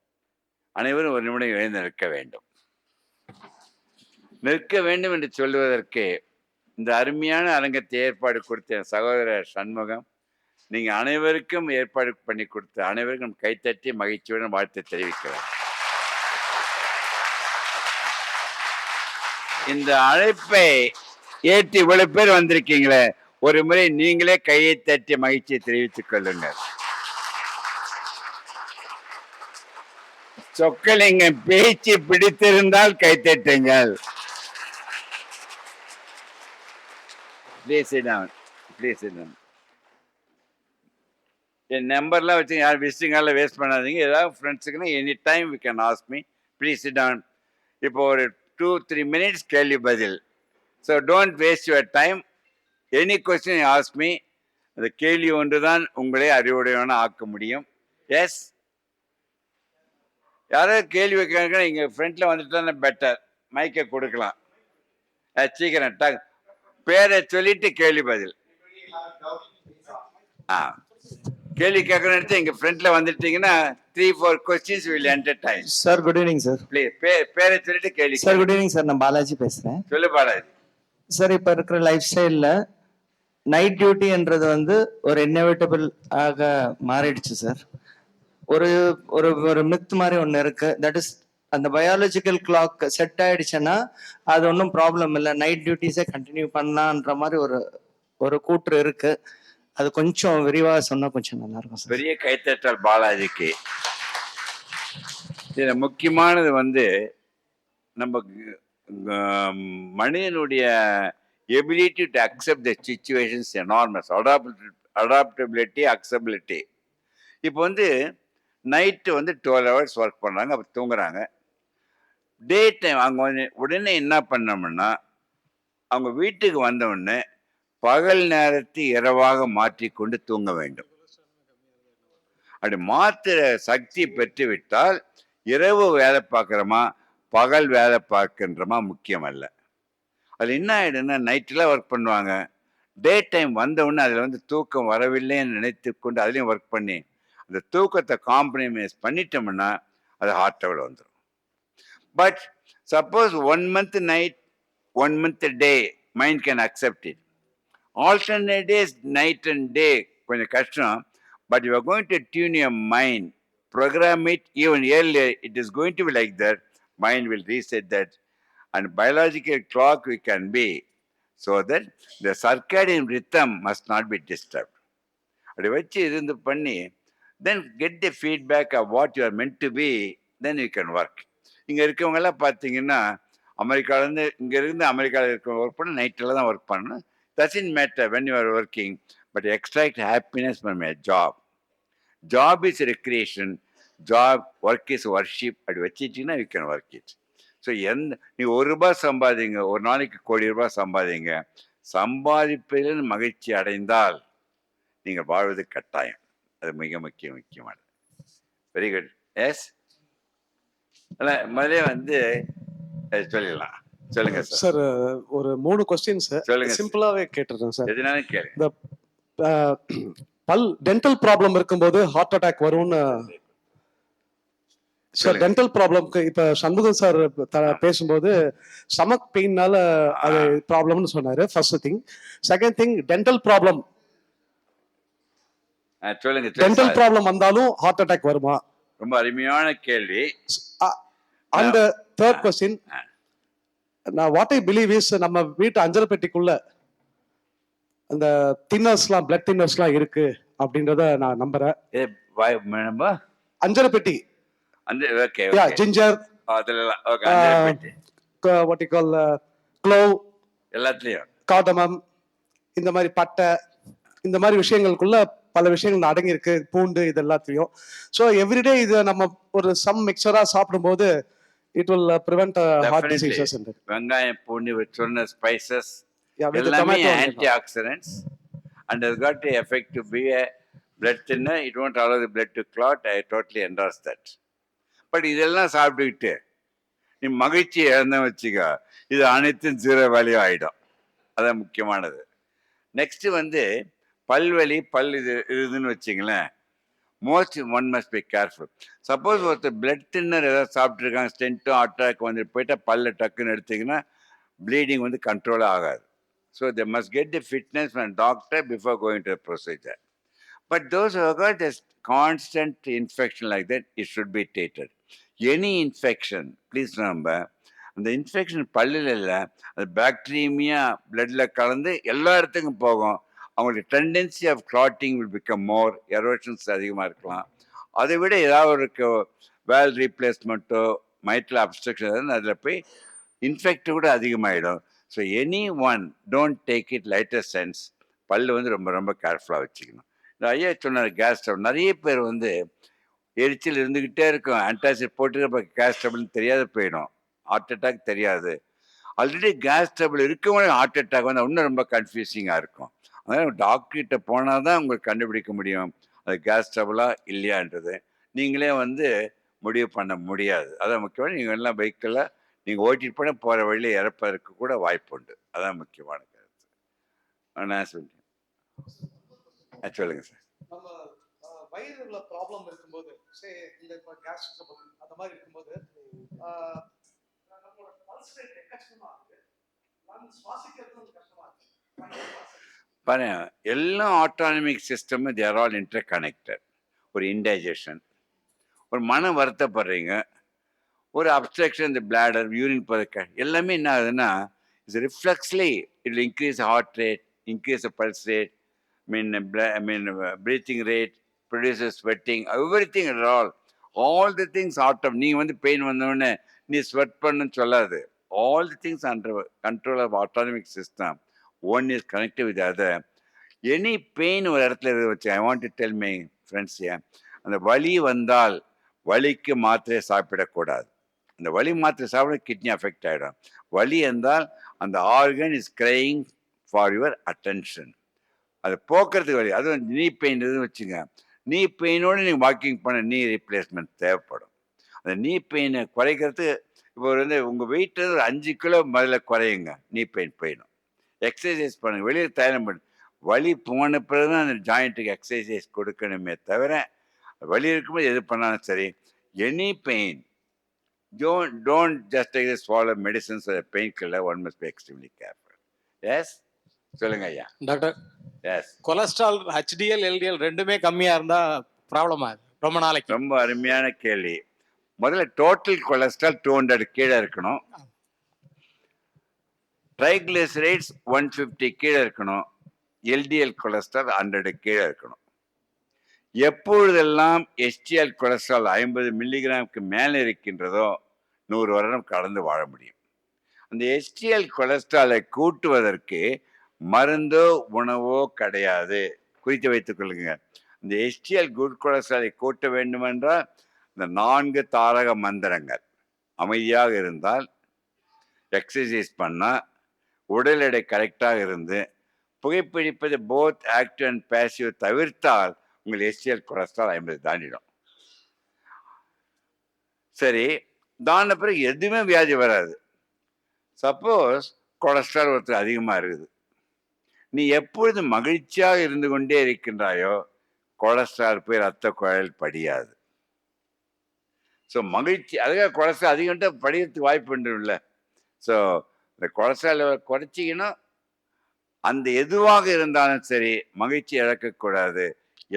அனைவரும் ஒரு நிமிடம் எழுந்து நிற்க வேண்டும். நிற்க வேண்டும் என்று சொல்லுவதற்கு இந்த அருமையான அரங்கத்தை ஏற்பாடு கொடுத்த என் சகோதரர் சண்முகம், நீங்க அனைவருக்கும் ஏற்பாடு பண்ணி கொடுத்த அனைவருக்கும் கைத்தட்டி மகிழ்ச்சியுடன் வாழ்த்து தெரிவிக்கிறேன். இந்த அழைப்பை ஏற்றி இவ்வளவு பேர் வந்திருக்கீங்களே, ஒரு முறை நீங்களே கையை தட்டி மகிழ்ச்சியை தெரிவித்துக் கொள்ளுங்கள். சொக்கலிங்க பேச்சு பிடித்திருந்தால் கைத்தட்டுங்கள். Please sit down. Please sit down. என் நம்பர்லாம் வச்சு யார் விசிட்டிங்கால வேஸ்ட் பண்ணாதீங்க. ஏதாவது ஃப்ரெண்ட்ஸுக்குன்னா any time we can ask me. Please sit down. இப்போ ஒரு 2-3 minutes கேள்வி பதில். So don't waste your time. Any question ask me. அந்த கேள்வி ஒன்றுதான் உங்களை அறிவுடையவன ஆக்க முடியும். எஸ், யாராவது கேள்வி வைக்க இங்க ஃப்ரண்ட்ல வந்துட்டா பெட்டர். மைக்கை கொடுக்கலாம். சீக்கிரம் பேரை சொல்லிட்டு கேள்வி பதில். கேள்வி கேட்கணும் இங்க ஃப்ரண்ட்ல வந்துட்டீங்கன்னா 3-4 questions will entertain. Sir good evening sir. Please பேரை சொல்லிட்டு கேள்வி. சார் குட் ஈவினிங் சார், நான் பாலாஜி பேசுறேன். சொல்லு பாலாஜி. சார் இப்போ இருக்கிற லைஃப் ஸ்டைல்ல நைட் டியூட்டின்றது வந்து ஒரு இன்னெவிட்டபிள் ஆக மாறிடுச்சு சார். ஒரு ஒரு ஒரு மித் மாதிரி ஒன்று இருக்கு. தட் இஸ் அந்த பயாலஜிக்கல் கிளாக் செட் ஆயிடுச்சுன்னா அது ஒன்றும் ப்ராப்ளம் இல்லை, நைட் டியூட்டிஸே கண்டினியூ பண்ணலான்ற மாதிரி ஒரு ஒரு கூற்று இருக்கு. அது கொஞ்சம் விரிவாக சொன்னா கொஞ்சம் நல்லா இருக்கும் சார். பெரிய கைத்தட்டல் பாலாஜிக்கு. இதுல முக்கியமானது வந்து நம்ம மனிதனுடைய ability to accept the situations enormous. Adaptability, acceptability. இப்போ வந்து நைட்டு வந்து 12 hours ஒர்க் பண்ணுறாங்க, அப்புறம் தூங்குறாங்க. டே டைம் அவங்க உடனே என்ன பண்ணோம்னா அவங்க வீட்டுக்கு வந்த உடனே பகல் நேரத்தை இரவாக மாற்றிக்கொண்டு தூங்க வேண்டும். அப்படி மாத்திர சக்தி பெற்றுவிட்டால் இரவு வேலை பார்க்குறோமா பகல் வேலை பார்க்கின்றமா முக்கியம் அல்ல. அது என்ன ஆயிடுன்னா நைட்டில் ஒர்க் பண்ணுவாங்க, டே டைம் வந்தவுடனே அதில் வந்து தூக்கம் வரவில்லைன்னு நினைத்து கொண்டு அதுலேயும் ஒர்க் பண்ணி அந்த தூக்கத்தை காம்ப்ரமைஸ் பண்ணிட்டோம்னா அது ஹார்ட் அட்டாக் வந்துடும். But suppose 1 month night 1 month day mind can accept it. Alternate days night and day கொஞ்சம் கஷ்டம். But you are going to tune your mind, program it even earlier. It is going to be like that. Mind will reset that. And biological clock we can be so that the circadian rhythm must not be disturbed. அப்படி வச்சு இருந்து பண்ணி then get the feedback of what you are meant to be, then you can work. இங்கே இருக்கவங்கெல்லாம் பார்த்தீங்கன்னா அமெரிக்காவிலேருந்து இங்கே இருந்து அமெரிக்காவில் இருக்கிறவங்க ஒர்க் பண்ண நைட்டில் தான் ஒர்க் பண்ணணும். doesn't matter when you are working, but extract happiness from a job. Job is recreation, job, work is worship. அப்படி வச்சிட்டிங்கன்னா you can work it. So நீ ₹1 சம்பாதிங்க, ஒரு நாளைக்கு ₹1,00,00,000 சம்பாதிங்க. சம்பாதிப்பதில் மகிழ்ச்சி அடைந்தால் நீங்கள் வாழ்வது கட்டாயம். அது மிக முக்கியமானது. Very good. எஸ், முதலே வந்து சொல்லிடலாம். சொல்லுங்க சார். சார் ஒரு 3 கொஸ்டின் சார். சொல்லுங்க. சிம்பிளாவே கேட்டுறேன் சார். எதுனாலும் கேளு. இந்த டென்டல் ப்ராப்ளம் இருக்கும்போது ஹார்ட் அட்டாக் வரும்னு சார். டென்டல் ப்ராப்ளம்க்கு இப்ப சண்முகம் சார் பேசும்போது ஸ்டமக் பெயின்னால அது ப்ராப்ளம்னு சொன்னாரு. First thing. Second thing, dental problem சொல்லுங்க. டென்டல் ப்ராப்ளம் வந்தாலும் ஹார்ட் அட்டாக் வருமா? ரொம்ப அருமையான கேள்வி. அந்த தேர்ட் கொஸ்டின், நான் வாட் ஐ பிலீவ் இஸ் நம்ம வீட்டு அஞ்சல் பெட்டிக்குள்ள அந்த தின்னர்ஸ்லாம் பிளட் தின்னர்ஸ்லாம் இருக்கு அப்படின்றத நான் நம்புறேன். அஞ்சல் பெட்டி, ginger, what you call clove, எல்லாத்துலயும் கார்டமம், இந்த மாதிரி பட்டை, இந்த மாதிரி விஷயங்களுக்குள்ள பல விஷயங்கள் அடங்கி இருக்கு. பூண்டு, இது எல்லாத்தையும். ஸோ எவ்ரிடே இதை நம்ம ஒரு சம் மிக்சரா சாப்பிடும்போது it will prevent heart diseases. வெங்காயம், பூண்டு, சொன்ன ஸ்பைசஸ் எல்லாமே anti oxidants and has got the effect to be a blood thinner. It won't allow the blood to clot. I totally endorse that. But இதெல்லாம் சாப்பிட்டுக்கிட்டு நீ மகிழ்ச்சி இழந்த வச்சுக்க, இது அனைத்தும் 0 வேல்யூ ஆகிடும். அதான் முக்கியமானது. நெக்ஸ்ட் வந்து பல்வலி, இது இதுன்னு வச்சிங்களேன். Most one must be careful. Suppose ஒருத்தர் பிளட் தின்னர் ஏதாவது சாப்பிட்ருக்காங்க, ஸ்டென்ட்டும் அட்டாக் வந்துட்டு போயிட்டா பல்ல டக்குன்னு எடுத்திங்கன்னா ப்ளீடிங் வந்து கண்ட்ரோல் ஆகாது. So they must get the fitness from doctor before going to procedure. But those who got the constant infection like that, it should be treated. Any infection, please remember, அந்த infection பல்லில் இல்லை, அது bacteria பிளட்ல கலந்து எல்லா இடத்துக்கும் போகும். அவங்களுடைய tendency of clotting will become more, erosions அதிகமாக இருக்கலாம். அதை விட ஏதாவது ஒரு வேல் ரீப்ளேஸ்மெண்ட்டோ மைட்ரல் அப்ஸ்ட்ரக்ஷன் அதில் போய் இன்ஃபெக்ட் கூட அதிகமாகிடும். So any one don't take it lighter sense. பல்லு வந்து ரொம்ப ரொம்ப கேர்ஃபுல்லாக வச்சுக்கணும். இந்த ஐயா சொன்னார் கேஸ் ட்ரபிள். நிறைய பேர் வந்து எரிச்சல் இருந்துக்கிட்டே இருக்கும், ஆன்டாசிட் போட்டு கேஸ் ட்ரபிள்னு தெரியாத போயிடும், ஹார்ட் அட்டாக் தெரியாது. ஆல்ரெடி கேஸ் ட்ரபிள் இருக்கவங்க ஹார்ட் அட்டாக் வந்து இன்னும் ரொம்ப கன்ஃபியூசிங்காக இருக்கும். அதனால் டாக்டர்கிட்ட போனால் தான் உங்களுக்கு கண்டுபிடிக்க முடியும் அது கேஸ் ட்ரபிளா இல்லையான்றது. நீங்களே வந்து முடிவு பண்ண முடியாது. அதான் முக்கியமான நீங்கள் எல்லாம் வெஹிக்கிளில் நீங்கள் ஓட்டிட்டு போனால் போகிற வழியில் இறப்பதற்கு கூட வாய்ப்பு உண்டு. அதான் முக்கியமான கருத்து. நான் சொல்றேன். சொல்லுங்கள் சார். நம்ம வயிறுல ப்ராப்ளம் இருக்கும்போது இந்த கேஸ் அந்த மாதிரி இருக்கும்போது நம்மளோட பல்ஸ் ரேட் கஷ்டமா இருக்கு, சுவாசிக்கிறது கஷ்டமா இருக்கு. பாருங்க, எல்லா ஆட்டானமிக் சிஸ்டமும் தேர் ஆல் இன்டர் கனெக்டட். ஒரு இன்டைஜஷன், ஒரு மனம் வருத்தப்படுறீங்க, ஒரு அப்ஸ்ட்ரக்ஷன் இந்த பிளாடர், யூரின் போகிறக்க எல்லாமே என்ன ஆகுதுன்னா it's reflexly it will increase heart rate, increase pulse rate, breathing rate, produces sweating, everything at all the things out of. நீ வந்து பெயின் வந்தோடனே நீ ஸ்வெட் பண்ணுன்னு சொல்லாது. All the things under control of autonomic system. One is connected with the other. Any pain ஒரு இடத்துல வச்சு I want to tell my friends here, அந்த வலி வந்தால் வலிக்கு மாத்திரை சாப்பிடக்கூடாது. அந்த வலி மாத்திரை சாப்பிட கிட்னி அஃபெக்ட் ஆகிடும். வலி இருந்தால் அந்த organ is crying for your attention. அதை போக்குறதுக்கு வழி. அதுவும் நீ பெயின் வச்சுங்க, நீ பெயினோடு நீங்கள் வாக்கிங் பண்ண நீ ரீப்ளேஸ்மெண்ட் தேவைப்படும். அந்த நீ பெயினை குறைக்கிறதுக்கு இப்போ வந்து உங்கள் வெயிட் ஒரு 5 கிலோ முதல்ல குறையுங்க, நீ பெயின் போயிடும். எக்ஸசைஸ் பண்ணுங்க, வெளியில் தயாரம் பண்ணு. வலி போன பிறகு தான் அந்த ஜாயிண்ட்டுக்கு எக்ஸசைஸ் கொடுக்கணுமே தவிர வலி இருக்கும்போது எது பண்ணாலும் சரி. Any pain don't just take this swallow medicines or a painkiller. One must be extremely careful. Yes, சொல்லுங்க ஐயா. Doctor, yes, cholesterol HDL LDL ரெண்டுமே கம்மியா இருந்தா ப்ராப்ளமா ரொம்ப நாளைக்கு? ரொம்ப அருமையான கேள்வி. முதல்ல டோட்டல் கொலஸ்ட்ரால் 200 கீழே இருக்கணும். ட்ரைக்ளிசரைட்ஸ் 150 கீழே இருக்கணும். எல்டிஎல் கொலஸ்ட்ரால் 100 கீழே இருக்கணும். எப்பொழுதெல்லாம் எச்டிஎல் கொலஸ்ட்ரால் 50 மில்லிகிராமுக்கு மேலே இருக்கின்றதோ 100 வருடம் கடந்து வாழ முடியும். அந்த எச்டிஎல் கொலஸ்ட்ராலை கூட்டுவதற்கு மருந்தோ உணவோ கிடையாது, குறித்து வைத்துக் கொள்ளுங்க. இந்த எச்டிஎல் குட் கொலஸ்ட்ராலை கூட்ட வேண்டுமென்றால் இந்த 4 தாரக மந்திரங்கள், அமைதியாக இருந்தால், எக்ஸசைஸ் பண்ணால், உடல் எடை கரெக்டாக இருந்து, புகைப்பிடிப்பது போத் ஆக்டிவ் அண்ட் பேசிவ் தவிர்த்தால் உங்கள் எச்டிஎல் கொலஸ்ட்ரால் 50 தாண்டிடும். சரி, தாண்ட பிறகு எதுவுமே வியாதி வராது. சப்போஸ் கொலஸ்ட்ரால் ஒருத்தர் அதிகமாக இருக்குது, நீ எப்பொழுது மகிழ்ச்சியாக இருந்து கொண்டே இருக்கின்றாயோ கொலஸ்ட்ரால் போய் ரத்த குழல் படியாது. ஸோ மகிழ்ச்சி, அதுக்காக கொலஸ்ட்ரால் அதிகம் படிக்கிறதுக்கு வாய்ப்பு உண்டுல்ல. ஸோ இந்த கொலஸ்ட்ரால் லெவல் குறைச்சிங்கன்னா அந்த எதுவாக இருந்தாலும் சரி மகிழ்ச்சி இழக்கக்கூடாது,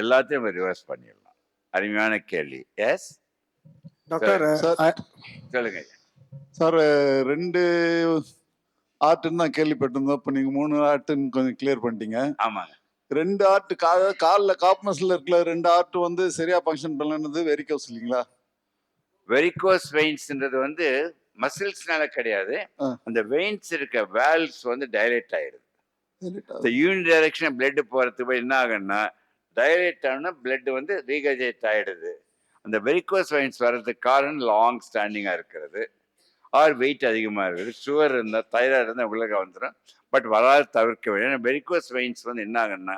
எல்லாத்தையும் ரிவர்ஸ் பண்ணிடலாம். அருமையான கேள்வி. எஸ் டாக்டர், சொல்லுங்க சார். 2 ஆர்ட்னு தான் கேள்விப்பட்டிருந்தோம். இப்போ நீங்கள் 3 ஆர்ட்னு கொஞ்சம் கிளியர் பண்ணிட்டீங்க. ஆமாங்க. 2 ஆர்ட் காலில் காப்மஸ்ல இருக்கல 2 ஆர்ட் வந்து சரியா ஃபங்க்ஷன் பண்ணலன்னு வெரிகோஸ் இல்லைங்களா? வெரிகோஸ் வெயின்ஸ்ன்றது வந்து மசில்ஸ்னால கிடையாது, அந்த வெயின்ஸ் இருக்க வேல்வ்ஸ் வந்து டைலேட் ஆயிடுது. இந்த யூனிட் டைரக்ஷன் பிளட் போகிறதுக்கு போய் என்ன ஆகுன்னா டைலேட் ஆகுனா பிளட் வந்து ரீகஜெட் ஆயிடுது. அந்த வெரிகோஸ் வெயின்ஸ் வர்றதுக்கு காரணம் லாங் ஸ்டாண்டிங்காக இருக்கிறது, ஆர் வெயிட் அதிகமாக இருக்குது, சுகர் இருந்தால், தைராய்டு இருந்தால் உள்ளக வந்துடும். பட் வராது தவிர்க்க வேண்டும். ஏன்னா வெரிகோஸ் வெயின்ஸ் வந்து என்ன ஆகுன்னா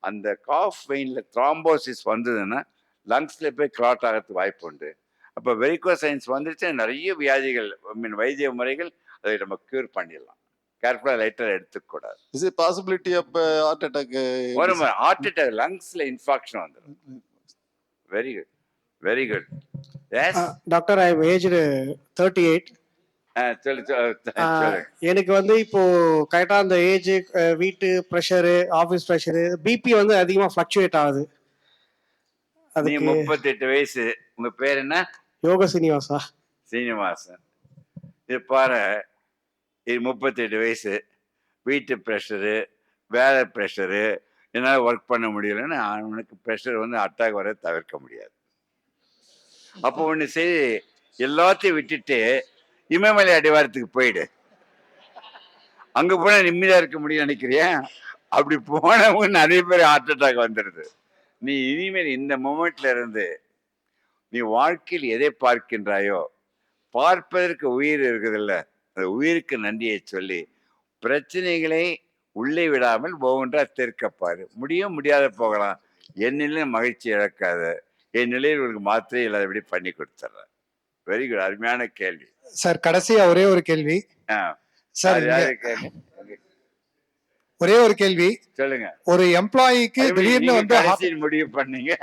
அந்த காஃப் வெயினில் த்ராம்போசிஸ் வந்ததுன்னா லங்ஸில் போய் கிளாட் ஆகிறதுக்கு வாய்ப்பு உண்டு. அப்போ வெரிகோஸ் வெயின்ஸ் வந்துருச்சு நிறைய வியாதிகள், வைத்திய முறைகள் அதை நம்ம க்யூர் பண்ணிடலாம். கேர்ஃபுல்லாக லைட்டர் எடுத்துக்கூடாது. Is it possibility of heart attack? ஒரு ஹார்ட் அட்டாக் லங்ஸில் இன்ஃபாக்ஷன் வந்துடும். Very good, very good. Yes doctor, I am aged 38. எனக்கு வந்து இப்போ கரெக்டா அந்த ஏஜ், வீட்டு ப்ரெஷரு, ஆஃபீஸ் ப்ரெஷரு, பிபி வந்து அதிகமா ஃப்ளக்சுவேட் ஆகுது. நீ 38 வயசு, உங்க பேர் என்ன? யோக சீனிவாசா. சீனிவாசன். இது பாரு, இது 38 வயசு, வீட்டு ப்ரெஷரு, வேலை ப்ரெஷரு, என்னால் ஒர்க் பண்ண முடியலன்னு அவனுக்கு ப்ரெஷர் வந்து அட்டாக் வர தவிர்க்க முடியாது. அப்போ ஒன்று சரி, எல்லாத்தையும் விட்டுட்டு இமயமலை அடிவாரத்துக்கு போயிடு, அங்கே போனால் நிம்மதியாக இருக்க முடியும் நினைக்கிறியா? அப்படி போனவங்க நிறைய பேர் ஹார்ட் அட்டாக் வந்துடுது. நீ இனிமேல் இந்த மொமெண்ட்ல இருந்து நீ வாழ்க்கையில் எதை பார்க்கின்றாயோ, பார்ப்பதற்கு உயிர் இருக்குதுல்ல, அந்த உயிருக்கு நன்றியை சொல்லி பிரச்சனைகளை உள்ளே விடாமல் ஒவ்வொன்றா தீர்க்கப்பாரு. முடியாத போகலாம். என் நிலையில் மகிழ்ச்சி இழக்காத, என் நிலையில் உங்களுக்கு மாத்திரை இல்லாதபடி பண்ணி கொடுத்துட்றேன். வெரி குட், அருமையான கேள்வி. சார் கடைசியா ஒரே ஒரு கேள்வி ஆ, சார். யாரு கேள்வி? ஒரே ஒரு கேள்வி. சொல்லுங்க. ஒரு எம்ப்ளாயிக்கு திடீர்னு வந்து கடைசியில் முடிவு பண்ணீங்க.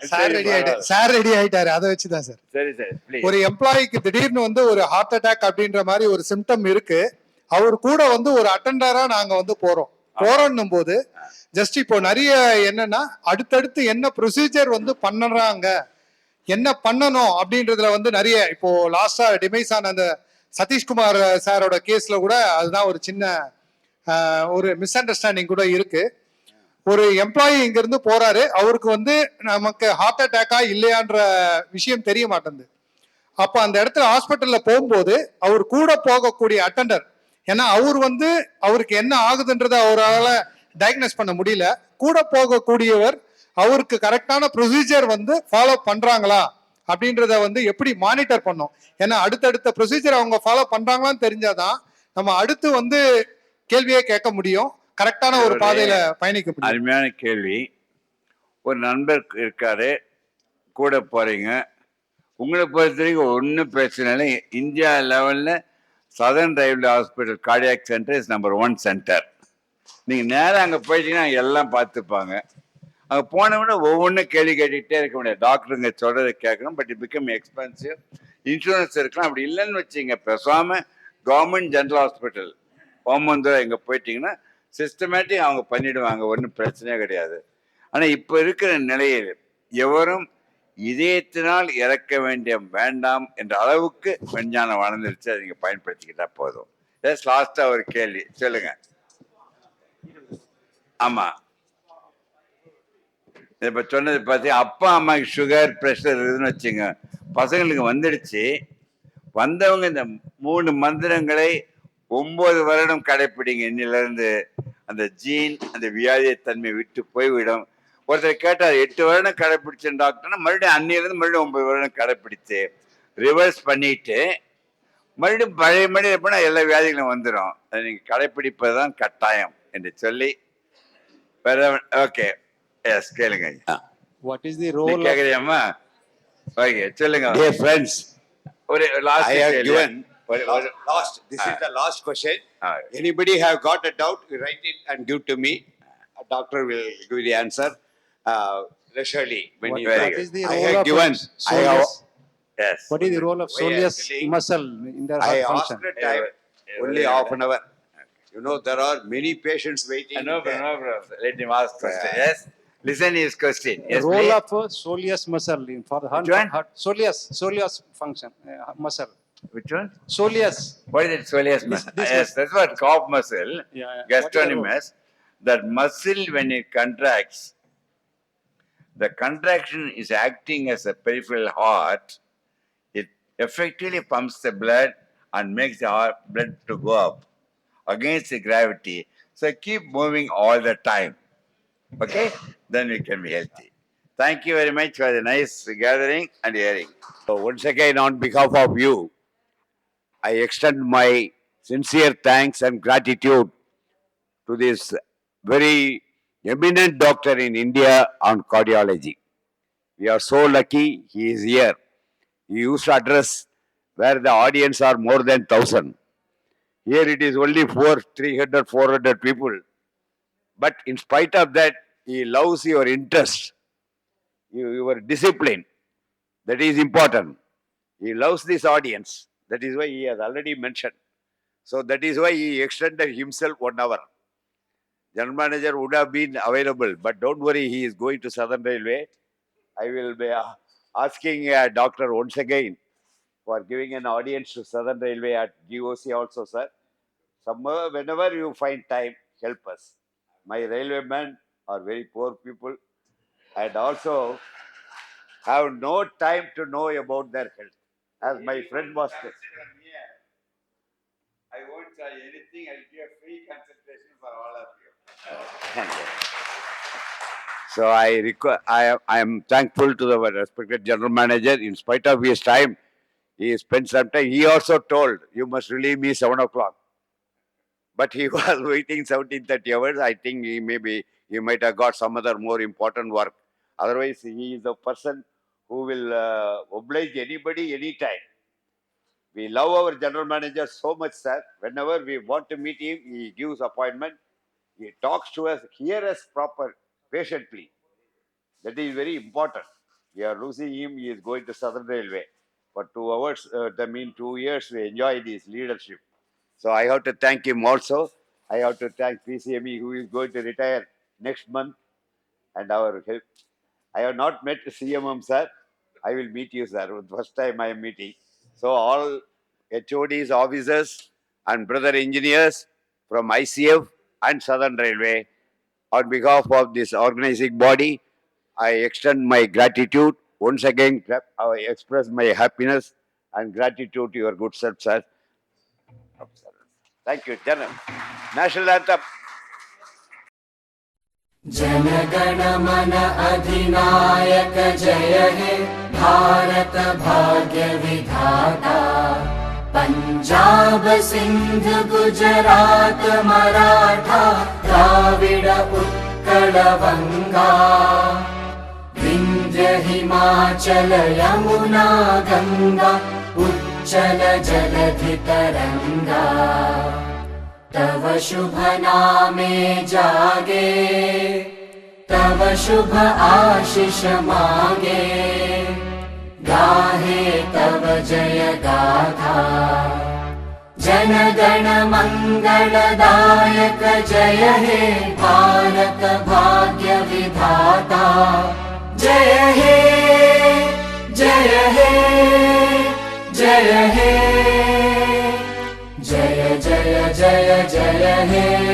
சார் ரெடி ஆயிட்டாரு. சார் ரெடி ஆயிட்டாரு. அதை வச்சுதான் சார். சரி சரி, please. ஒரு எம்ப்ளாயிக்கு திடீர்னு வந்து ஒரு ஹார்ட் அட்டாக் அப்படின்ற மாதிரி ஒரு சிம்டம் இருக்கு. அவர் கூட வந்து ஒரு அட்டெண்டரா நாங்க வந்து போறோம்னும் போது ஜஸ்ட் இப்போ நிறைய என்னன்னா அடுத்தடுத்து என்ன ப்ரொசீஜர் வந்து பண்ணுறாங்க, என்ன பண்ணணும் அப்படின்றதுல வந்து நிறைய இப்போ லாஸ்டா டிமைஸ் ஆன அந்த சதீஷ்குமார் சாரோட கேஸ்ல கூட அதுதான் ஒரு சின்ன ஒரு மிஸ் அண்டர்ஸ்டாண்டிங் கூட இருக்கு. ஒரு எம்ப்ளாயி இங்க இருந்து போறாரு, அவருக்கு வந்து நமக்கு ஹார்ட் அட்டாக்கா இல்லையான்ற விஷயம் தெரிய மாட்டேங்குது. அப்ப அந்த இடத்துல ஹாஸ்பிட்டல்ல போகும்போது அவர் கூட போகக்கூடிய அட்டெண்டர், ஏன்னா அவர் வந்து அவருக்கு என்ன ஆகுதுன்றதை அவரால் டயக்னோஸ் பண்ண முடியல. கூட போகக்கூடியவர் அவருக்கு கரெக்டான ப்ரொசீஜர் வந்து ஃபாலோ பண்றாங்களா அப்படின்றத வந்து எப்படி மானிட்டர் பண்ணோம். ஏன்னா அடுத்தடுத்த ப்ரொசீஜர் அவங்க ஃபாலோ பண்றாங்களான்னு தெரிஞ்சாதான் நம்ம அடுத்து வந்து கேள்வியே கேட்க முடியும், கரெக்டான ஒரு பாதையில பயணிக்க முடியும். அருமையான கேள்வி. ஒரு நண்பர் இருக்காரு, கூட போறீங்க. உங்களை பொறுத்த வரைக்கும் ஒன்றும் பிரச்சனை இல்லை. இந்தியா லெவலில் southern railway hospital cardiac centre is number 1 centre. நீங்கள் நேராக அங்கே போயிட்டீங்கன்னா எல்லாம் பார்த்துப்பாங்க. அங்கே போனவொடனே ஒவ்வொன்றும் கேள்வி கேட்டுக்கிட்டே இருக்க முடியாது. டாக்டருங்க சொல்கிறத கேட்கணும், but it become expensive. Insurance இருக்கலாம். அப்படி இல்லைன்னு வச்சுங்க, பேசாமல் கவர்மெண்ட் ஜென்ரல் ஹாஸ்பிட்டல் ஓமந்தூர் இங்கே போயிட்டீங்கன்னா சிஸ்டமேட்டிக் அவங்க பண்ணிடுவாங்க, ஒன்றும் பிரச்சனையே கிடையாது. ஆனால் இப்போ இருக்கிற நிலையில் எவரும் இதயத்தினால் இறக்க வேண்டாம் என்ற அளவுக்கு விஞ்ஞானம் வளர்ந்துருச்சு. அதை நீங்கள் பயன்படுத்திக்கிட்டா போதும். லாஸ்டா ஒரு கேள்வி சொல்லுங்க. ஆமா, இப்ப சொன்னது பார்த்தீங்க, அப்பா அம்மாக்கு சுகர் பிரஷர் இருக்குதுன்னு வச்சுங்க, பசங்களுக்கு வந்துடுச்சு. வந்தவங்க இந்த 3 மந்திரங்களை 9 வருடம் கடைப்பிடிங்க. இன்னிலிருந்து அந்த ஜீன் அந்த வியாதிய தன்மை விட்டு போய்விடும். ஒருத்தர் கேட்டார் 8 வருடம் கடைப்பிடிச்சேன் டாக்டர்னா, மறுபடியும் அன்னிலிருந்து மறுபடியும் 9 வருடம் கடைப்பிடிச்சு ரிவர்ஸ் பண்ணிட்டு மறுபடியும் பழைய மனித எப்படின்னா எல்லா வியாதிகளும் வந்துடும். அதை நீங்கள் கடைப்பிடிப்பது தான் கட்டாயம் என்று சொல்லி ஓகே. எஸ், கேளுங்க. What is the role of கேக்குறியாமா? ஓகே, சொல்லுங்க. Dear friends, ஒரு last I have given this Ah. is the last question. Ah. Anybody have got a doubt, you write it and give to me. A doctor will give the answer. Leisurely, when What- you what is the I role have of given. I have. soleus? Yes. What is the role of Why I am soleus telling- muscle in their I heart asked function? the time only half an hour. You know there are many patients waiting. No there. problem. Let him ask question. Yes. Listen his question. The Yes, role please. of soleus muscle for the Which one? heart. Soleus function muscle. Which one? Soleus. What is it? Soleus This- muscle. this Yes, was- that's what calf muscle. Yeah. Gastrocnemius. That muscle, when it contracts, the contraction is acting as a peripheral heart. It effectively pumps the blood and makes the heart blood to go up against the gravity. So keep moving all the time. Okay? Then we can be healthy. Thank you very much for the nice gathering and hearing. So once again, on behalf of you, I extend my sincere thanks and gratitude to this very eminent doctor in India on cardiology. We are so lucky he is here. He used to address where the audience are more than 1,000. Here it is only 300, 400 people. But in spite of that, he loves your interest, your discipline. That is important. He loves this audience. That is why he has already mentioned. So that is why he extended himself 1 hour. General manager would have been available, but don't worry, he is going to Southern Railway. I will be asking doctor once again for giving an audience to Southern Railway at GOC also, sir. Somewhere, whenever you find time, help us. My railwaymen are very poor people and also have no time to know about their health. As my friend was saying. I won't charge anything. I'll give a free consultation for all of you. Thank you. So I am thankful to the respected general manager. In spite of his time, he spent some time. He also told, you must relieve me 7 o'clock. But he was waiting 17:30 hours. I think he might have got some other more important work. Otherwise, he is a person who will oblige anybody anytime. We love our general manager so much, sir. Whenever we want to meet him, he gives appointment. He talks to us, hear us proper, patiently. That is very important. We are losing him. He is going to Southern Railway for 2 hours. 2 years. We enjoyed his leadership. So I have to thank him also. I have to thank PCME, who is going to retire next month, and our help. I have not met CMM, sir. I will meet you, sir. First time I am meeting. So all HODs, officers, and brother engineers from ICF and Southern Railway, on behalf of this organizing body, I extend my gratitude. Once again, I express my happiness and gratitude to your good self, sir. Thank you, General. National anthem. जनगण मन अधिनायक जय हे भारत भाग्य विधाता पंजाब सिंध गुजरात मराठा द्राविड उत्कल बंगा विंध्य हिमाचल यमुना गंगा उच्चल जलधि तरंगा तव शुभ नामे जागे तव शुभ आशीष मागे गाहे तव जय गाथा जन गण मंगलदायक जय हे भारत भाग्य विधाता जय हे जय हे जय हे जय जय जय जय हे